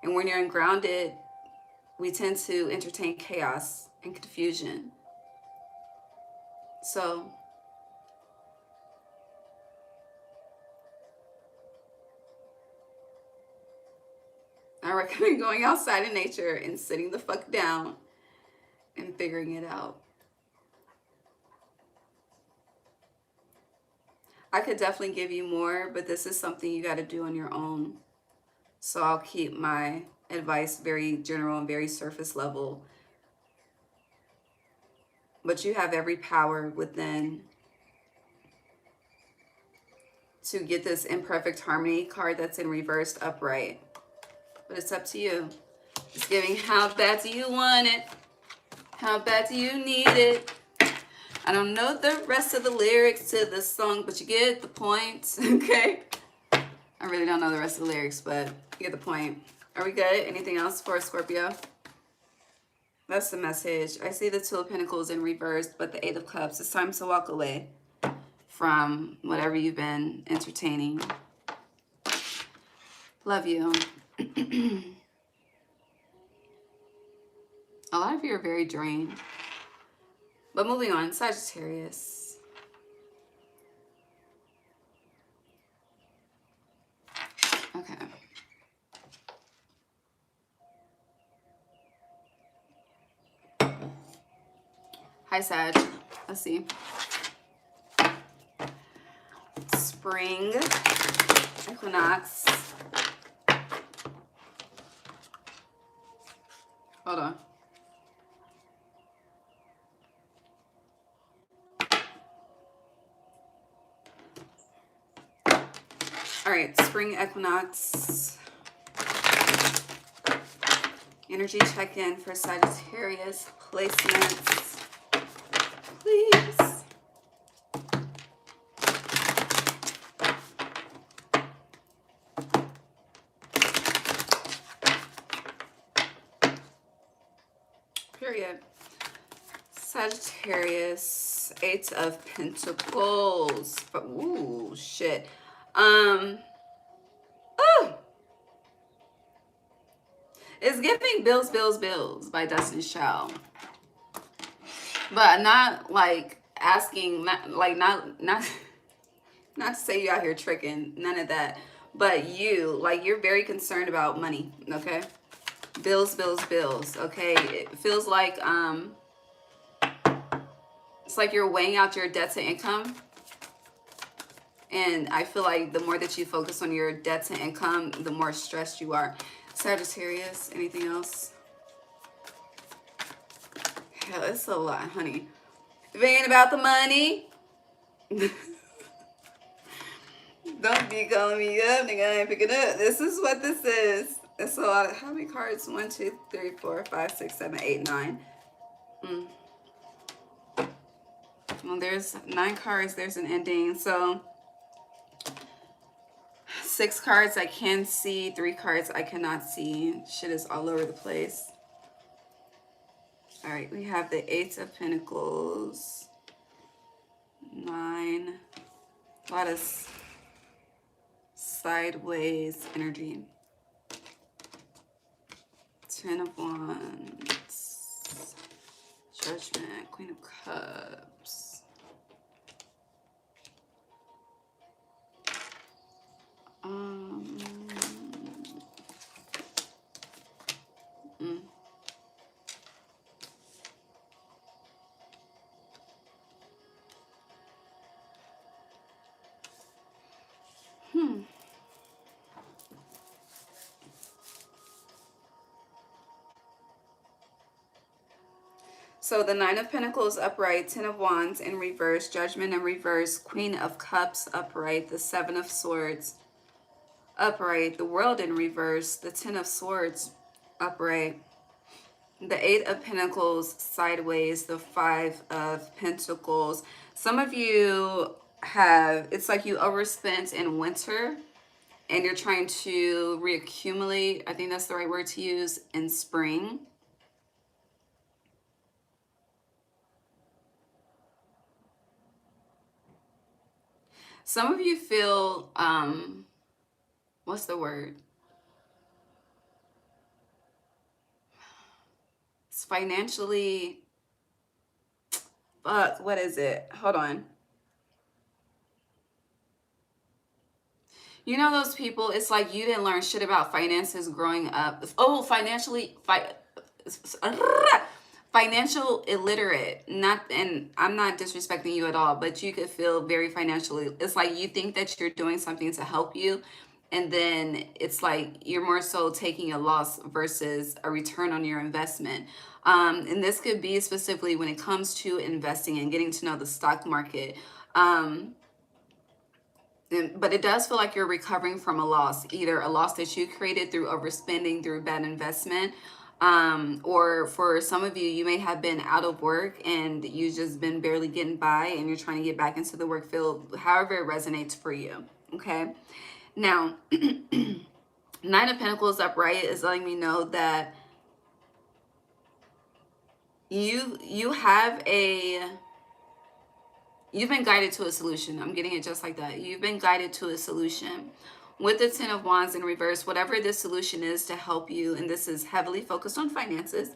And when you're ungrounded, we tend to entertain chaos and confusion. So I recommend going outside in nature and sitting the fuck down and figuring it out. I could definitely give you more, but this is something you got to do on your own. So I'll keep my advice very general and very surface level. But you have every power within to get this imperfect harmony card that's in reversed upright. But it's up to you. It's giving, how bad do you want it? How bad do you need it? I don't know the rest of the lyrics to this song, but you get the point, okay? I really don't know the rest of the lyrics, but you get the point. Are we good? Anything else for Scorpio? That's the message. I see the Two of Pentacles in reverse, but the Eight of Cups. It's time to walk away from whatever you've been entertaining. Love you. A lot of you are very drained. But moving on, Sagittarius. Okay. Hi, Sag. Let's see. Spring, Equinox. Hold on. All right, spring equinox. Energy check-in for Sagittarius placements, please. Period. Sagittarius, Eight of Pentacles. Ooh, shit. Oh, it's giving Bills, Bills, Bills by Dustin Shell. But not like asking, not to say you out here tricking, none of that. But you, like, you're very concerned about money, okay? Bills, bills, bills, okay? It feels like, it's like you're weighing out your debt to income. And I feel like the more that you focus on your debt to income, the more stressed you are. Sagittarius, anything else? Hell, it's a lot, honey. If it ain't about the money. Don't be calling me up, nigga. I ain't picking up. This is what this is. It's a lot of, how many cards? 1, 2, 3, 4, 5, 6, 7, 8, 9. Well, there's 9 cards. There's an ending. So 6 cards I can see. 3 cards I cannot see. Shit is all over the place. All right, we have the 8 of Pentacles. 9. A lot of sideways energy. 10 of Wands. Judgment. Queen of Cups. So the 9 of Pentacles upright, 10 of Wands in reverse, Judgment in reverse, Queen of Cups upright, the 7 of Swords upright, the World in reverse, the 10 of Swords upright, the 8 of Pentacles sideways, the 5 of Pentacles. Some of you have, it's like you overspent in winter and you're trying to reaccumulate, I think that's the right word to use, in spring. Some of you feel, what's the word? It's financially, fuck, what is it? Hold on. You know those people, it's like you didn't learn shit about finances growing up. Oh, financial illiterate. Not, and I'm not disrespecting you at all, but you could feel very financially, it's like you think that you're doing something to help you, and then it's like you're more so taking a loss versus a return on your investment. And this could be specifically when it comes to investing and getting to know the stock market. But it does feel like you're recovering from a loss, either a loss that you created through overspending, through bad investment, or for some of you, you may have been out of work and you just been barely getting by and you're trying to get back into the work field, however it resonates for you, okay? Now, 9 of Pentacles upright is letting me know that you have you've been guided to a solution. I'm getting it just like that. You've been guided to a solution. With the 10 of Wands in reverse, whatever this solution is to help you, and this is heavily focused on finances,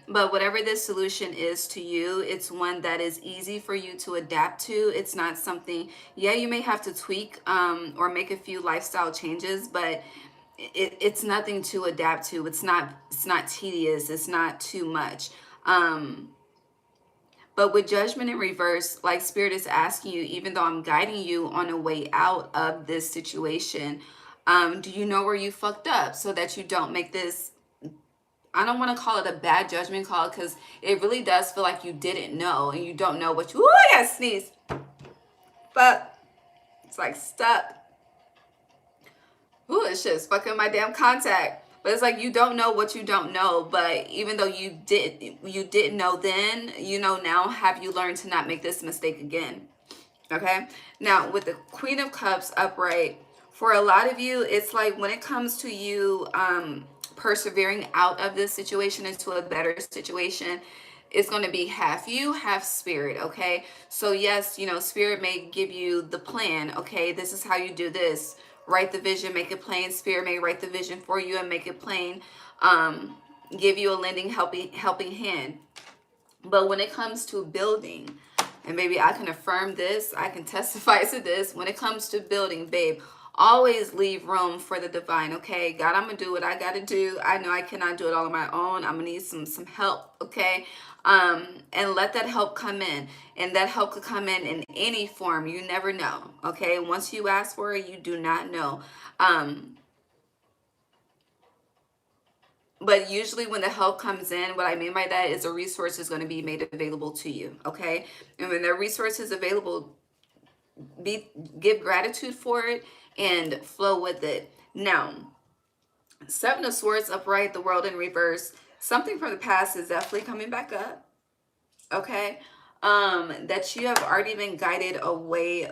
but whatever this solution is to you, it's one that is easy for you to adapt to. It's not something, yeah, you may have to tweak or make a few lifestyle changes, but it's nothing to adapt to. It's not tedious. It's not too much. But with Judgment in reverse, like Spirit is asking you, even though I'm guiding you on a way out of this situation, do you know where you fucked up so that you don't make this, I don't want to call it a bad judgment call, because it really does feel like you didn't know and you don't know what you, ooh, I gotta sneeze. But it's like stuck. Ooh, this shit is fucking my damn contact. But it's like you don't know what you don't know. But even though you didn't know then, you know now. Have you learned to not make this mistake again? Okay. Now with the Queen of Cups upright, for a lot of you, it's like when it comes to you persevering out of this situation into a better situation, it's going to be half you, half Spirit. Okay. So yes, you know, Spirit may give you the plan. Okay, this is how you do this. Write the vision, make it plain. Spirit may write the vision for you and make it plain. Give you a lending, helping hand. But when it comes to building, and maybe I can affirm this, I can testify to this. When it comes to building, babe, always leave room for the divine, okay? God, I'm going to do what I got to do. I know I cannot do it all on my own. I'm going to need some help, okay? And let that help come in. And that help could come in any form. You never know, okay? Once you ask for it, you do not know. But usually when the help comes in, what I mean by that is a resource is going to be made available to you, okay? And when there are resources available give gratitude for it and flow with it. Now, Seven of Swords upright, the World in reverse. Something from the past is definitely coming back up. Okay, that you have already been guided away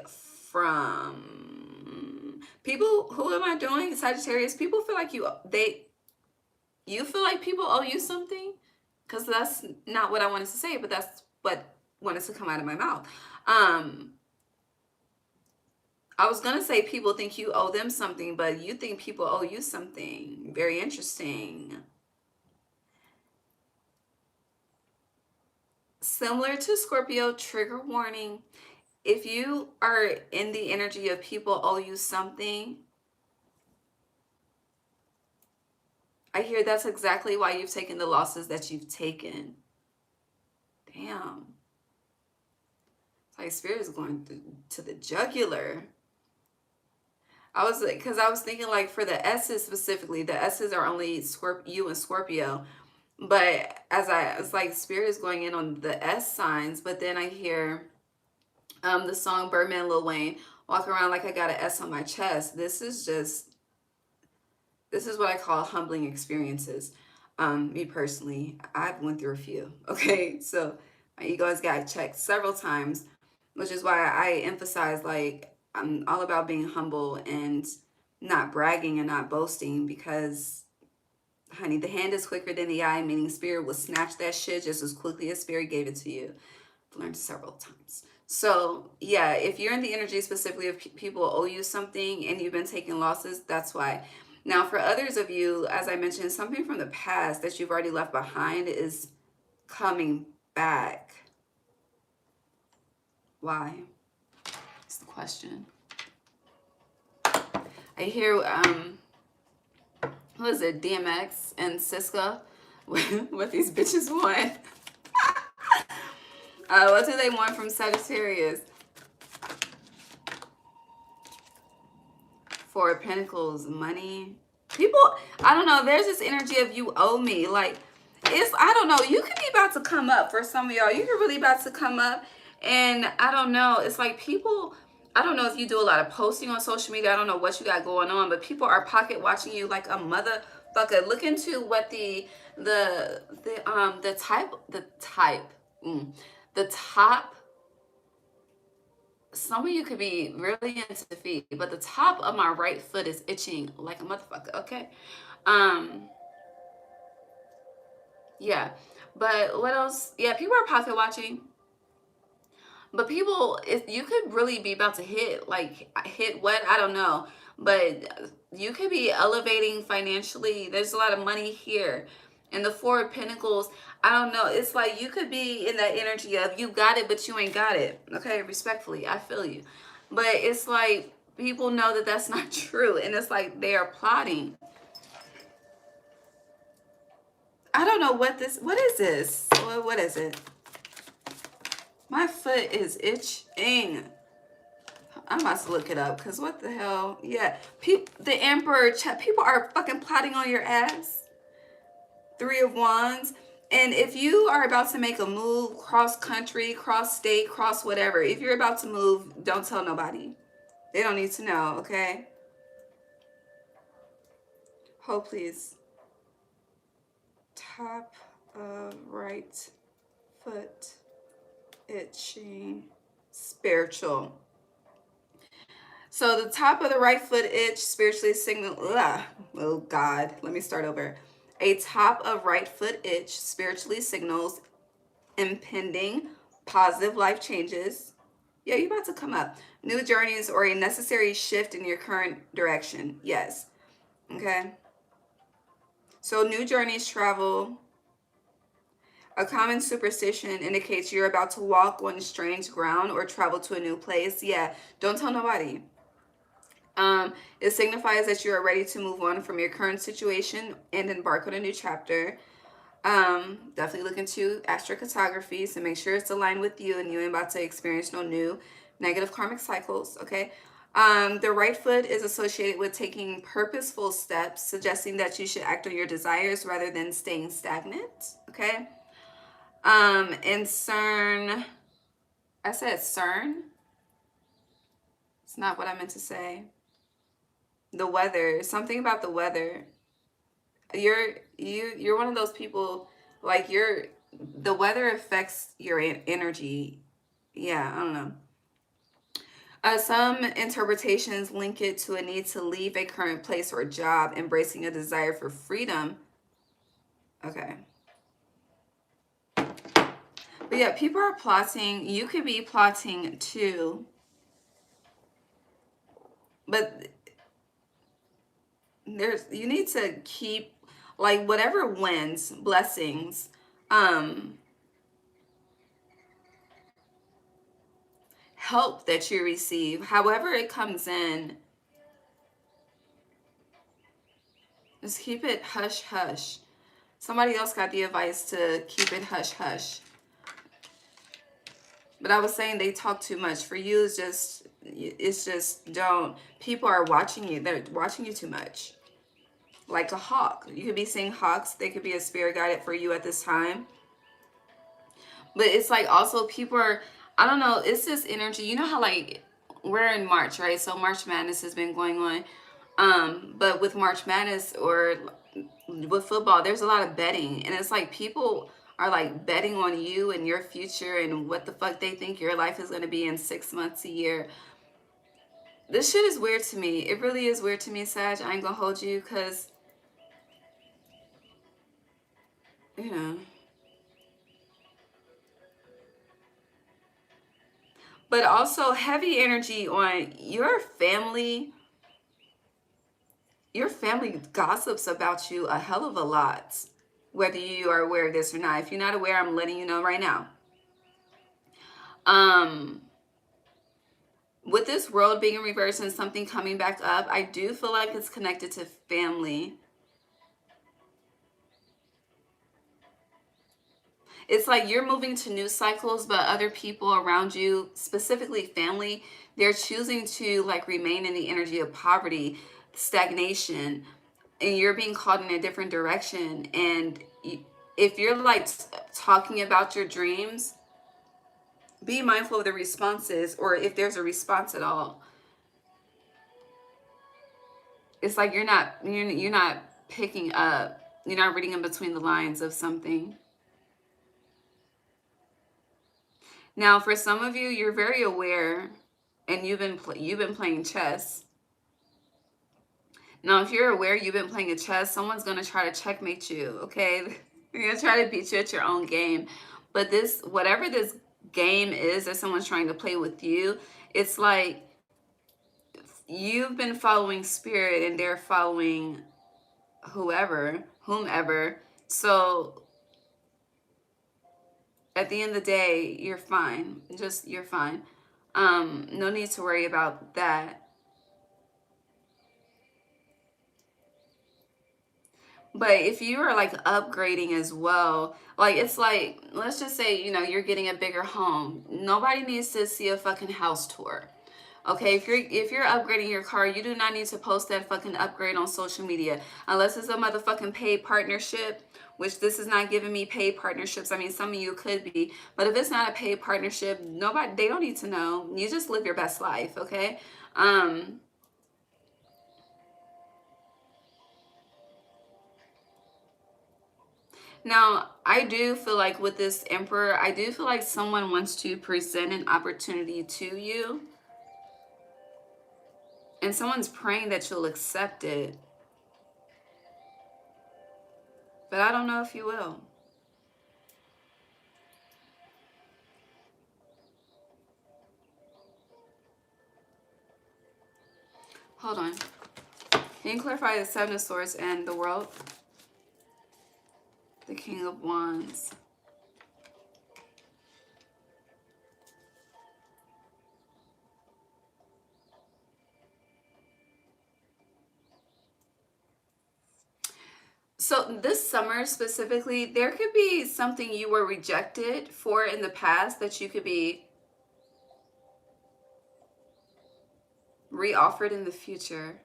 from. People, who am I doing? Sagittarius. People feel like you feel like people owe you something, because that's not what I wanted to say, but that's what wanted to come out of my mouth. I was gonna say people think you owe them something, but you think people owe you something. Very interesting. Similar to Scorpio, trigger warning. If you are in the energy of people owe you something, I hear that's exactly why you've taken the losses that you've taken. Damn. It's like Spirit is going to the jugular. I was like, because I was thinking like for the S's specifically, the S's are only you and Scorpio. But as it's like Spirit is going in on the S signs, but then I hear the song Birdman Lil Wayne, walk around like I got an S on my chest. This is what I call humbling experiences. Me personally, I've went through a few. Okay, so my ego has got checked several times, which is why I emphasize like I'm all about being humble and not bragging and not boasting, because honey, the hand is quicker than the eye, meaning Spirit will snatch that shit just as quickly as Spirit gave it to you. I've learned several times. So yeah, if you're in the energy specifically of people owe you something and you've been taking losses, that's why. Now for others of you, as I mentioned, something from the past that you've already left behind is coming back. Why? That's the question. I hear who is it, DMX and Cisco, what these bitches want. What do they want from Sagittarius? Four of Pentacles, money. People, I don't know, there's this energy of you owe me. Like, I don't know, you could be about to come up for some of y'all. You're really about to come up. And I don't know, it's like people, I don't know if you do a lot of posting on social media. I don't know what you got going on, but people are pocket watching you like a motherfucker. Look into what the top, some of you could be really into feet, but the top of my right foot is itching like a motherfucker. Okay. Yeah, but what else? Yeah, people are pocket watching. But people, you could really be about to hit what? I don't know. But you could be elevating financially. There's a lot of money here. And the Four of Pentacles, I don't know. It's like you could be in that energy of you got it, but you ain't got it. Okay, respectfully, I feel you. But it's like people know that that's not true. And it's like they are plotting. I don't know what is this? What is it? My foot is itching. I'm about to look it up because what the hell? Yeah, the Emperor, people are fucking plotting on your ass. Three of Wands. And if you are about to make a move, cross country, cross state, cross whatever, if you're about to move, don't tell nobody. They don't need to know, okay? Hold, please. Top of right foot. Itching. Spiritual. So the top of the right foot itch, spiritually signal. Oh God, let me start over. A top of right foot itch spiritually signals impending positive life changes. Yeah, you're about to come up. New journeys or a necessary shift in your current direction. Yes. Okay. So new journeys, travel. A common superstition indicates you're about to walk on strange ground or travel to a new place. Yeah, don't tell nobody. It signifies that you are ready to move on from your current situation and embark on a new chapter. Definitely look into astrocartography, so make sure it's aligned with you and you ain't about to experience no new negative karmic cycles, okay? The right foot is associated with taking purposeful steps, suggesting that you should act on your desires rather than staying stagnant, okay? And CERN, I said CERN? It's not what I meant to say. The weather, something about the weather. You're one of those people, like, the weather affects your energy. Yeah, I don't know. Some interpretations link it to a need to leave a current place or job, embracing a desire for freedom. Okay. But yeah, people are plotting. You could be plotting too. But you need to keep, like, whatever wins, blessings, help that you receive, however it comes in, just keep it hush hush. Somebody else got the advice to keep it hush hush. But I was saying they talk too much. For you, it's just don't. People are watching you. They're watching you too much. Like a hawk. You could be seeing hawks. They could be a spirit guided for you at this time. But it's like also people are, I don't know, it's this energy. You know how, like, we're in March, right? So March Madness has been going on. But with March Madness or with football, there's a lot of betting. And it's like people are like betting on you and your future and what the fuck they think your life is going to be in 6 months, a year. This shit is weird to me. It really is weird to me, Sag. I ain't gonna hold you because, you know. But also heavy energy on your family. Your family gossips about you a hell of a lot, whether you are aware of this or not. If you're not aware, I'm letting you know right now. With this world being in reverse and something coming back up, I do feel like it's connected to family. It's like you're moving to new cycles, but other people around you, specifically family, they're choosing to like remain in the energy of poverty, stagnation, and you're being called in a different direction. And if you're like talking about your dreams, be mindful of the responses, or if there's a response at all. It's like you're not picking up, you're not reading in between the lines of something. Now, for some of you, you're very aware, and you've been playing chess. Now, if you're aware you've been playing a chess, someone's gonna try to checkmate you. Okay, they're gonna try to beat you at your own game. But this, whatever this game is that someone's trying to play with you, it's like you've been following spirit, and they're following whomever. So at the end of the day, you're fine. You're fine. No need to worry about that. But if you are like upgrading as well, like it's like, let's just say, you're getting a bigger home. Nobody needs to see a fucking house tour. Okay, if you're upgrading your car, you do not need to post that fucking upgrade on social media unless it's a motherfucking paid partnership, which this is not giving me paid partnerships. I mean, some of you could be, but if it's not a paid partnership, they don't need to know. You just live your best life, okay? Now, I do feel like with this Emperor, I do feel like someone wants to present an opportunity to you. And someone's praying that you'll accept it. But I don't know if you will. Hold on. Can you clarify the Seven of Swords and the World? The King of Wands. So this summer specifically, there could be something you were rejected for in the past that you could be re-offered in the future.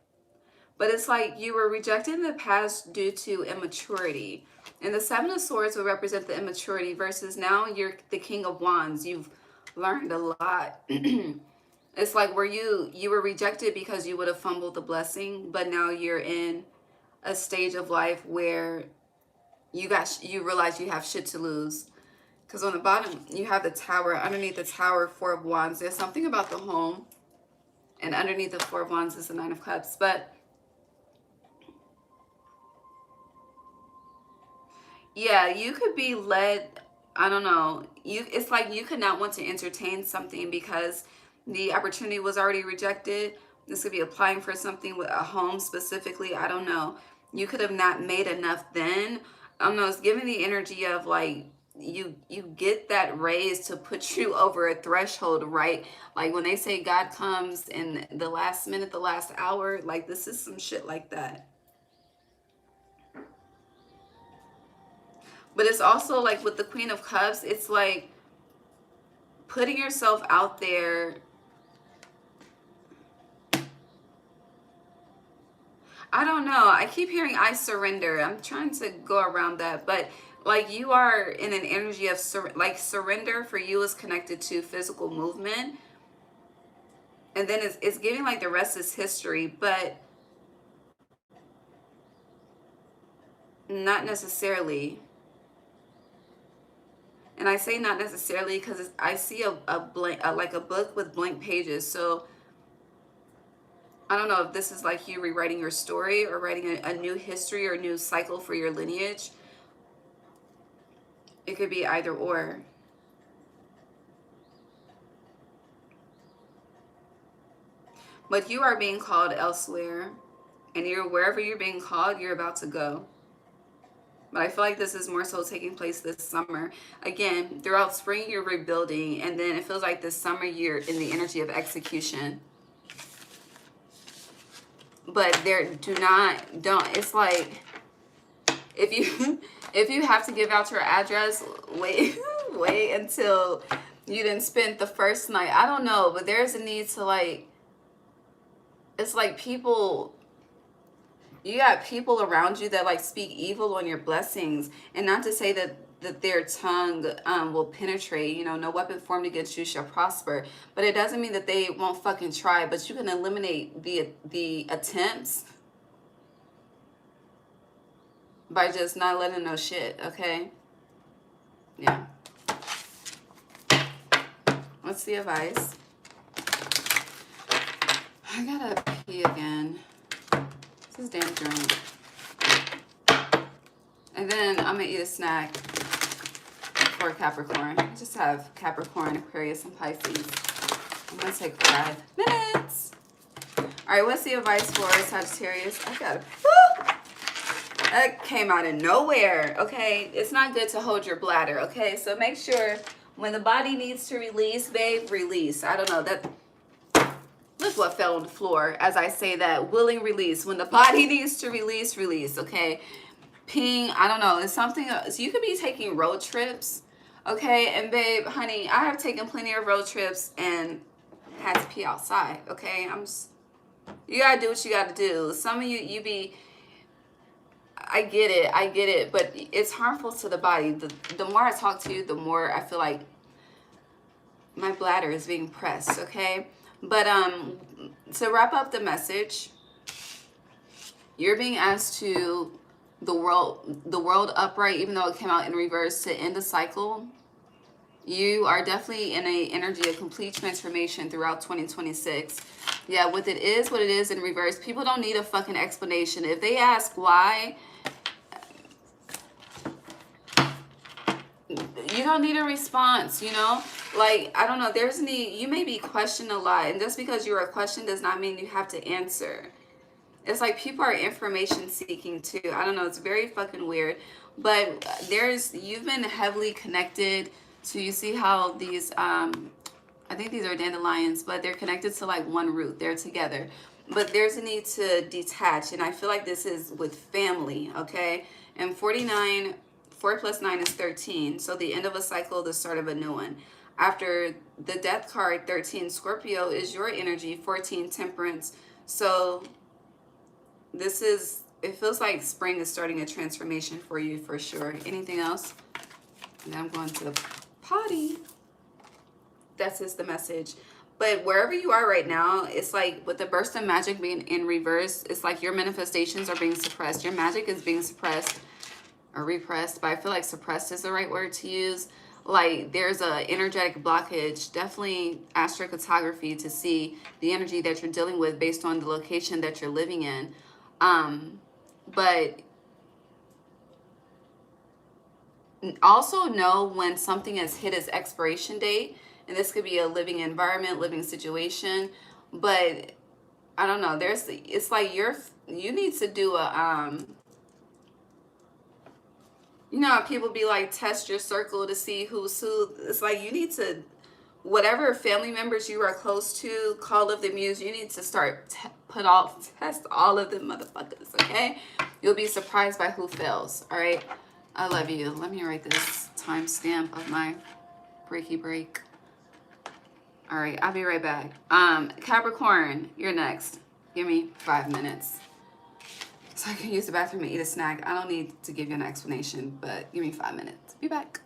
But it's like you were rejected in the past due to immaturity. And the Seven of Swords will represent the immaturity versus now you're the King of Wands. You've learned a lot. It's like where you were rejected because you would have fumbled the blessing, but now you're in a stage of life where you realize you have shit to lose. Because on the bottom, you have the Tower. Underneath the Tower, Four of Wands. There's something about the home. And underneath the Four of Wands is the Nine of Cups. But yeah, you could be led, I don't know. It's like you could not want to entertain something because the opportunity was already rejected. This could be applying for something with a home specifically. I don't know. You could have not made enough then. I don't know. It's giving the energy of like you get that raise to put you over a threshold, right? Like when they say God comes in the last minute, the last hour, like this is some shit like that. But it's also like with the Queen of Cups, it's like putting yourself out there. I don't know. I keep hearing I surrender. I'm trying to go around that. But like you are in an energy of surrender for you is connected to physical movement. And then it's giving like the rest is history. But not necessarily. And I say not necessarily because I see a blank, like a book with blank pages. So I don't know if this is like you rewriting your story or writing a new history or new cycle for your lineage. It could be either or. But you are being called elsewhere. And wherever you're being called, you're about to go. But I feel like this is more so taking place this summer. Again, throughout spring, you're rebuilding. And then it feels like this summer, you're in the energy of execution. But it's like, if you have to give out your address, wait until you didn't spend the first night. I don't know, but there's a need to like, it's like people, you got people around you that like speak evil on your blessings. And not to say that their tongue will penetrate, you know, no weapon formed against you shall prosper. But it doesn't mean that they won't fucking try, but you can eliminate the attempts by just not letting them know shit, okay? Yeah. What's the advice? I gotta pee again. This is damn drink. And then I'm gonna eat a snack for Capricorn. I just have Capricorn, Aquarius, and Pisces. I'm gonna take 5 minutes. All right, what's the advice for Sagittarius? I gotta, woo! That came out of nowhere, okay? It's not good to hold your bladder, okay? So make sure when the body needs to release, babe, release. I don't know, that, look what fell on the floor as I say that, willing release. When the body needs to release, release, okay? Peeing, I don't know, it's something, so you could be taking road trips, okay? And babe, honey, I have taken plenty of road trips and had to pee outside, okay? You gotta do what you gotta do. Some of you be, I get it, but it's harmful to the body. The more I talk to you, the more I feel like my bladder is being pressed, okay? But to wrap up the message, you're being asked to the world upright, even though it came out in reverse, to end a cycle. You are definitely in a energy of complete transformation throughout 2026. Yeah, with it is what it is in reverse. People don't need a fucking explanation. If they ask why, you don't need a response, you know? Like, I don't know, you may be questioned a lot, and just because you're a question does not mean you have to answer. It's like people are information seeking too. I don't know, it's very fucking weird. But you've been heavily connected to, you see how these, I think these are dandelions, but they're connected to like one root. They're together. But there's a need to detach, and I feel like this is with family, okay? And 49, 4 plus 9 is 13. So the end of a cycle, the start of a new one. After the death card, 13, Scorpio is your energy, 14, temperance. So it feels like spring is starting a transformation for you for sure. Anything else? And then I'm going to the potty. That's just the message. But wherever you are right now, it's like with the burst of magic being in reverse, it's like your manifestations are being suppressed. Your magic is being suppressed or repressed, but I feel like suppressed is the right word to use. Like there's a energetic blockage. Definitely astrocartography to see the energy that you're dealing with based on the location that you're living in. But also know when something has hit its expiration date, and this could be a living environment, living situation, but I don't know, it's like you need to do a you know how people be like, test your circle to see who's who. It's like you need to, whatever family members you are close to, call of the muse, you need to start test all of them motherfuckers, okay? You'll be surprised by who fails. All right, I love you. Let me write this timestamp of my breaky break. All right, I'll be right back. Capricorn, you're next. Give me 5 minutes so I can use the bathroom and eat a snack. I don't need to give you an explanation, but give me 5 minutes. Be back.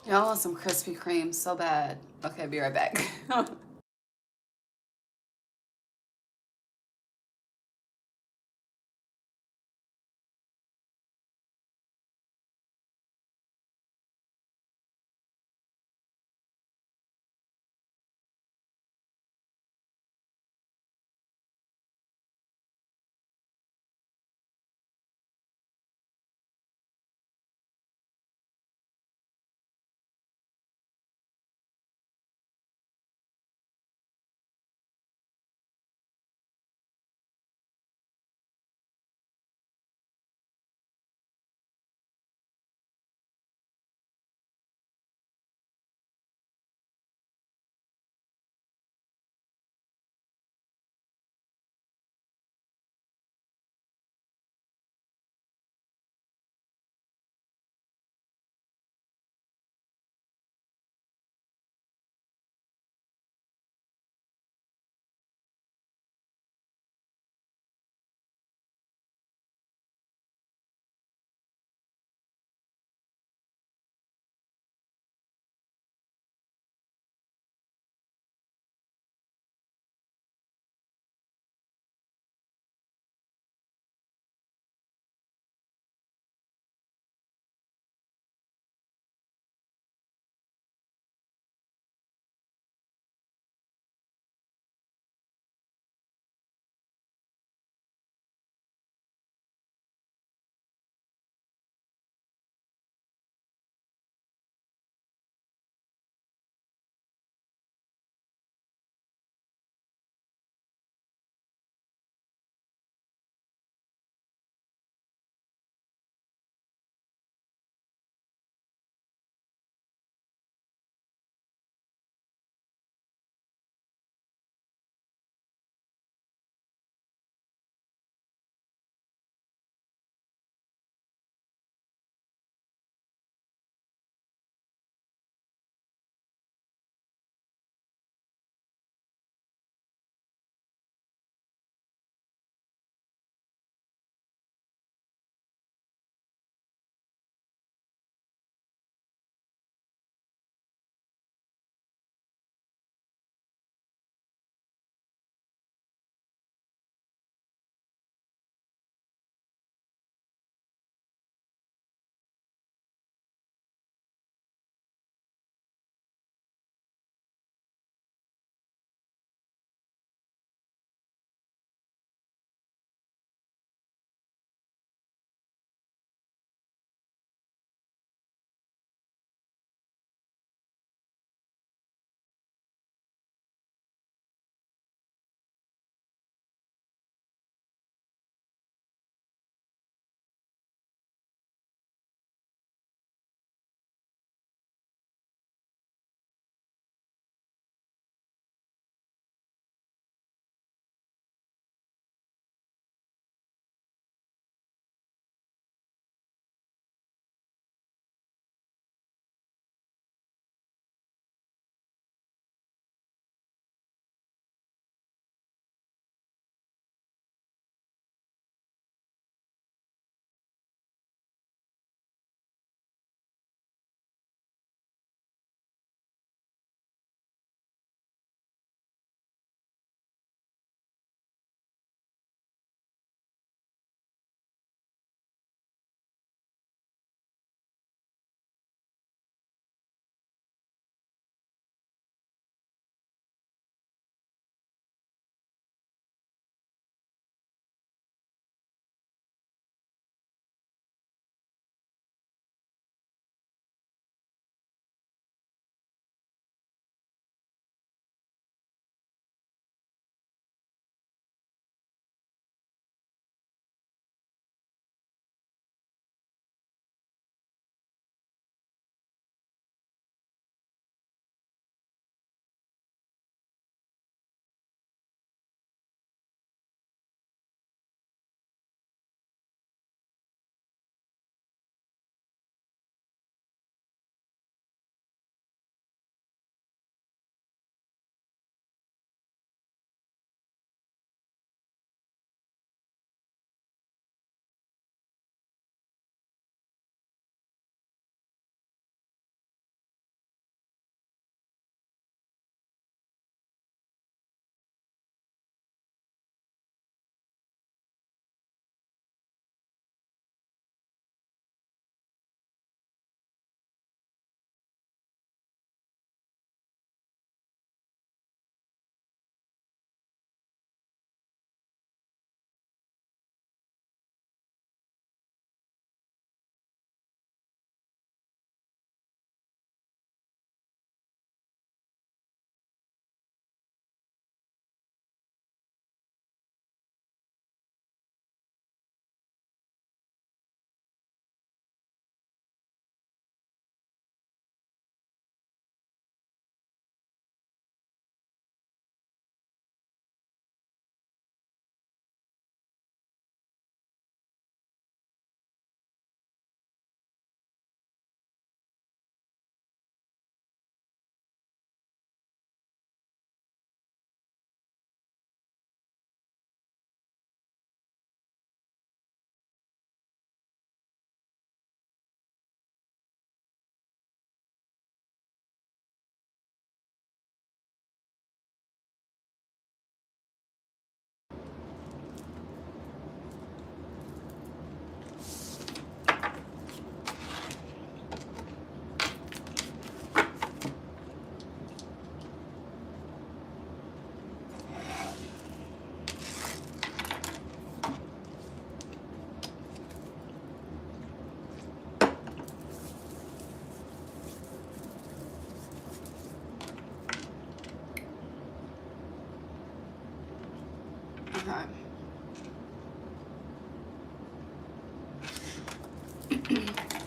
Y'all want some Krispy Kreme so bad. Okay, be right back.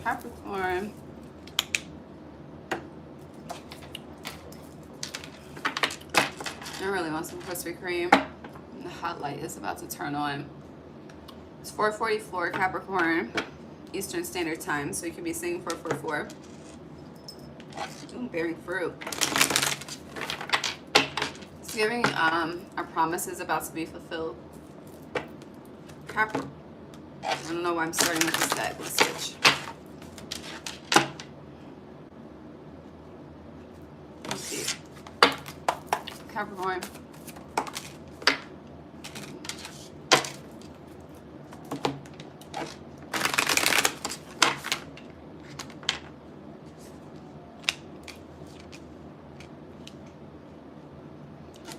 Capricorn. I really want some Krispy Kreme. The hot light is about to turn on. It's 4:44 Capricorn Eastern Standard Time, so you can be seeing 444. Ooh, bearing fruit. It's giving a promise is about to be fulfilled. Capricorn. I don't know why I'm starting with this deck. Let's switch. Let's see. Capricorn.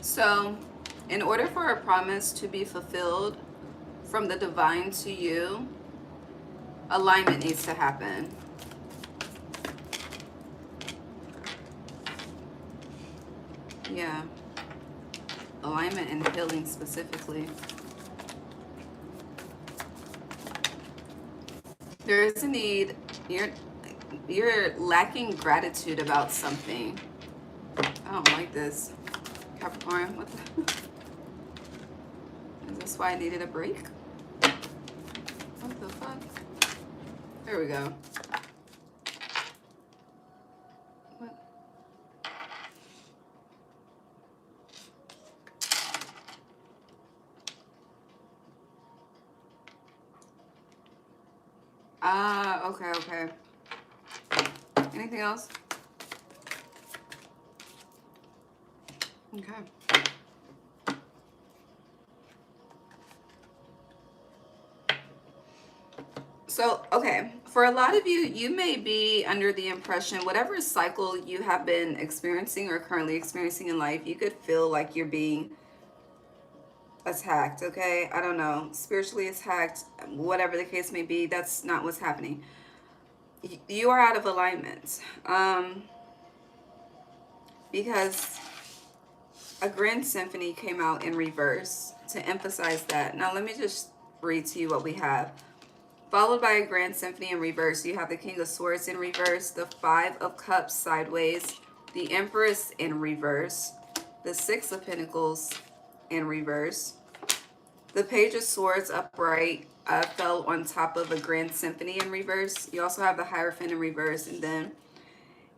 So, in order for a promise to be fulfilled from the divine to you, alignment needs to happen. Yeah. Alignment and healing specifically. There is a need. You're lacking gratitude about something. I don't like this. Capricorn, what the? Is this why I needed a break? What the fuck? There we go. What? Ah, okay. Anything else? Okay. So, okay, for a lot of you, you may be under the impression, whatever cycle you have been experiencing or currently experiencing in life, you could feel like you're being attacked, okay? I don't know, spiritually attacked, whatever the case may be, that's not what's happening. You are out of alignment. Because a grand symphony came out in reverse to emphasize that. Now, let me just read to you what we have. Followed by a grand symphony in reverse, you have the King of Swords in reverse, the Five of Cups sideways, the Empress in reverse, the Six of Pentacles in reverse, the Page of Swords upright fell on top of a grand symphony in reverse. You also have the Hierophant in reverse, and then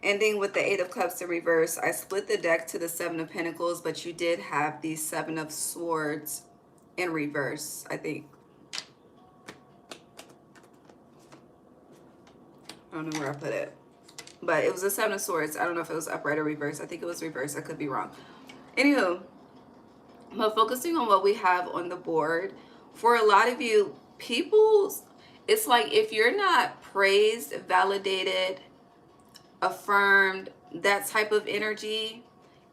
ending with the Eight of Cups in reverse. I split the deck to the Seven of Pentacles, but you did have the Seven of Swords in reverse, I think. I don't know where I put it. But it was a Seven of Swords. I don't know if it was upright or reverse. I think it was reverse. I could be wrong. Anywho, but focusing on what we have on the board, for a lot of you, it's like if you're not praised, validated, affirmed, that type of energy,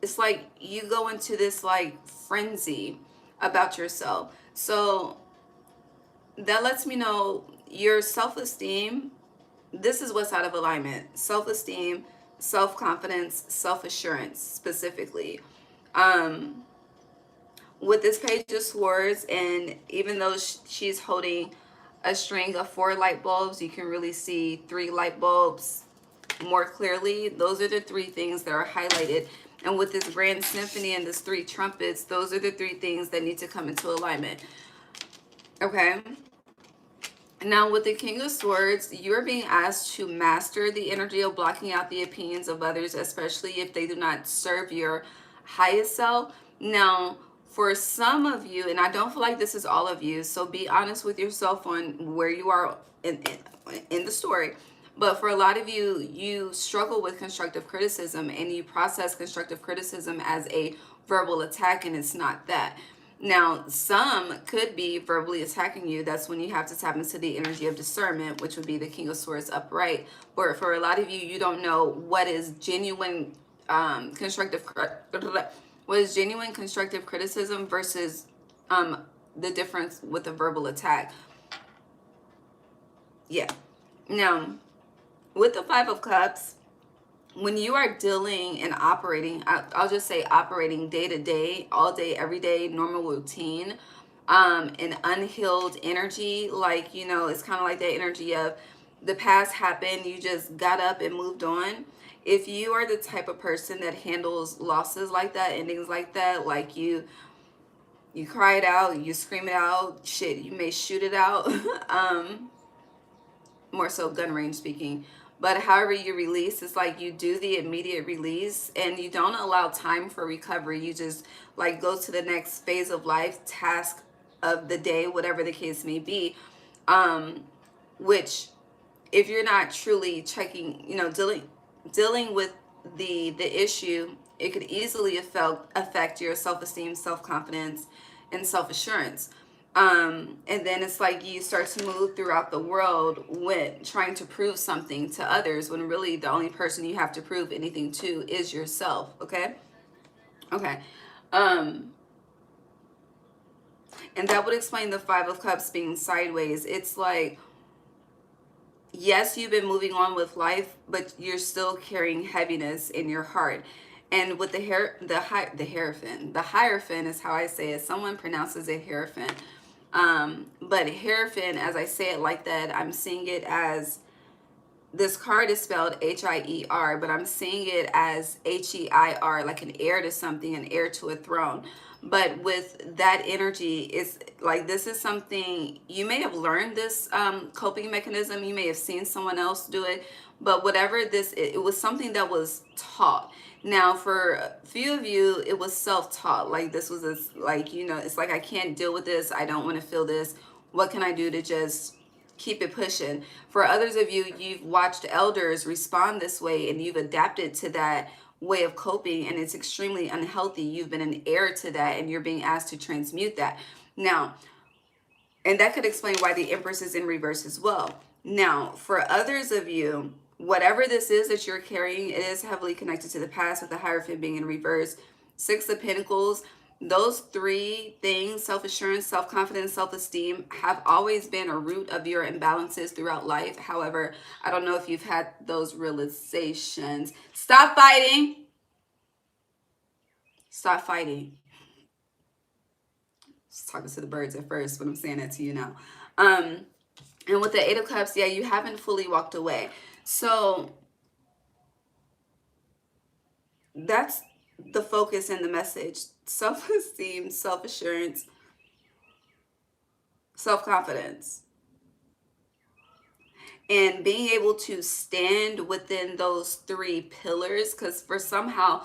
it's like you go into this like frenzy about yourself. So that lets me know your self-esteem, this is what's out of alignment. Self-esteem, self-confidence, self-assurance specifically. With this Page of Swords, and even though she's holding a string of 4 light bulbs, you can really see 3 light bulbs more clearly. Those are the 3 things that are highlighted. And with this grand symphony and this 3 trumpets, those are the 3 things that need to come into alignment. Okay. Now with the King of Swords, you're being asked to master the energy of blocking out the opinions of others, especially if they do not serve your highest self. Now, for some of you, and I don't feel like this is all of you, so be honest with yourself on where you are in the story. But for a lot of you, you struggle with constructive criticism, and you process constructive criticism as a verbal attack, and it's not that. Now, some could be verbally attacking you. That's when you have to tap into the energy of discernment, which would be the King of Swords upright. But for a lot of you, you don't know what is genuine constructive criticism versus the difference with a verbal attack. Yeah. Now, with the Five of Cups, when you are dealing and operating, I'll just say operating day to day, all day, every day, normal routine, an unhealed energy, like, you know, it's kind of like that energy of the past happened, you just got up and moved on. If you are the type of person that handles losses like that, endings like that, like you cry it out, you scream it out, shit, you may shoot it out. More so gun range speaking. But however you release, it's like you do the immediate release and you don't allow time for recovery. You just like go to the next phase of life, task of the day, whatever the case may be. Which if you're not truly checking, dealing with the issue, it could easily affect your self-esteem, self-confidence, and self-assurance. And then it's like you start to move throughout the world with trying to prove something to others when really the only person you have to prove anything to is yourself. Okay. Um and that would explain the Five of Cups being sideways. It's like, yes, you've been moving on with life, but you're still carrying heaviness in your heart. And with the Hierophant is how I say it. Someone pronounces it Hierophant. But Hierophant, as I say it like that, I'm seeing it as, this card is spelled H-I-E-R, but I'm seeing it as H-E-I-R, like an heir to something, an heir to a throne. But with that energy, it's like, this is something, you may have learned this coping mechanism, you may have seen someone else do it, but whatever this, it was something that was taught. Now, for a few of you, it was self-taught. Like, this was this, like, it's like, I can't deal with this. I don't want to feel this. What can I do to just keep it pushing? For others of you, you've watched elders respond this way and you've adapted to that way of coping, and it's extremely unhealthy. You've been an heir to that and you're being asked to transmute that. Now, and that could explain why the Empress is in reverse as well. Now, for others of you, whatever this is that you're carrying, it is heavily connected to the past, with the Hierophant being in reverse. Six of Pentacles, those three things, self-assurance, self-confidence, self-esteem, have always been a root of your imbalances throughout life. However, I don't know if you've had those realizations. Stop fighting. Stop fighting. Just talking to the birds at first, but I'm saying that to you now. And with the Eight of Cups, yeah, you haven't fully walked away. So that's the focus and the message. Self-esteem, self-assurance, self-confidence. And being able to stand within those three pillars, because for somehow,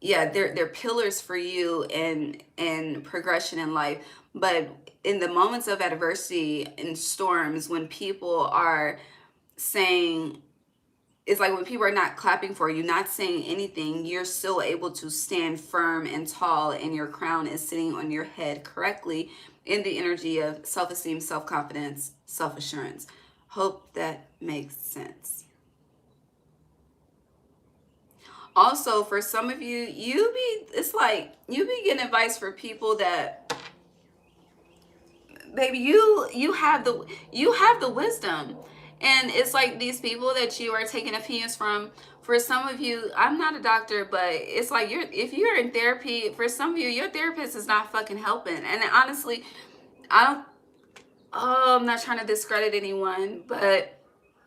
yeah, they're pillars for you and progression in life. But in the moments of adversity and storms, when people are saying, it's like when people are not clapping for you, not saying anything, you're still able to stand firm and tall, and your crown is sitting on your head correctly in the energy of self-esteem, self-confidence, self-assurance. Hope that makes sense. Also, for some of you, it's like you be getting advice for people that, baby, you have the wisdom. And it's like these people that you are taking opinions from, for some of you, I'm not a doctor, but it's like if you're in therapy, for some of you, your therapist is not fucking helping. And honestly, I'm not trying to discredit anyone, but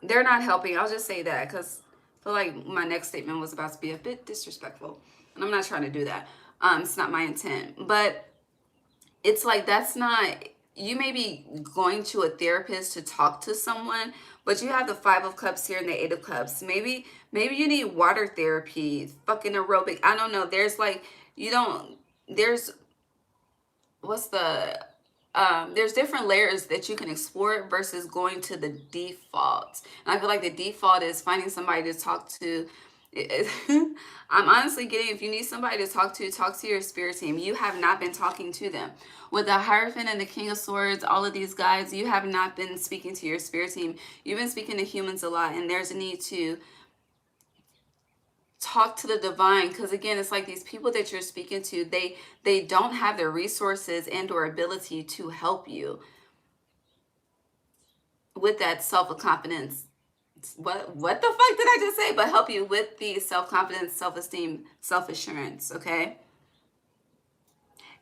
they're not helping. I'll just say that because I feel like my next statement was about to be a bit disrespectful. And I'm not trying to do that. It's not my intent. But it's like, that's not, you may be going to a therapist to talk to someone, but you have the Five of Cups here and the Eight of Cups. Maybe you need water therapy, fucking aerobic. I don't know. There's like, there's different layers that you can explore versus going to the default. And I feel like the default is finding somebody to talk to. I'm honestly getting, if you need somebody to talk to your spirit team. You have not been talking to them. With the Hierophant and the King of Swords, all of these guys, you have not been speaking to your spirit team. You've been speaking to humans a lot, and there's a need to talk to the divine, because again, it's like these people that you're speaking to, they don't have the resources and or ability to help you with that self-confidence. What the fuck did I just say? But help you with the self-confidence, self-esteem, self-assurance. Okay.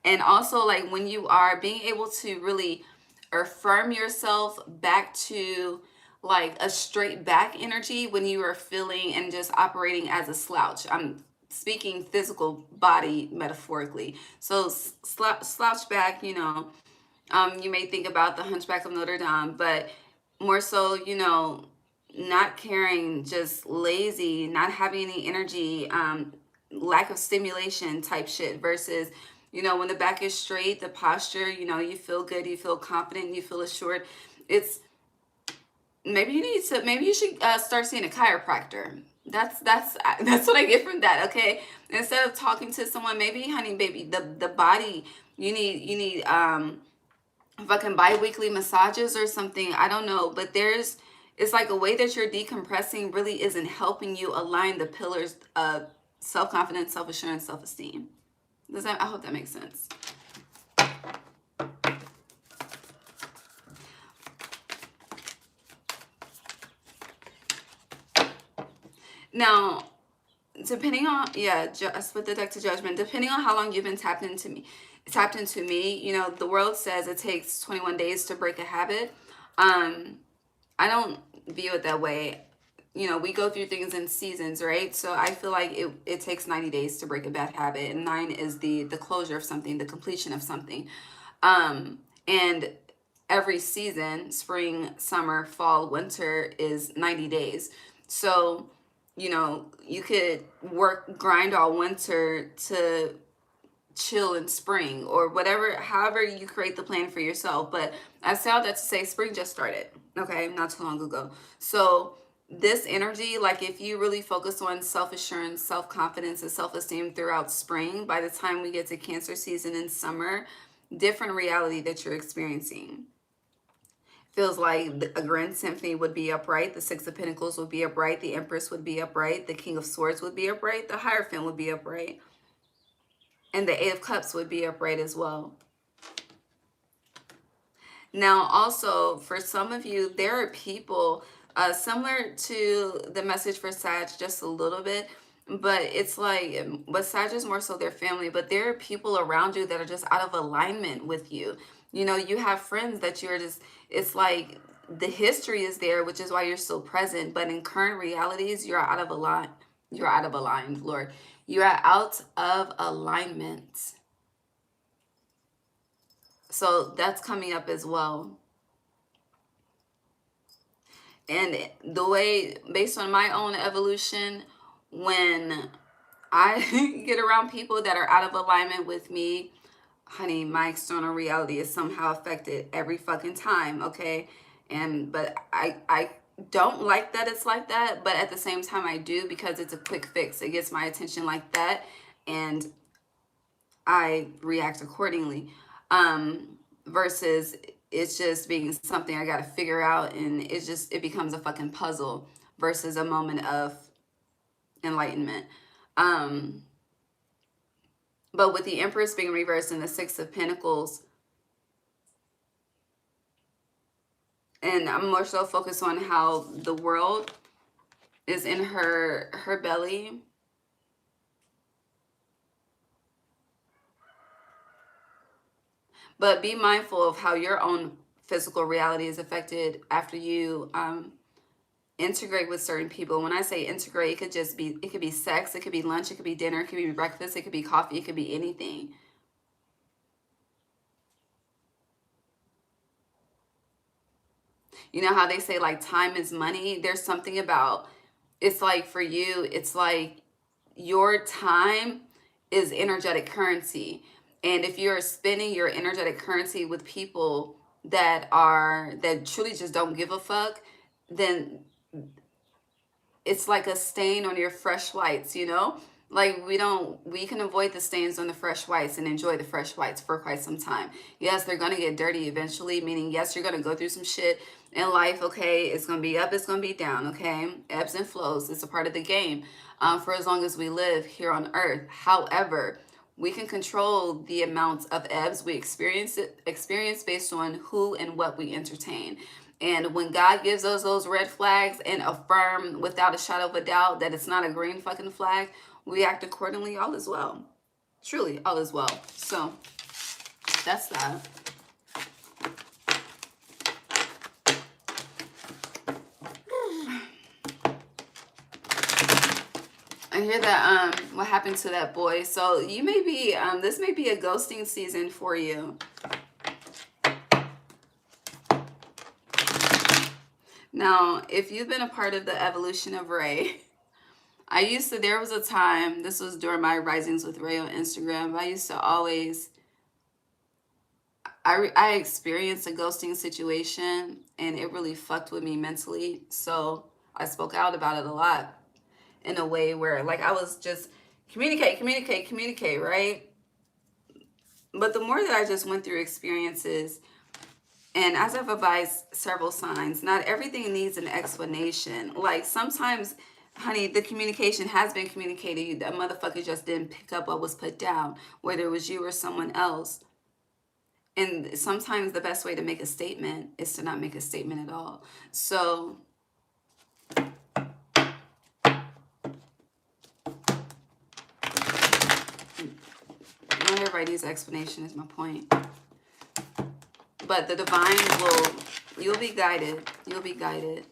And also, like, when you are being able to really affirm yourself back to like a straight back energy when you are feeling and just operating as a slouch. I'm speaking physical body metaphorically. So slouch back, you know, you may think about the Hunchback of Notre Dame, but more so, you know, not caring, just lazy, not having any energy, lack of stimulation type shit versus, you know, when the back is straight, the posture, you know, you feel good, you feel confident, you feel assured. It's maybe you should start seeing a chiropractor. That's what I get from that. Okay, instead of talking to someone, maybe, honey, baby, the body, you need fucking bi-weekly massages or something. I don't know, but it's like a way that you're decompressing really isn't helping you align the pillars of self-confidence, self-assurance, self-esteem. I hope that makes sense. Now, depending on, yeah, I split the deck to Judgment. Depending on how long you've been tapped into me, you know, the world says it takes 21 days to break a habit. I don't view it that way. You know, we go through things in seasons, right? So I feel like it takes 90 days to break a bad habit, and 9 is the closure of something, the completion of something. And every season, spring, summer, fall, winter, is 90 days. So, you know, you could grind all winter to chill in spring, or whatever, however you create the plan for yourself. But I say all that to say spring just started, okay, not too long ago. So this energy, like if you really focus on self-assurance, self-confidence, and self-esteem throughout spring, by the time we get to Cancer season in summer, different reality that you're experiencing. Feels like a grand symphony would be upright, the Six of Pentacles would be upright, the Empress would be upright, the King of Swords would be upright, the Hierophant would be upright, and the Eight of Cups would be upright as well. Now, also, for some of you, there are people, similar to the message for Sag, just a little bit, but it's like, but Sag is more so their family, but there are people around you that are just out of alignment with you. You know, you have friends that you're just, it's like the history is there, which is why you're still present, but in current realities, you're out of alignment. You're out of aligned, Lord. You are out of alignment. So that's coming up as well. And the way, based on my own evolution, when I get around people that are out of alignment with me, honey, my external reality is somehow affected every fucking time, okay? But I don't like that it's like that, but at the same time I do, because it's a quick fix. It gets my attention like that, and I react accordingly. Versus it's just being something I gotta figure out, and it becomes a fucking puzzle versus a moment of enlightenment. But with the Empress being reversed and the Six of Pentacles, and I'm more so focused on how the world is in her belly. But be mindful of how your own physical reality is affected after you integrate with certain people. When I say integrate, it could be sex, it could be lunch, it could be dinner, it could be breakfast, it could be coffee, it could be anything. You know how they say like time is money? There's something about, it's like for you, it's like your time is energetic currency. And if you're spending your energetic currency with people that truly just don't give a fuck, then it's like a stain on your fresh whites, you know? Like we can avoid the stains on the fresh whites and enjoy the fresh whites for quite some time. Yes, they're going to get dirty eventually, meaning yes, you're going to go through some shit in life, okay? It's going to be up, it's going to be down, okay? Ebbs and flows, it's a part of the game for as long as we live here on earth. However, we can control the amount of ebbs we experience based on who and what we entertain. And when God gives us those red flags and affirm without a shadow of a doubt that it's not a green fucking flag, we act accordingly, all is well. Truly, all is well. So, that's that. I hear that what happened to that boy. So you may be this may be a ghosting season for you. Now, if you've been a part of the evolution of Ray, there was a time, this was during my Risings with Ray on Instagram, I used to always, I experienced a ghosting situation and it really fucked with me mentally. So I spoke out about it a lot in a way where like I was just communicate, right? But the more that I just went through experiences, and as I've advised several signs, not everything needs an explanation. Like sometimes, honey, the communication has been communicated. That motherfucker just didn't pick up what was put down, whether it was you or someone else. And sometimes the best way to make a statement is to not make a statement at all. So not everybody needs explanation is my point. But the divine you'll be guided. You'll be guided.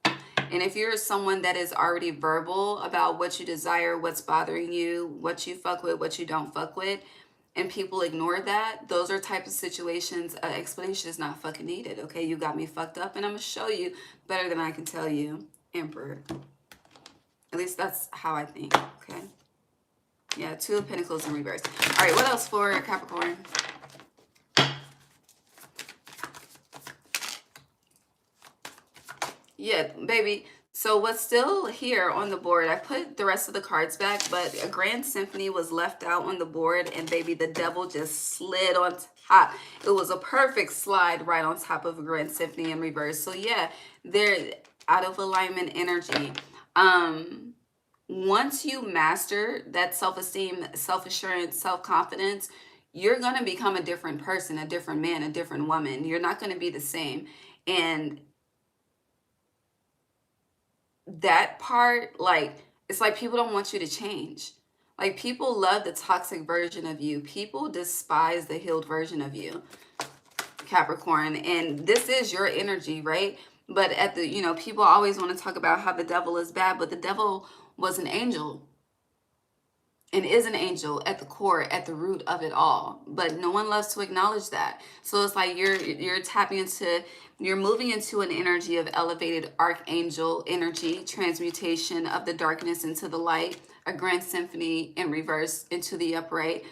And if you're someone that is already verbal about what you desire, what's bothering you, what you fuck with, what you don't fuck with, and people ignore that, those are types of situations, explanation is not fucking needed, okay? You got me fucked up, and I'm going to show you better than I can tell you, Emperor. At least that's how I think, okay? Yeah, Two of Pentacles in reverse. All right, what else for Capricorn? Yeah, baby. So what's still here on the board, I put the rest of the cards back, but a Grand Symphony was left out on the board, and baby, the devil just slid on top. It was a perfect slide right on top of a Grand Symphony in reverse. So yeah, they're out of alignment energy. Once you master that self-esteem, self-assurance, self-confidence, you're going to become a different person, a different man, a different woman. You're not going to be the same. And that part, like, it's like people don't want you to change. Like, people love the toxic version of you. People despise the healed version of you, Capricorn. And this is your energy, right? But at the, people always want to talk about how the devil is bad, but the devil was an angel and is an angel at the core, at the root of it all. But no one loves to acknowledge that. So it's like you're tapping into, you're moving into an energy of elevated archangel energy, transmutation of the darkness into the light, a grand symphony in reverse into the upright.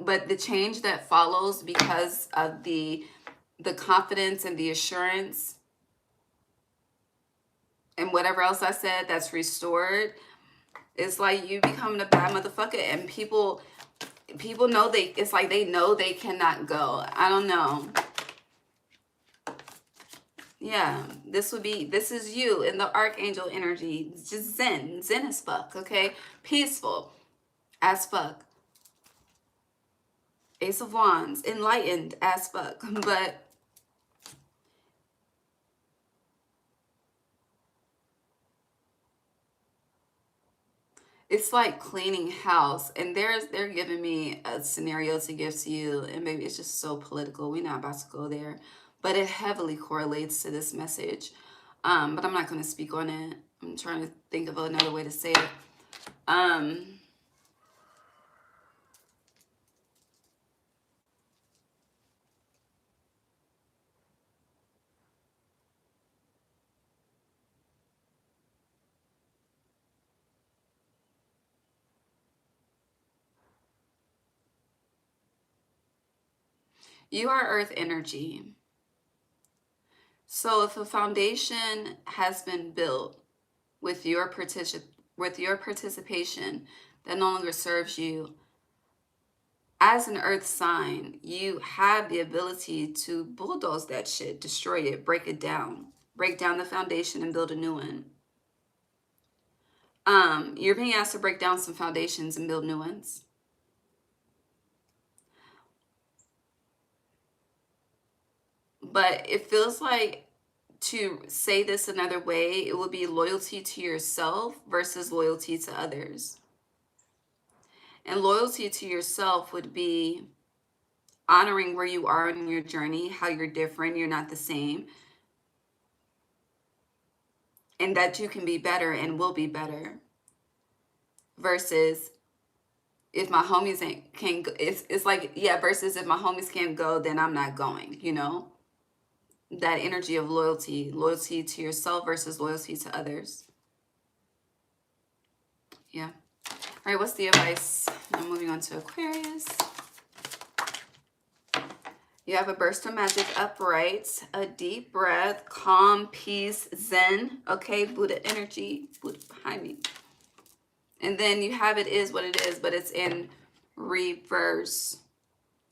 But the change that follows because of the confidence and the assurance and whatever else I said that's restored, it's like you becoming a bad motherfucker, and people know it's like they know they cannot go. I don't know. Yeah, this is you in the archangel energy. Just zen as fuck, okay? Peaceful as fuck. Ace of Wands, enlightened as fuck. But it's like cleaning house, and they're giving me a scenario to give to you, and maybe it's just so political. We're not about to go there, but it heavily correlates to this message. But I'm not going to speak on it. I'm trying to think of another way to say it. You are earth energy. So if a foundation has been built with your participation that no longer serves you, as an earth sign, you have the ability to bulldoze that shit, destroy it, break it down, break down the foundation and build a new one. You're being asked to break down some foundations and build new ones. But it feels like, to say this another way, it would be loyalty to yourself versus loyalty to others. And loyalty to yourself would be honoring where you are in your journey, how you're different, you're not the same. and that you can be better and will be better, versus if my homies can't go, it's like, yeah, versus if my homies can't go, then I'm not going, you know? That energy of loyalty to yourself versus loyalty to others. Yeah. All right, what's the advice? Now moving on to Aquarius. You have a burst of magic upright, a deep breath, calm, peace, zen. Okay, Buddha energy, Buddha behind me. And then you have it is what it is, but it's in reverse.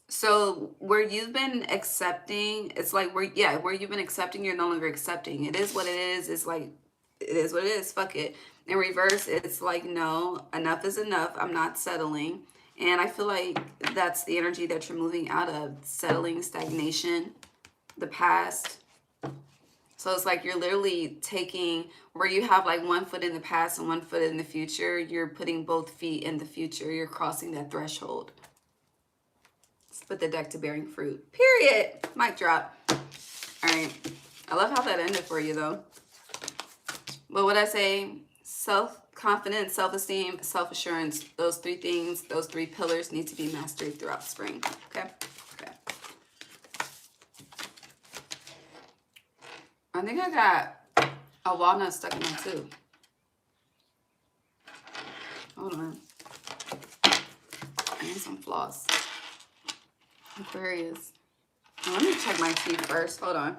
So where you've been accepting, it's like where you've been accepting, you're no longer accepting. It is what it is. It's like, it is what it is. Fuck it. In reverse, it's like, no, enough is enough. I'm not settling. And I feel like that's the energy that you're moving out of, settling, stagnation, the past. So it's like you're literally taking, where you have like one foot in the past and one foot in the future, you're putting both feet in the future. You're crossing that threshold. Let's put the deck to bearing fruit. Period. Mic drop. All right. I love how that ended for you though. But what I say, self-confidence, self-esteem, self-assurance, those three things, those three pillars need to be mastered throughout spring. Okay? Okay. I think I got a walnut stuck in my tooth. Hold on. I need some floss. Aquarius. Let me check my teeth first. Hold on.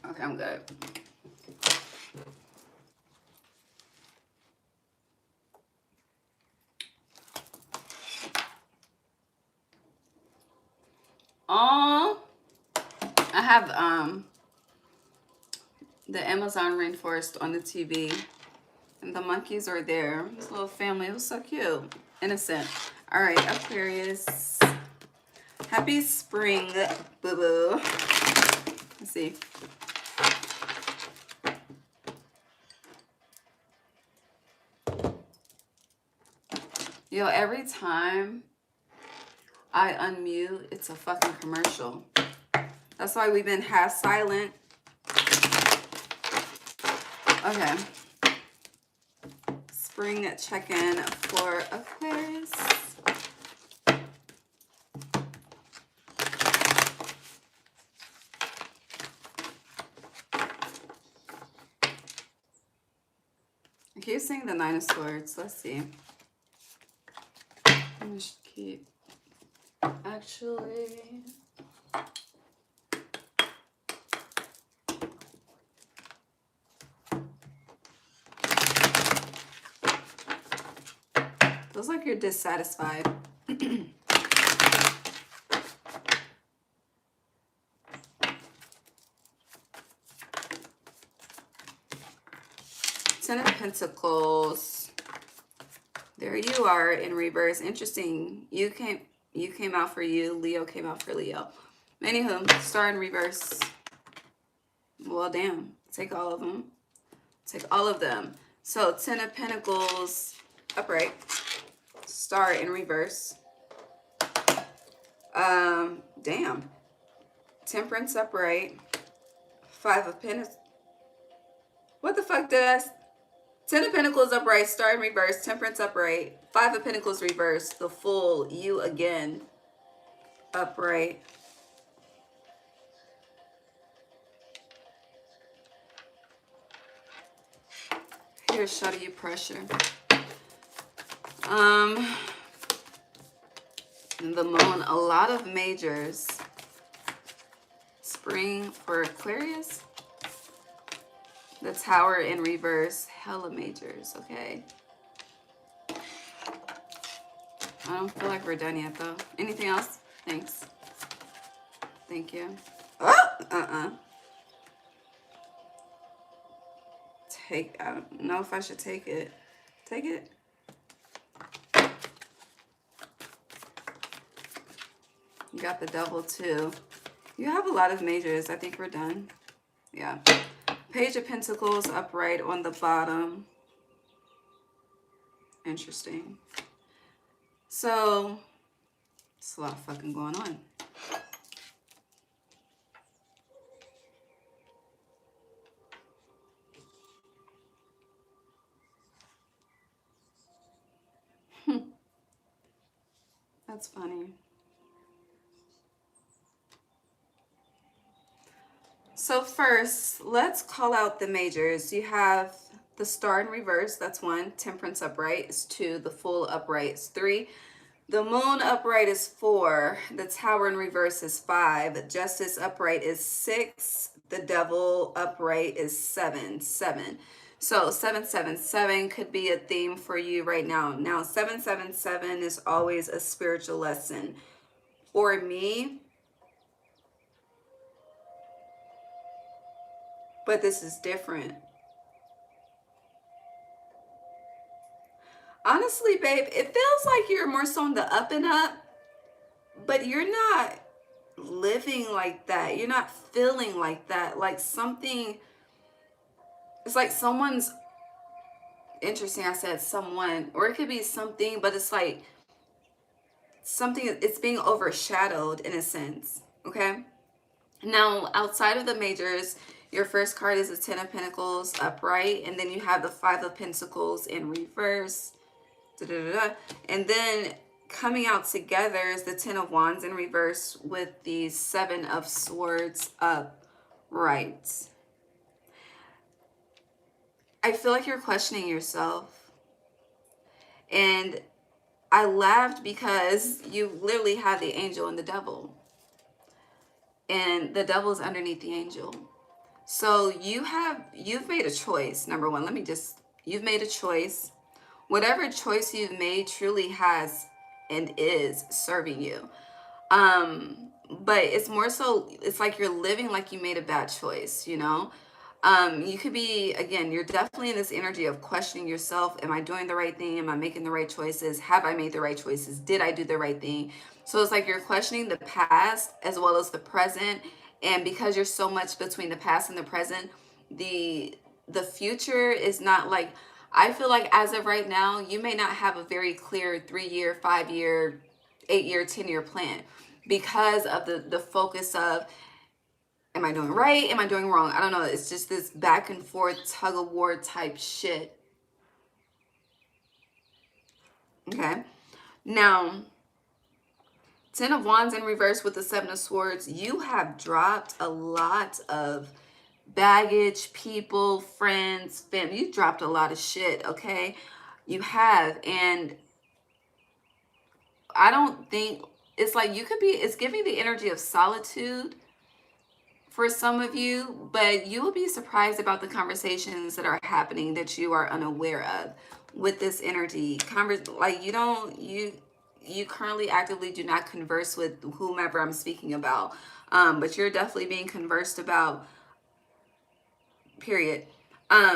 Okay, I'm good. Oh, I have the Amazon rainforest on the TV, and the monkeys are there. This little family, it was so cute, innocent. All right, Aquarius, happy spring, boo boo. Let's see. Yo, every time I unmute, it's a fucking commercial. That's why we've been half silent. Okay. Spring check-in for Aquarius. I keep seeing the Nine of Swords. Let's see. I should keep. Actually. Feels like you're dissatisfied. Ten of Pentacles. There you are in reverse. Interesting. You came out for you. Leo came out for Leo. Anywho, Star in reverse. Well, damn. Take all of them. Take all of them. So, Ten of Pentacles upright. Star in reverse. Damn. Temperance upright. Five of Pentacles. What the fuck did I... Ten of Pentacles upright, Star in reverse, Temperance upright, Five of Pentacles reverse, the Fool, you again, upright. Here's Shadow You Pressure. The Moon, a lot of majors. Spring for Aquarius. The Tower in reverse, hella majors, okay. I don't feel like we're done yet though. Anything else? Thanks. Thank you. Oh, I don't know if I should take it. Take it. You got the Devil too. You have a lot of majors. I think we're done. Yeah. Page of Pentacles upright on the bottom. Interesting. So it's a lot of fucking going on. That's funny. So first, let's call out the majors. You have the star in reverse, that's 1. Temperance upright is 2. The Fool upright is 3. The Moon upright is 4. The Tower in reverse is 5. Justice upright is 6. The Devil upright is 7. So 777 could be a theme for you right now. Now 777 is always a spiritual lesson. For me, but this is different. Honestly, babe, it feels like you're more so on the up and up, but you're not living like that. You're not feeling like that. Like something, it's like someone's, interesting, I said someone, or it could be something, but it's like something, it's being overshadowed in a sense, okay? Now, outside of the majors, your first card is the 10 of Pentacles upright, and then you have the 5 of Pentacles in reverse. And then coming out together is the 10 of Wands in reverse with the 7 of Swords upright. I feel like you're questioning yourself. And I laughed because you literally have the angel and the devil. And the devil is underneath the angel. So you've made a choice. Number one, you've made a choice. Whatever choice you've made truly has and is serving you. But it's more so, it's like you're living like you made a bad choice, you know? You could be, again, you're definitely in this energy of questioning yourself. Am I doing the right thing? Am I making the right choices? Have I made the right choices? Did I do the right thing? So it's like you're questioning the past as well as the present. And because you're so much between the past and the present, the future is not like, I feel like as of right now, you may not have a very clear 3-year, 5-year, 8-year, 10-year plan because of the focus of, am I doing right? Am I doing wrong? I don't know. It's just this back and forth tug of war type shit. Okay. Now, 10 of Wands in reverse with the 7 of Swords. You have dropped a lot of baggage, people, friends, family. You dropped a lot of shit, okay? You have. And I don't think, it's like you could be, it's giving the energy of solitude for some of you, but you will be surprised about the conversations that are happening that you are unaware of with this energy. Like you currently actively do not converse with whomever I'm speaking about, but you're definitely being conversed about, period. But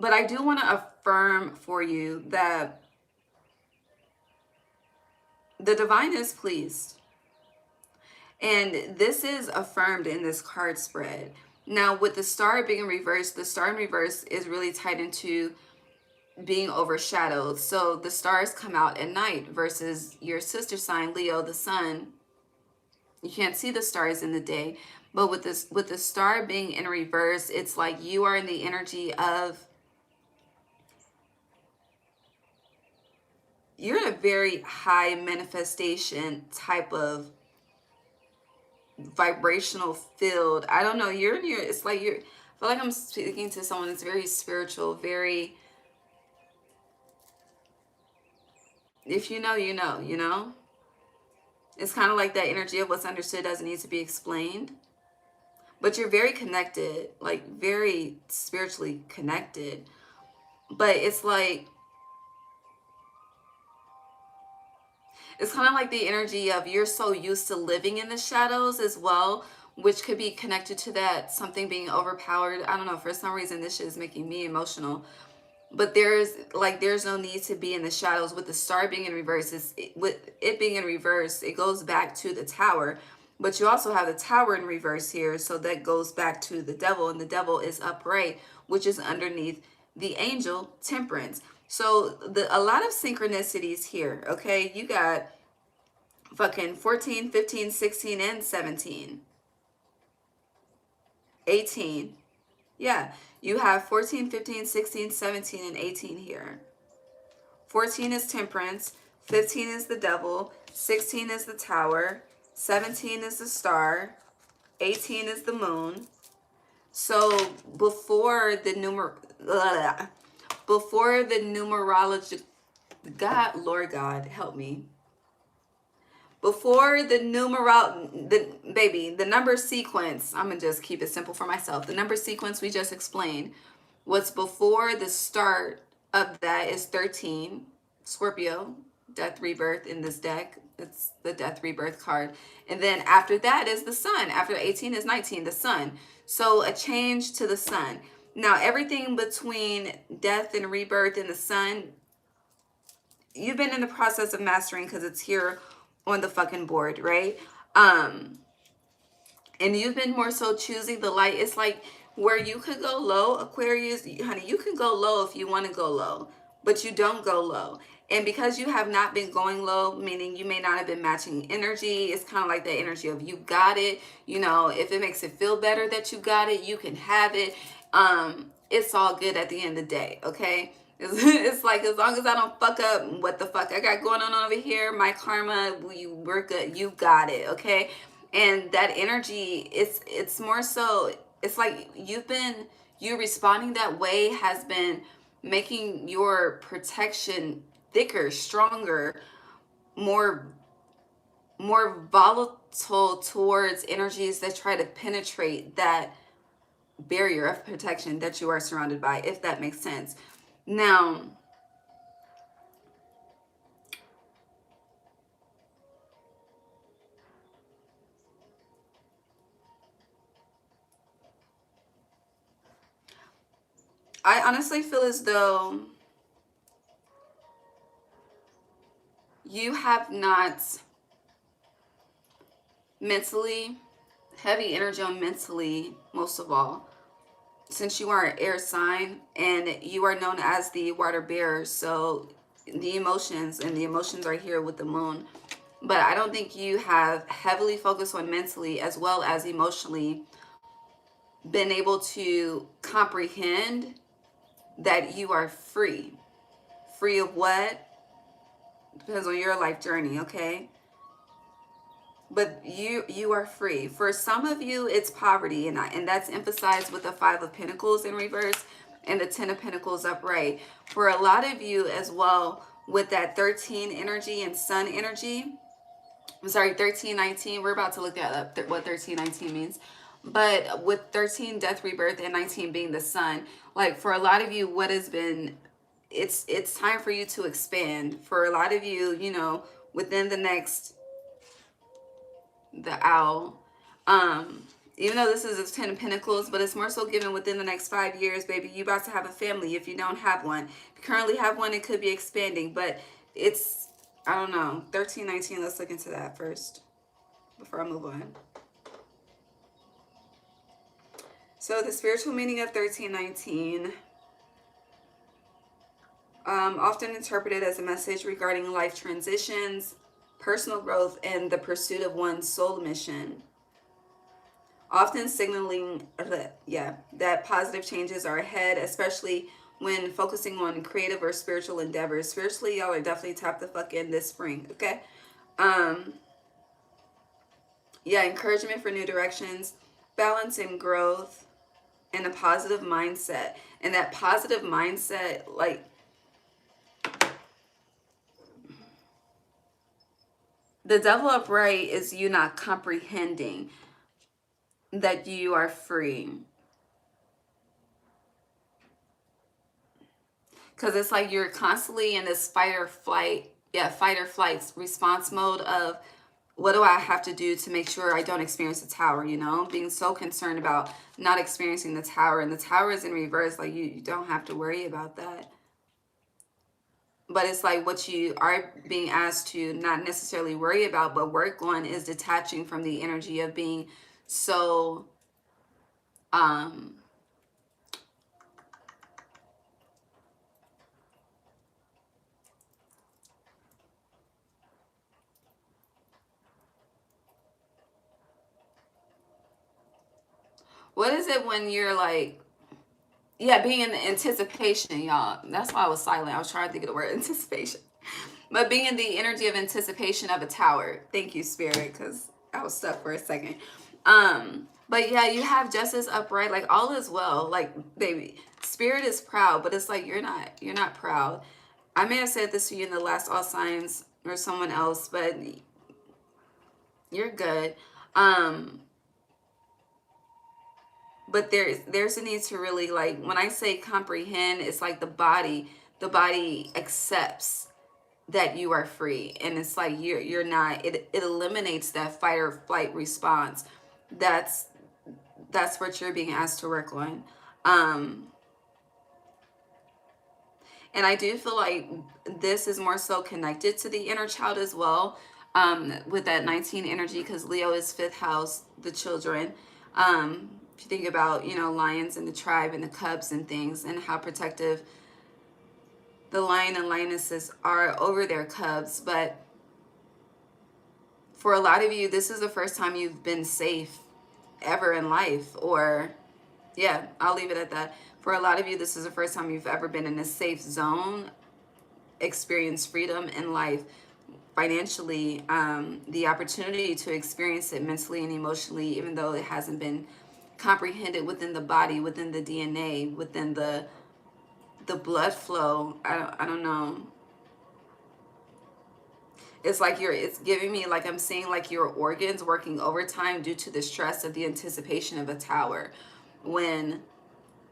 I do want to affirm for you that the divine is pleased. And this is affirmed in this card spread. Now, with the star being in reverse, the star in reverse is really tied into being overshadowed. So the stars come out at night versus your sister sign, Leo, the sun. You can't see the stars in the day. But with the star being in reverse, it's like you are in the energy of, you're in a very high manifestation type of vibrational field. I don't know, you're in your, it's like I feel like I'm speaking to someone that's very spiritual, very, if you know, you know, you know? It's kind of like that energy of what's understood doesn't need to be explained. But you're very connected, like very spiritually connected. But it's like, it's kind of like the energy of you're so used to living in the shadows as well, which could be connected to that something being overpowered. I don't know, for some reason this shit is making me emotional. But there's no need to be in the shadows. With the star being in reverse, with it being in reverse, it goes back to the tower. But you also have the tower in reverse here, so that goes back to the devil, and the devil is upright, which is underneath the angel, Temperance. So a lot of synchronicities here, okay? You got fucking 14, 15, 16, and 17. 18. Yeah, you have 14, 15, 16, 17, and 18 here. 14 is Temperance, 15 is the Devil, 16 is the Tower, 17 is the Star, 18 is the Moon. So before the numerology, God, Lord God, help me. Before the the number sequence, I'm gonna just keep it simple for myself. The number sequence we just explained, what's before the start of that is 13, Scorpio, death rebirth in this deck. It's the death rebirth card. And then after that is the sun. After 18 is 19, the sun. So a change to the sun. Now everything between death and rebirth in the sun, you've been in the process of mastering because it's here on the fucking board, right? And you've been more so choosing the light. It's like where you could go low, Aquarius, honey, you can go low if you want to go low, but you don't go low. And because you have not been going low, meaning you may not have been matching energy, it's kind of like the energy of you got it. You know, if it makes it feel better that you got it, you can have it. It's all good at the end of the day, okay? It's like, as long as I don't fuck up what the fuck I got going on over here, my karma, we're good. You got it, okay? And that energy, it's more so, it's like you responding that way has been making your protection thicker, stronger, more volatile towards energies that try to penetrate that barrier of protection that you are surrounded by, if that makes sense. Now, I honestly feel as though you have not mentally, heavy energy on mentally, most of all, since you are an air sign and you are known as the water bearer. So the emotions are here with the moon. But I don't think you have heavily focused on mentally as well as emotionally been able to comprehend that you are free. Free of what? Depends on your life journey, okay? But you are free. For some of you, it's poverty, and that's emphasized with the 5 of Pentacles in reverse and the 10 of Pentacles upright. For a lot of you as well, with that 13 energy and sun energy, I'm sorry, 1319, we're about to look that up, what 1319 means. But with 13 death rebirth and 19 being the sun, like for a lot of you, what has been, it's time for you to expand. For a lot of you, you know, within the next, the owl, even though this is a 10 of Pentacles, but it's more so given within the next 5 years, baby, you about to have a family if you don't have one. If you currently have one, it could be expanding, but it's, I don't know, 1319, let's look into that first before I move on. So the spiritual meaning of 1319, often interpreted as a message regarding life transitions, personal growth, and the pursuit of one's soul mission. Often signaling, that positive changes are ahead, especially when focusing on creative or spiritual endeavors. Spiritually, y'all are definitely tapped the fuck in this spring, okay? Encouragement for new directions, balance and growth, and a positive mindset. And that positive mindset, like, the devil upright is you not comprehending that you are free. Because it's like you're constantly in this fight or flight response mode of, what do I have to do to make sure I don't experience the tower, you know? Being so concerned about not experiencing the tower. And the tower is in reverse. Like, you don't have to worry about that. But it's like what you are being asked to not necessarily worry about, but work on, is detaching from the energy of being so What is it when you're like, yeah, being in the anticipation, y'all. That's why I was silent. I was trying to think of the word anticipation. But being in the energy of anticipation of a tower. Thank you, Spirit, because I was stuck for a second. But yeah, you have justice upright, like all is well. Like, baby, Spirit is proud, but it's like you're not proud. I may have said this to you in the last all signs or someone else, but you're good. But there's a need to really, like, when I say comprehend, it's like the body accepts that you are free, and it's like you're not, it eliminates that fight or flight response. That's what you're being asked to work on. And I do feel like this is more so connected to the inner child as well, with that 19 energy, because Leo is fifth house, the children. If you think about, lions and the tribe and the cubs and things, and how protective the lion and lionesses are over their cubs. But for a lot of you, this is the first time you've been safe ever in life. Or, yeah, I'll leave it at that. For a lot of you, this is the first time you've ever been in a safe zone, experienced freedom in life, financially, the opportunity to experience it mentally and emotionally, even though it hasn't been comprehended within the body, within the DNA, within the blood flow. I don't know. It's like it's giving me, like, I'm seeing like your organs working overtime due to the stress of the anticipation of a tower, when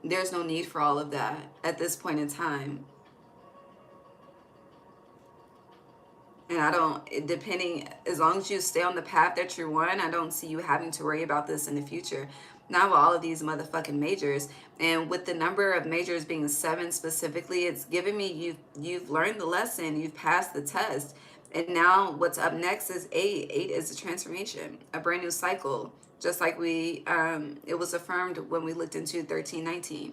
there's no need for all of that at this point in time. And I don't, depending, as long as you stay on the path that you're on, I don't see you having to worry about this in the future. Not with all of these motherfucking majors. And with the number of majors being 7 specifically, it's giving me you've learned the lesson, you've passed the test. And now what's up next is 8. 8 is a transformation, a brand new cycle. Just like it was affirmed when we looked into 1319.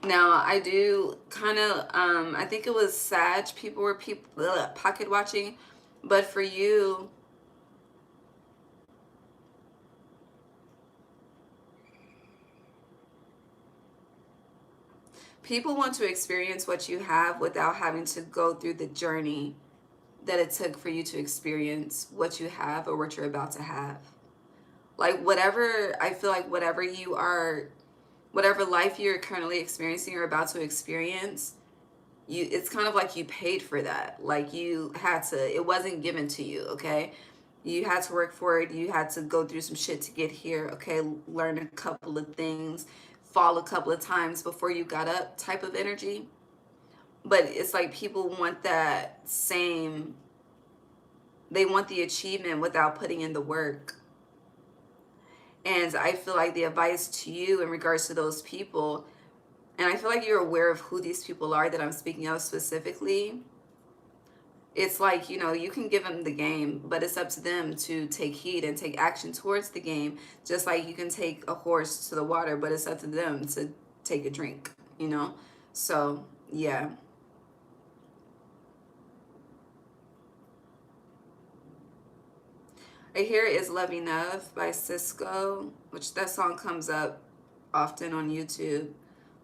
Now, I do kind of, I think it was Sag, pocket watching. But for you, people want to experience what you have without having to go through the journey that it took for you to experience what you have or what you're about to have. Like, whatever, I feel like whatever you are, whatever life you're currently experiencing or about to experience, it's kind of like you paid for that. Like, you had to, it wasn't given to you, okay? You had to work for it. You had to go through some shit to get here, okay? Learn a couple of things, fall a couple of times before you got up, type of energy. But it's like people want that same, they want the achievement without putting in the work. And I feel like the advice to you in regards to those people, and I feel like you're aware of who these people are that I'm speaking of specifically. It's like, you can give them the game, but it's up to them to take heed and take action towards the game. Just like you can take a horse to the water, but it's up to them to take a drink, So, yeah. Right here is Love Enough by Cisco, which that song comes up often on YouTube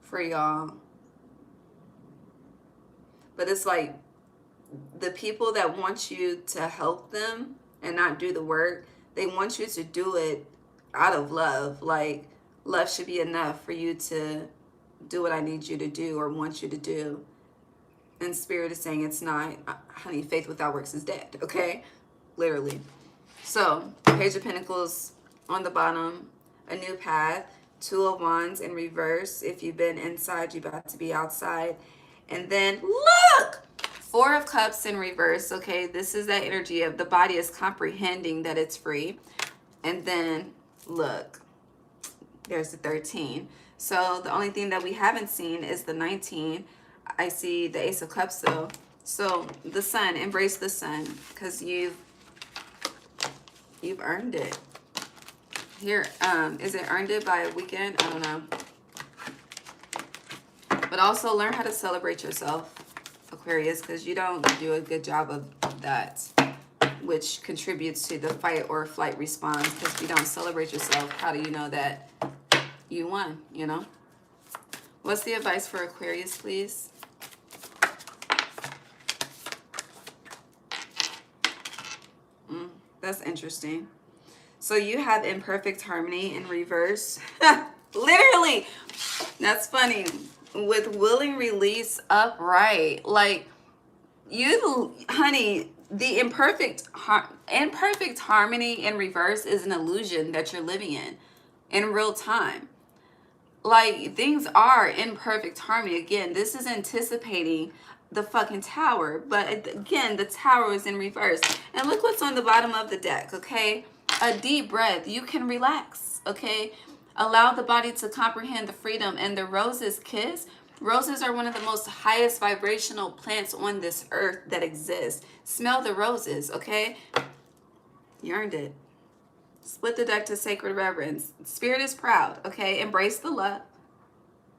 for y'all. But it's like the people that want you to help them and not do the work, they want you to do it out of love. Like, love should be enough for you to do what I need you to do or want you to do. And Spirit is saying it's not. Honey, faith without works is dead, okay? Literally. So, Page of Pentacles on the bottom, a new path, 2 of Wands in reverse. If you've been inside, you're about to be outside. And then, look! 4 of Cups in reverse, okay? This is that energy of the body is comprehending that it's free. And then, look, there's the 13. So, the only thing that we haven't seen is the 19. I see the Ace of Cups, though. So, the Sun, embrace the Sun, because you've earned it. Here, is it earned it by a weekend? I don't know. But also learn how to celebrate yourself, Aquarius, because you don't do a good job of that. which contributes to the fight or flight response. Because if you don't celebrate yourself, how do you know that you won, you know? What's the advice for Aquarius, please? That's interesting. So you have imperfect harmony in reverse. Literally. That's funny. With willing release upright. Like, you, honey, the imperfect harmony in reverse is an illusion that you're living in real time. Like, things are in perfect harmony. Again, this is anticipating the fucking tower, but again, the tower is in reverse. And look what's on the bottom of the deck, okay? A deep breath. You can relax, okay? Allow the body to comprehend the freedom. And the roses kiss. Roses are one of the most highest vibrational plants on this earth that exists. Smell the roses, okay? You earned it. Split the deck to sacred reverence. Spirit is proud, okay? Embrace the love.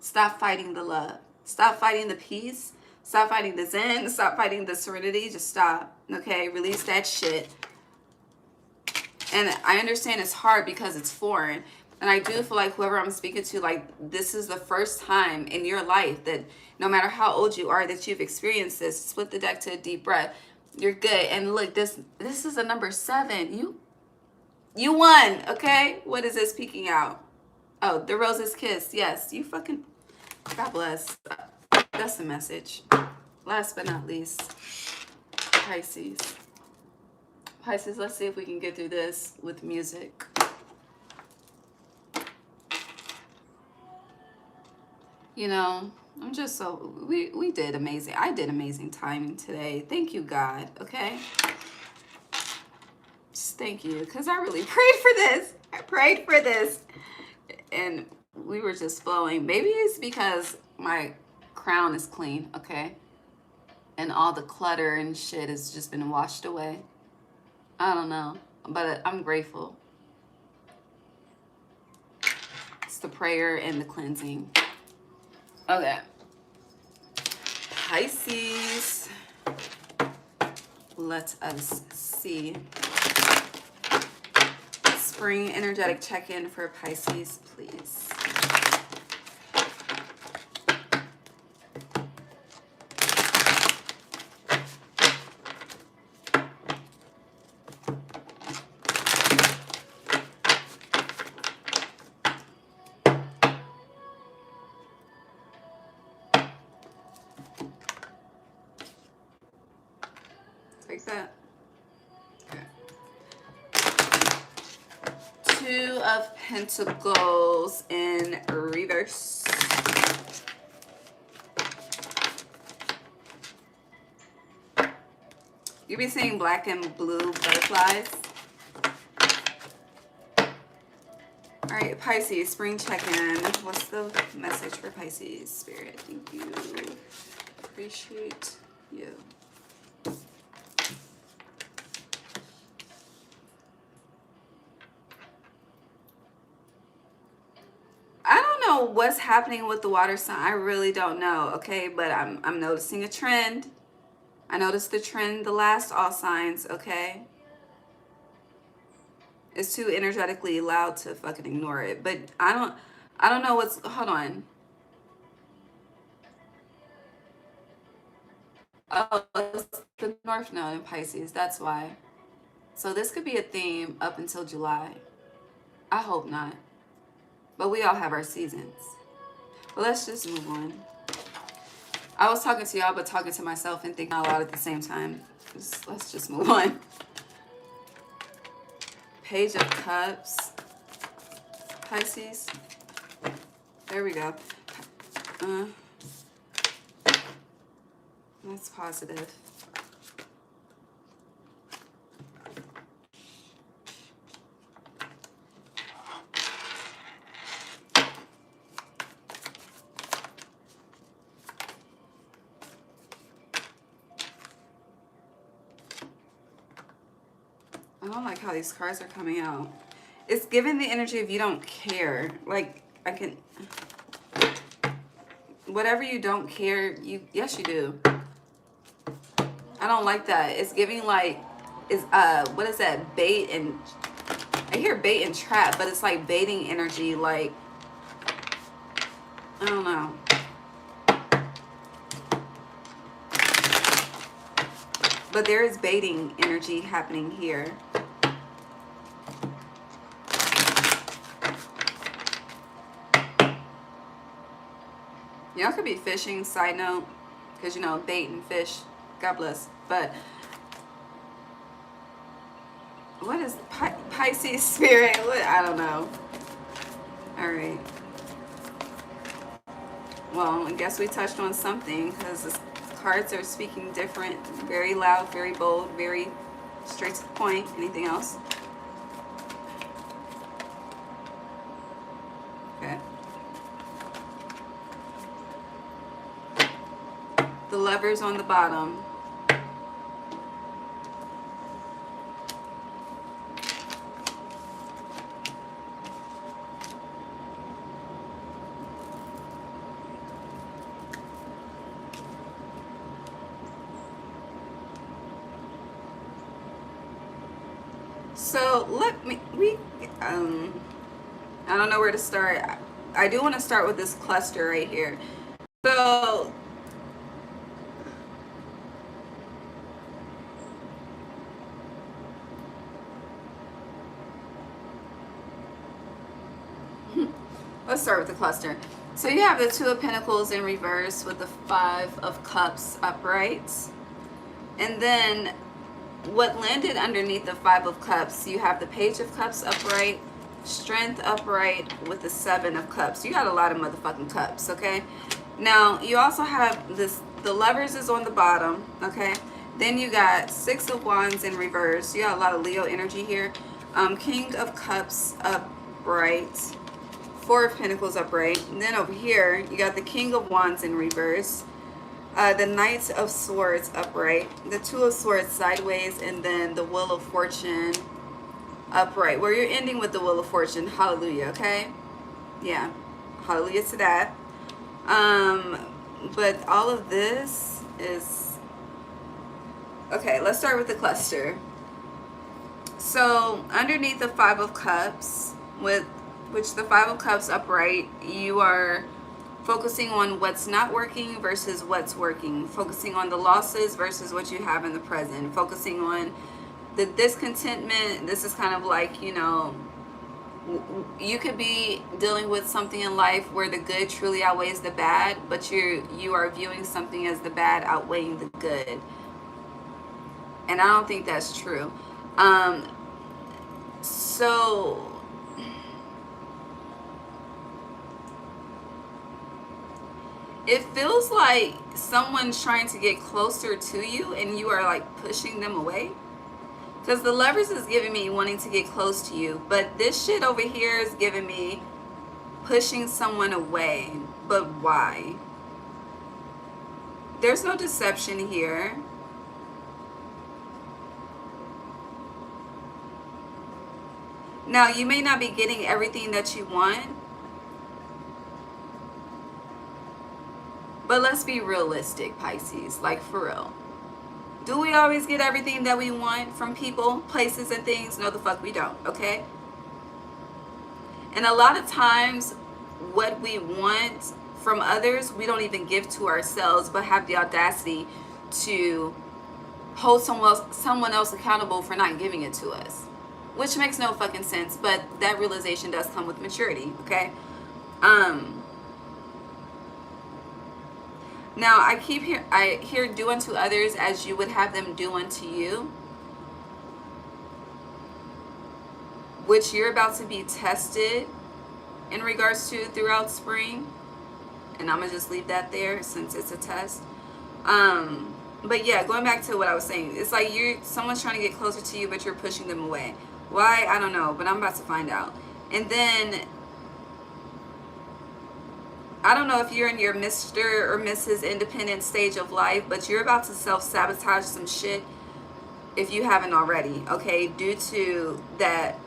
Stop fighting the love. Stop fighting the peace. Stop fighting the zen. Stop fighting the serenity. Just stop, okay? Release that shit. And I understand it's hard because it's foreign. And I do feel like whoever I'm speaking to, like, this is the first time in your life that no matter how old you are that you've experienced this. Split the deck to a deep breath. You're good. And look, this is a number 7. You won, okay? What is this peeking out? Oh, the roses kiss. Yes, you fucking... God bless. That's the message. Last but not least, Pisces. Pisces, let's see if we can get through this with music. You know, I'm just so... We did amazing. I did amazing timing today. Thank you, God, okay? Just thank you, because I really prayed for this. I prayed for this. And we were just flowing. Maybe it's because my crown is clean, okay? And all the clutter and shit has just been washed away. I don't know, but I'm grateful. It's the prayer and the cleansing. Okay. Pisces. Let us see. Spring energetic check-in for Pisces, please. Like that. Okay. 2 of Pentacles in reverse. You'll be seeing black and blue butterflies. All right, Pisces, spring check-in. What's the message for Pisces? Spirit, thank you. Appreciate you. I don't know what's happening with the water sign. I really don't know, okay? But I'm noticing a trend. I noticed the trend the last all signs, okay? It's too energetically loud to fucking ignore it. But I don't know what's... Hold on. Oh, it's the North Node in Pisces. That's why. So this could be a theme up until July. I hope not. But we all have our seasons. But let's just move on. I was talking to y'all, but talking to myself and thinking out loud at the same time. Let's just move on. Page of Cups. Pisces. There we go. That's positive. I don't like how these cards are coming out. It's giving the energy of you don't care. Like, I can... Whatever you don't care, yes, you do. I don't like that. It's giving like is what is that? Bait and I hear bait and trap, but it's like baiting energy, like I don't know. But there is baiting energy happening here. Y'all could be fishing, side note, because, you know, bait and fish, God bless. But what is Pisces spirit? What? I don't know. All right. Well, I guess we touched on something, because the cards are speaking different, very loud, very bold, very straight to the point. Anything else? Okay. The Lovers on the bottom. So I don't know where to start. I do want to start with this cluster right here. So let's start with the cluster. So you have the Two of Pentacles in reverse with the Five of Cups upright. And then what landed underneath the Five of Cups, you have the Page of Cups upright, Strength upright with the Seven of Cups. You got a lot of motherfucking cups, okay? Now, you also have this, the Lovers is on the bottom, okay? Then you got Six of Wands in reverse. You got a lot of Leo energy here. King of Cups upright, Four of Pentacles upright. And then over here, you got the King of Wands in reverse. The Knight of Swords upright, the Two of Swords sideways, and then the Wheel of Fortune upright, where you're ending with the Wheel of Fortune. Hallelujah, okay? Yeah, hallelujah to that. But all of this is... Okay, let's start with the cluster. So, underneath the Five of Cups, with which the Five of Cups upright, you are focusing on what's not working versus what's working, focusing on the losses versus what you have in the present, focusing on the discontentment. This is kind of like, you know, you could be dealing with something in life where the good truly outweighs the bad, but you are viewing something as the bad outweighing the good, and I don't think that's true. So it feels like someone's trying to get closer to you and you are like pushing them away. Because the Lovers is giving me wanting to get close to you. But this shit over here is giving me pushing someone away. But why? There's no deception here. Now, you may not be getting everything that you want. But let's be realistic, Pisces, like for real. Do we always get everything that we want from people, places, and things? No, the fuck we don't, okay? And a lot of times, what we want from others, we don't even give to ourselves, but have the audacity to hold someone else accountable for not giving it to us. Which makes no fucking sense, but that realization does come with maturity, okay? Now, I hear do unto others as you would have them do unto you. Which you're about to be tested in regards to throughout spring. And I'm going to just leave that there since it's a test. But yeah, going back to what I was saying. It's like someone's trying to get closer to you, but you're pushing them away. Why? I don't know, but I'm about to find out. And then I don't know if you're in your Mr. or Mrs. Independent stage of life, but you're about to self-sabotage some shit if you haven't already, okay? Due to that,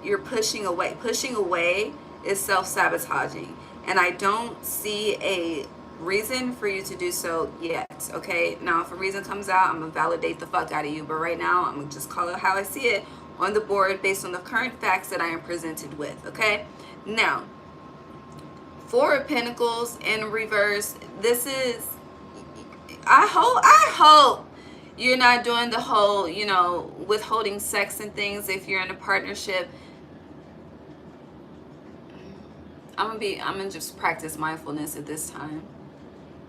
you're pushing away. Pushing away is self-sabotaging. And I don't see a reason for you to do so yet. Okay, now if a reason comes out, I'm gonna validate the fuck out of you, but right now I'm gonna just call it how I see it on the board based on the current facts that I am presented with. Okay, now Four of Pentacles in reverse. This is, I hope you're not doing the whole, you know, withholding sex and things if you're in a partnership. I'm gonna just practice mindfulness at this time.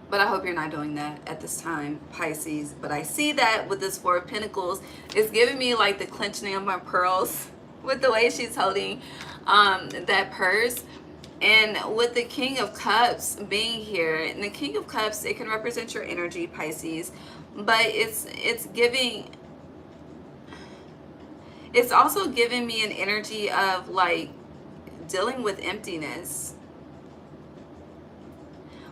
But I hope you're not doing that at this time, Pisces. But I see that with this Four of Pentacles, it's giving me like the clenching of my pearls with the way she's holding that purse. And with the King of Cups being here, and the King of Cups, it can represent your energy, Pisces. But it's also giving me an energy of like dealing with emptiness.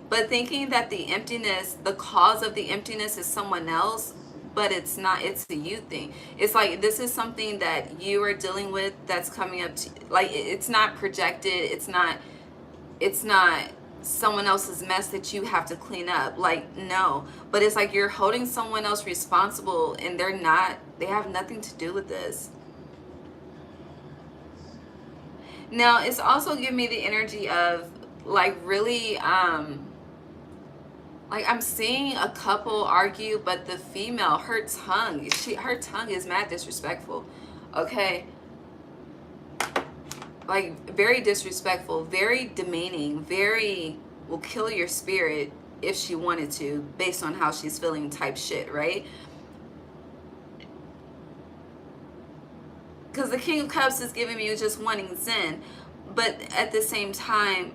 But thinking that the emptiness, the cause of the emptiness is someone else, but it's not, it's a you thing. It's like this is something that you are dealing with that's coming up to, like, it's not projected, it's not someone else's mess that you have to clean up. Like, no. But it's like you're holding someone else responsible and they have nothing to do with this. Now, it's also giving me the energy of like really like I'm seeing a couple argue, but the female, her tongue is mad disrespectful. Okay, like very disrespectful, very demeaning, very will kill your spirit if she wanted to, based on how she's feeling type shit, right? Because the King of Cups is giving me just wanting Zen, but at the same time,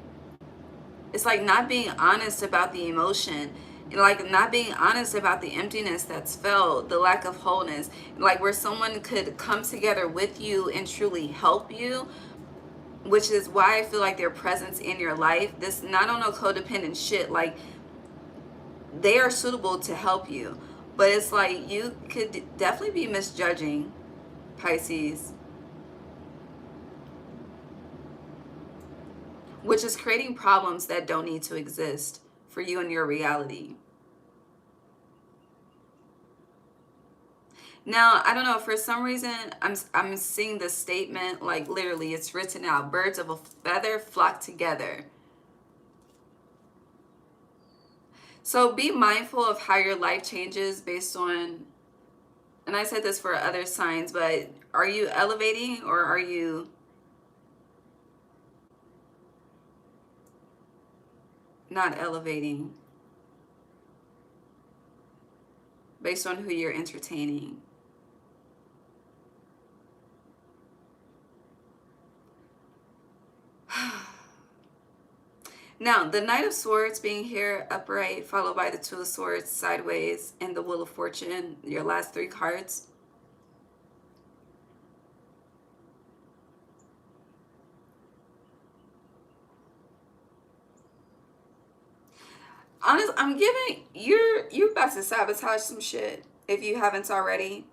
it's like not being honest about the emotion, like not being honest about the emptiness that's felt, the lack of wholeness, like where someone could come together with you and truly help you, which is why I feel like their presence in your life, this not on no codependent shit, like they are suitable to help you, but it's like you could definitely be misjudging, Pisces, which is creating problems that don't need to exist for you and your reality. Now, I don't know, for some reason, I'm seeing this statement, like literally it's written out, birds of a feather flock together. So be mindful of how your life changes based on, and I said this for other signs, but are you elevating or are you not elevating based on who you're entertaining? Now, the Knight of Swords being here upright, followed by the Two of Swords sideways, and the Wheel of Fortune, your last three cards. Honestly, I'm giving, you're about to sabotage some shit if you haven't already.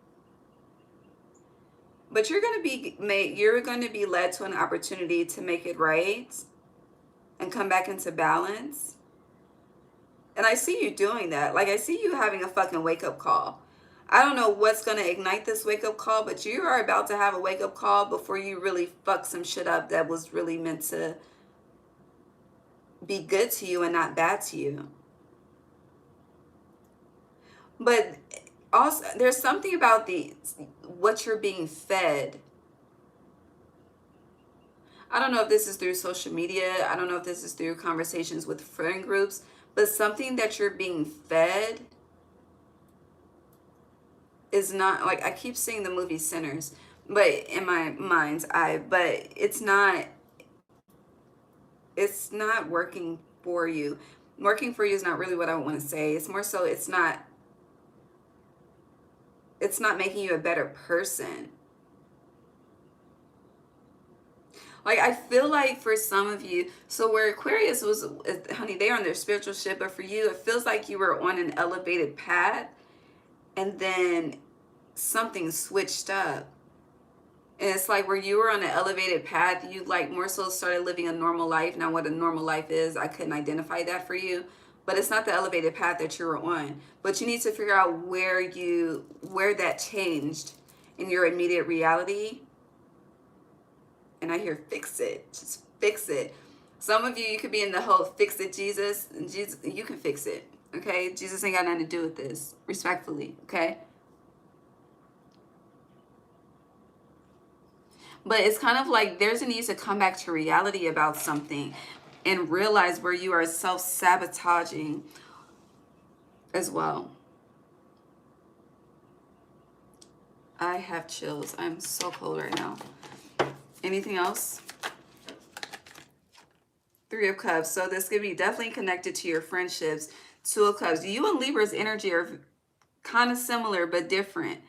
But you're going to be led to an opportunity to make it right and come back into balance. And I see you doing that. Like, I see you having a fucking wake-up call. I don't know what's going to ignite this wake-up call, but you are about to have a wake-up call before you really fuck some shit up that was really meant to be good to you and not bad to you. But also, there's something about what you're being fed. I don't know if this is through social media. I don't know if this is through conversations with friend groups, but something that you're being fed is not, like, I keep seeing the movie Sinners, but in my mind's eye, but it's not working for you. Working for you is not really what I want to say. It's more so it's not making you a better person. Like, I feel like for some of you, so where Aquarius was, honey, they're on their spiritual shit, but for you, it feels like you were on an elevated path and then something switched up. And it's like where you were on an elevated path, you like more so started living a normal life. Now, what a normal life is, I couldn't identify that for you. but it's not the elevated path that you were on. But you need to figure out where that changed in your immediate reality. And I hear fix it. Just fix it. Some of you, you could be in the whole fix it Jesus. And Jesus, you can fix it. Okay? Jesus ain't got nothing to do with this. Respectfully. Okay? But it's kind of like there's a need to come back to reality about something and realize where you are self-sabotaging as well. I have chills. I'm so cold right now. Anything else? Three of Cups. So this could be definitely connected to your friendships. Two of Cups. You and Libra's energy are kind of similar but different.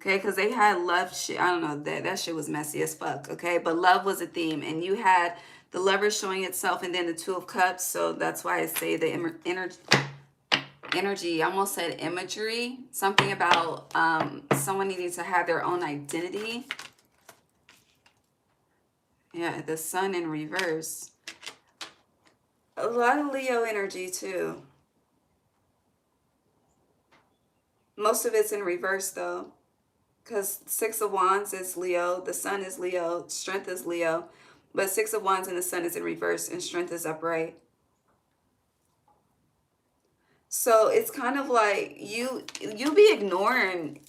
Okay, because they had love shit. I don't know, that shit was messy as fuck. Okay, but love was a theme, and you had the Lover showing itself, and then the Two of Cups. So that's why I say the energy. I almost said imagery. Something about someone needing to have their own identity. Yeah, the Sun in reverse. A lot of Leo energy too. Most of it's in reverse though. Because Six of Wands is Leo, the Sun is Leo, Strength is Leo, but Six of Wands and the Sun is in reverse and Strength is upright. So it's kind of like you be ignoring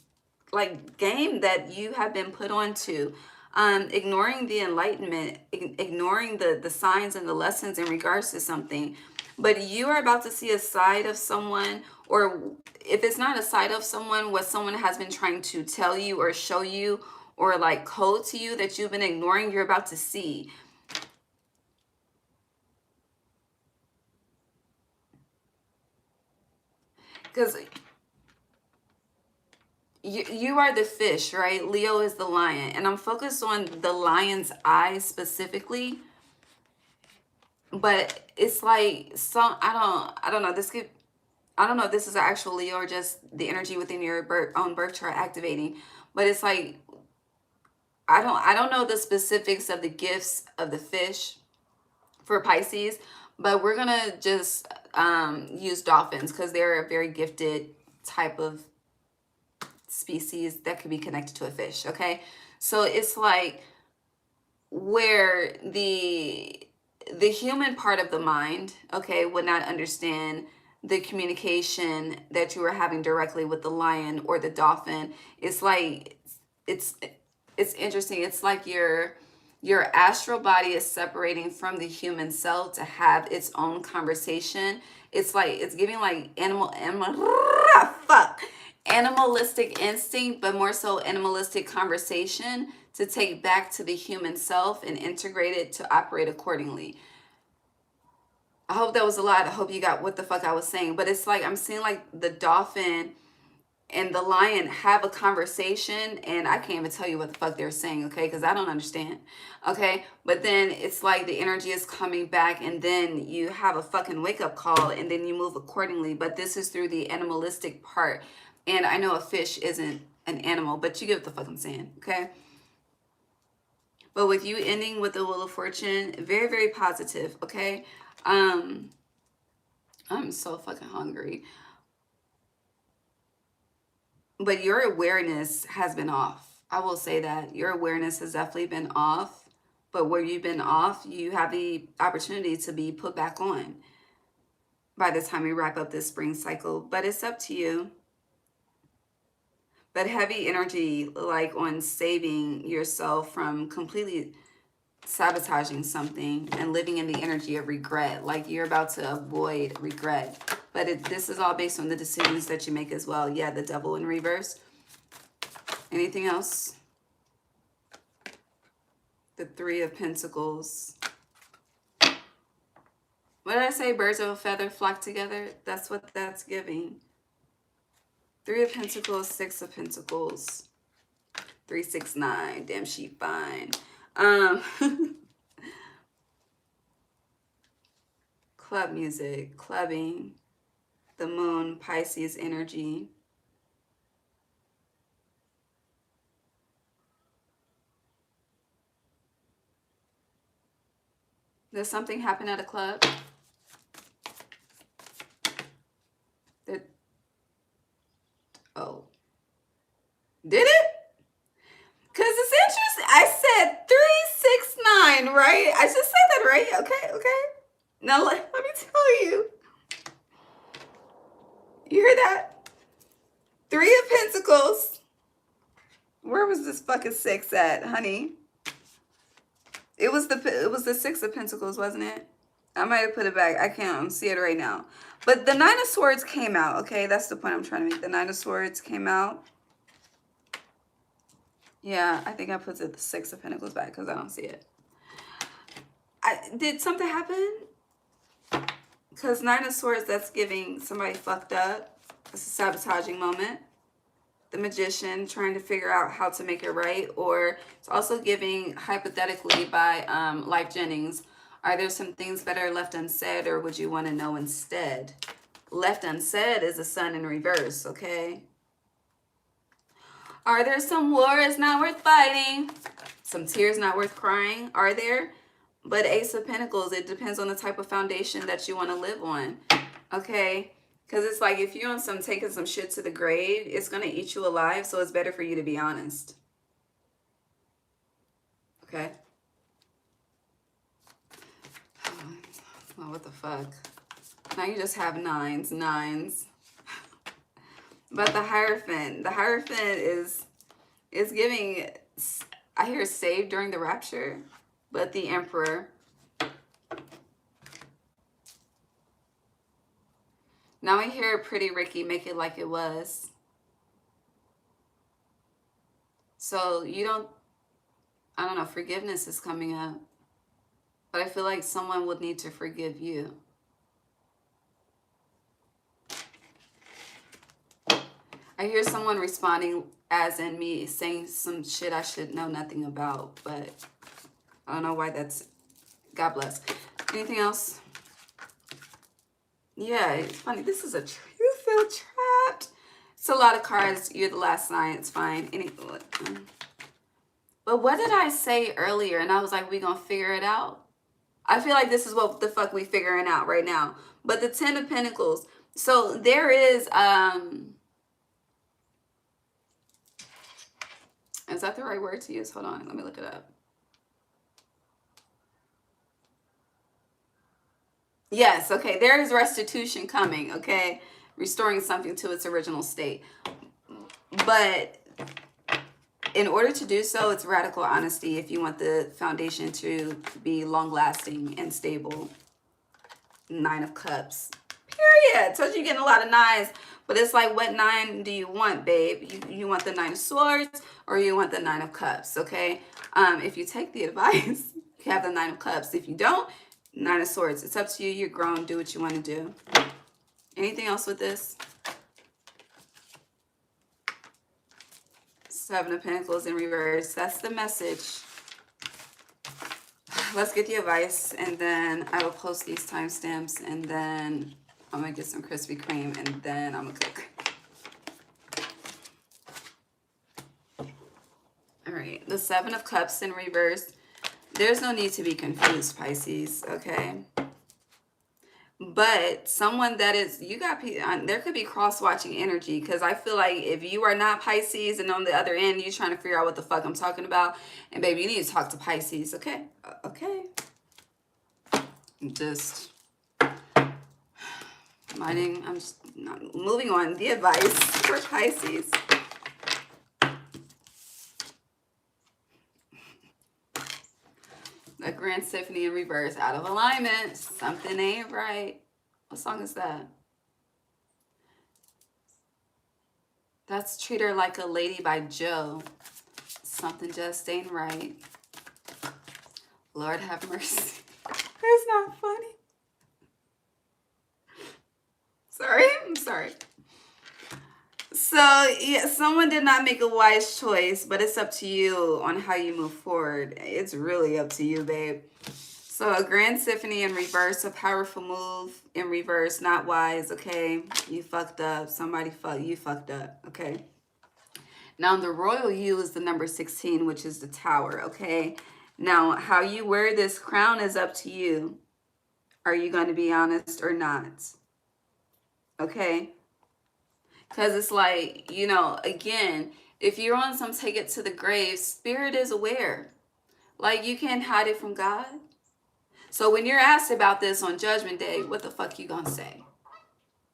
like game that you have been put onto, ignoring the enlightenment, ignoring the signs and the lessons in regards to something. But you are about to see a side of someone, or if it's not a side of someone, what someone has been trying to tell you or show you or like code to you that you've been ignoring, you're about to see. Because you are the fish, right? Leo is the lion. And I'm focused on the lion's eyes specifically. But it's like some I don't know. I don't know if this is an actual Leo or just the energy within your own birth chart activating. But it's like I don't know the specifics of the gifts of the fish for Pisces, but we're gonna just use dolphins because they're a very gifted type of species that could be connected to a fish. Okay, so it's like where the human part of the mind, okay, would not understand the communication that you were having directly with the lion or the dolphin. It's like it's interesting. It's like your astral body is separating from the human self to have its own conversation. It's like it's giving like animalistic instinct, but more so animalistic conversation to take back to the human self and integrate it to operate accordingly. I hope that was a lot. I hope you got what the fuck I was saying. But it's like I'm seeing like the dolphin and the lion have a conversation, and I can't even tell you what the fuck they're saying, okay? Because I don't understand, okay? But then it's like the energy is coming back, and then you have a fucking wake-up call, and then you move accordingly. But this is through the animalistic part. And I know a fish isn't an animal, but you get what the fuck I'm saying, okay? But with you ending with the Wheel of Fortune, very, very positive, okay? I'm so fucking hungry. But your awareness has been off. I will say that. Your awareness has definitely been off. But where you've been off, you have the opportunity to be put back on by the time we wrap up this spring cycle. But it's up to you. But heavy energy, like on saving yourself from completely sabotaging something and living in the energy of regret. Like you're about to avoid regret. But this is all based on the decisions that you make as well. Yeah, the Devil in reverse. Anything else? The Three of Pentacles. What did I say? Birds of a feather flock together? That's what that's giving. Three of Pentacles, Six of Pentacles. 3, 6, 9. Damn, she fine. Club music, clubbing, the moon, Pisces energy. Does something happen at a club? Oh. Did it? Because it's interesting. I said 369, right? I just said that, right? Okay, okay. Now let me tell you. You hear that? 3 of Pentacles. Where was this fucking 6 at, honey? It was the 6 of Pentacles, wasn't it? I might have put it back. I can't see it right now. But the 9 of Swords came out, okay? That's the point I'm trying to make. The 9 of Swords came out. Yeah, I think I put the 6 of Pentacles back because I don't see it. Did something happen? Because 9 of Swords, that's giving somebody fucked up. It's a sabotaging moment. The Magician trying to figure out how to make it right. Or it's also giving, hypothetically, by Life Jennings, are there some things that are left unsaid, or would you want to know instead? Left unsaid is a Sun in reverse, okay? Are there some wars not worth fighting? Some tears not worth crying? Are there? But Ace of Pentacles, it depends on the type of foundation that you want to live on, okay? Because it's like if you're on some taking some shit to the grave, it's going to eat you alive, so it's better for you to be honest. Okay? Well, what the fuck? Now you just have nines. But the Hierophant is giving, I hear saved during the rapture, but the Emperor. Now I hear Pretty Ricky, make it like it was. So you don't, I don't know, forgiveness is coming up. But I feel like someone would need to forgive you. I hear someone responding as in me, saying some shit I should know nothing about, but I don't know why that's, God bless. Anything else? Yeah, it's funny. This is a you feel trapped. It's a lot of cards. You're the last sign. It's fine. But what did I say earlier? And I was like, we gonna figure it out. I feel like this is what the fuck we figuring out right now. But the 10 of Pentacles. So there is that the right word to use? Hold on, let me look it up. Yes, okay, there is restitution coming, okay? Restoring something to its original state. But in order to do so, it's radical honesty if you want the foundation to be long-lasting and stable. 9 of Cups. Period. Told you you're getting a lot of 9s. But it's like, what 9 do you want, babe? You want the 9 of Swords or you want the 9 of Cups, okay? If you take the advice, you have the 9 of Cups. If you don't, 9 of Swords. It's up to you. You're grown. Do what you want to do. Anything else with this? 7 of Pentacles in reverse. That's the message. Let's get the advice, and then I will post these timestamps, and then I'm going to get some Krispy Kreme, and then I'm going to cook. All right, the 7 of Cups in reverse. There's no need to be confused, Pisces, okay? But someone that is, you got, there could be cross-watching energy, because I feel like if you are not Pisces and on the other end, you're trying to figure out what the fuck I'm talking about, and baby, you need to talk to Pisces, okay? Okay. Just minding, I'm just not moving on. The advice for Pisces. The Grand Symphony in reverse, out of alignment. Something ain't right. What song is that? That's Treat Her Like a Lady by Joe. Something just ain't right. Lord have mercy. It's not funny. Sorry, I'm sorry. So, yeah, someone did not make a wise choice, but it's up to you on how you move forward. It's really up to you, babe. So, a Grand Symphony in reverse, a powerful move in reverse, not wise, okay? You fucked up. You fucked up, okay? Now, the Royal You is the number 16, which is the Tower, okay? Now, how you wear this crown is up to you. Are you going to be honest or not? Okay? Because it's like, you know, again, if you're on some take it to the grave, spirit is aware. Like, you can't hide it from God. So when you're asked about this on Judgment Day, what the fuck you gonna say?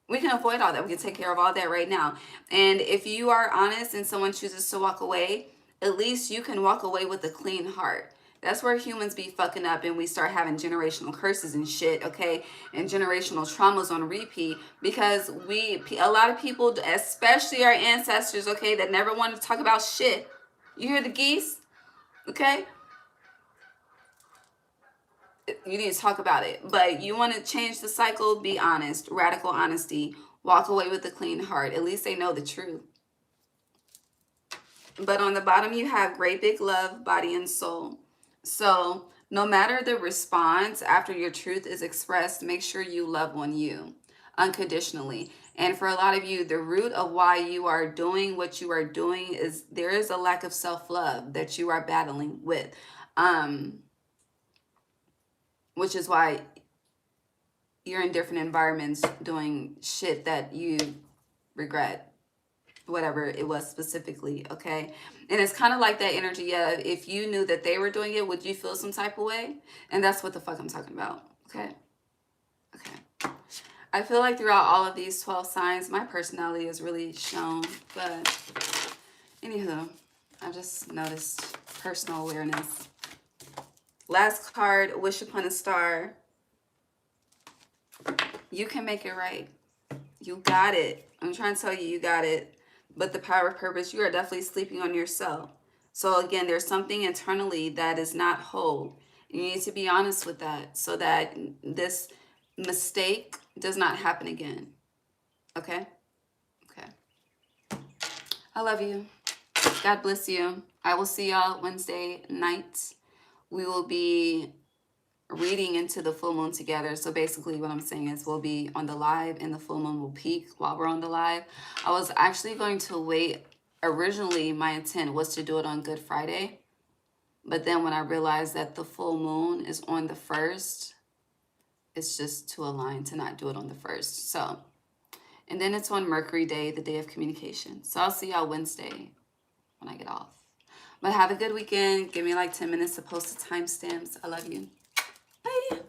We can avoid all that. We can take care of all that right now. And if you are honest and someone chooses to walk away, at least you can walk away with a clean heart. That's where humans be fucking up and we start having generational curses and shit, okay? And generational traumas on repeat because a lot of people, especially our ancestors, okay, that never wanted to talk about shit. You hear the geese? Okay? You need to talk about it. But you want to change the cycle, be honest. Radical honesty. Walk away with a clean heart. At least they know the truth. But on the bottom, you have great big love, body, and soul. So no matter the response after your truth is expressed, make sure you love on you unconditionally. And for a lot of you, the root of why you are doing what you are doing is there is a lack of self-love that you are battling with. Which is why you're in different environments doing shit that you regret, whatever it was specifically, okay? And it's kind of like that energy of if you knew that they were doing it, would you feel some type of way? And that's what the fuck I'm talking about, okay? Okay. I feel like throughout all of these 12 signs, my personality is really shown, but anywho, I've just noticed personal awareness. Last card, Wish Upon a Star. You can make it right. You got it. I'm trying to tell you, you got it. But the power of purpose, you are definitely sleeping on yourself. So again, there's something internally that is not whole. You need to be honest with that so that this mistake does not happen again. Okay? Okay. I love you. God bless you. I will see y'all Wednesday night. We will be reading into the full moon together. So basically what I'm saying is we'll be on the live and the full moon will peak while we're on the live. I was actually going to wait. Originally, my intent was to do it on Good Friday. But then when I realized that the full moon is on the 1st, it's just too aligned to not do it on the 1st. So, and then it's on Mercury Day, the day of communication. So I'll see y'all Wednesday when I get off. But have a good weekend. Give me like 10 minutes to post the timestamps. I love you. Bye.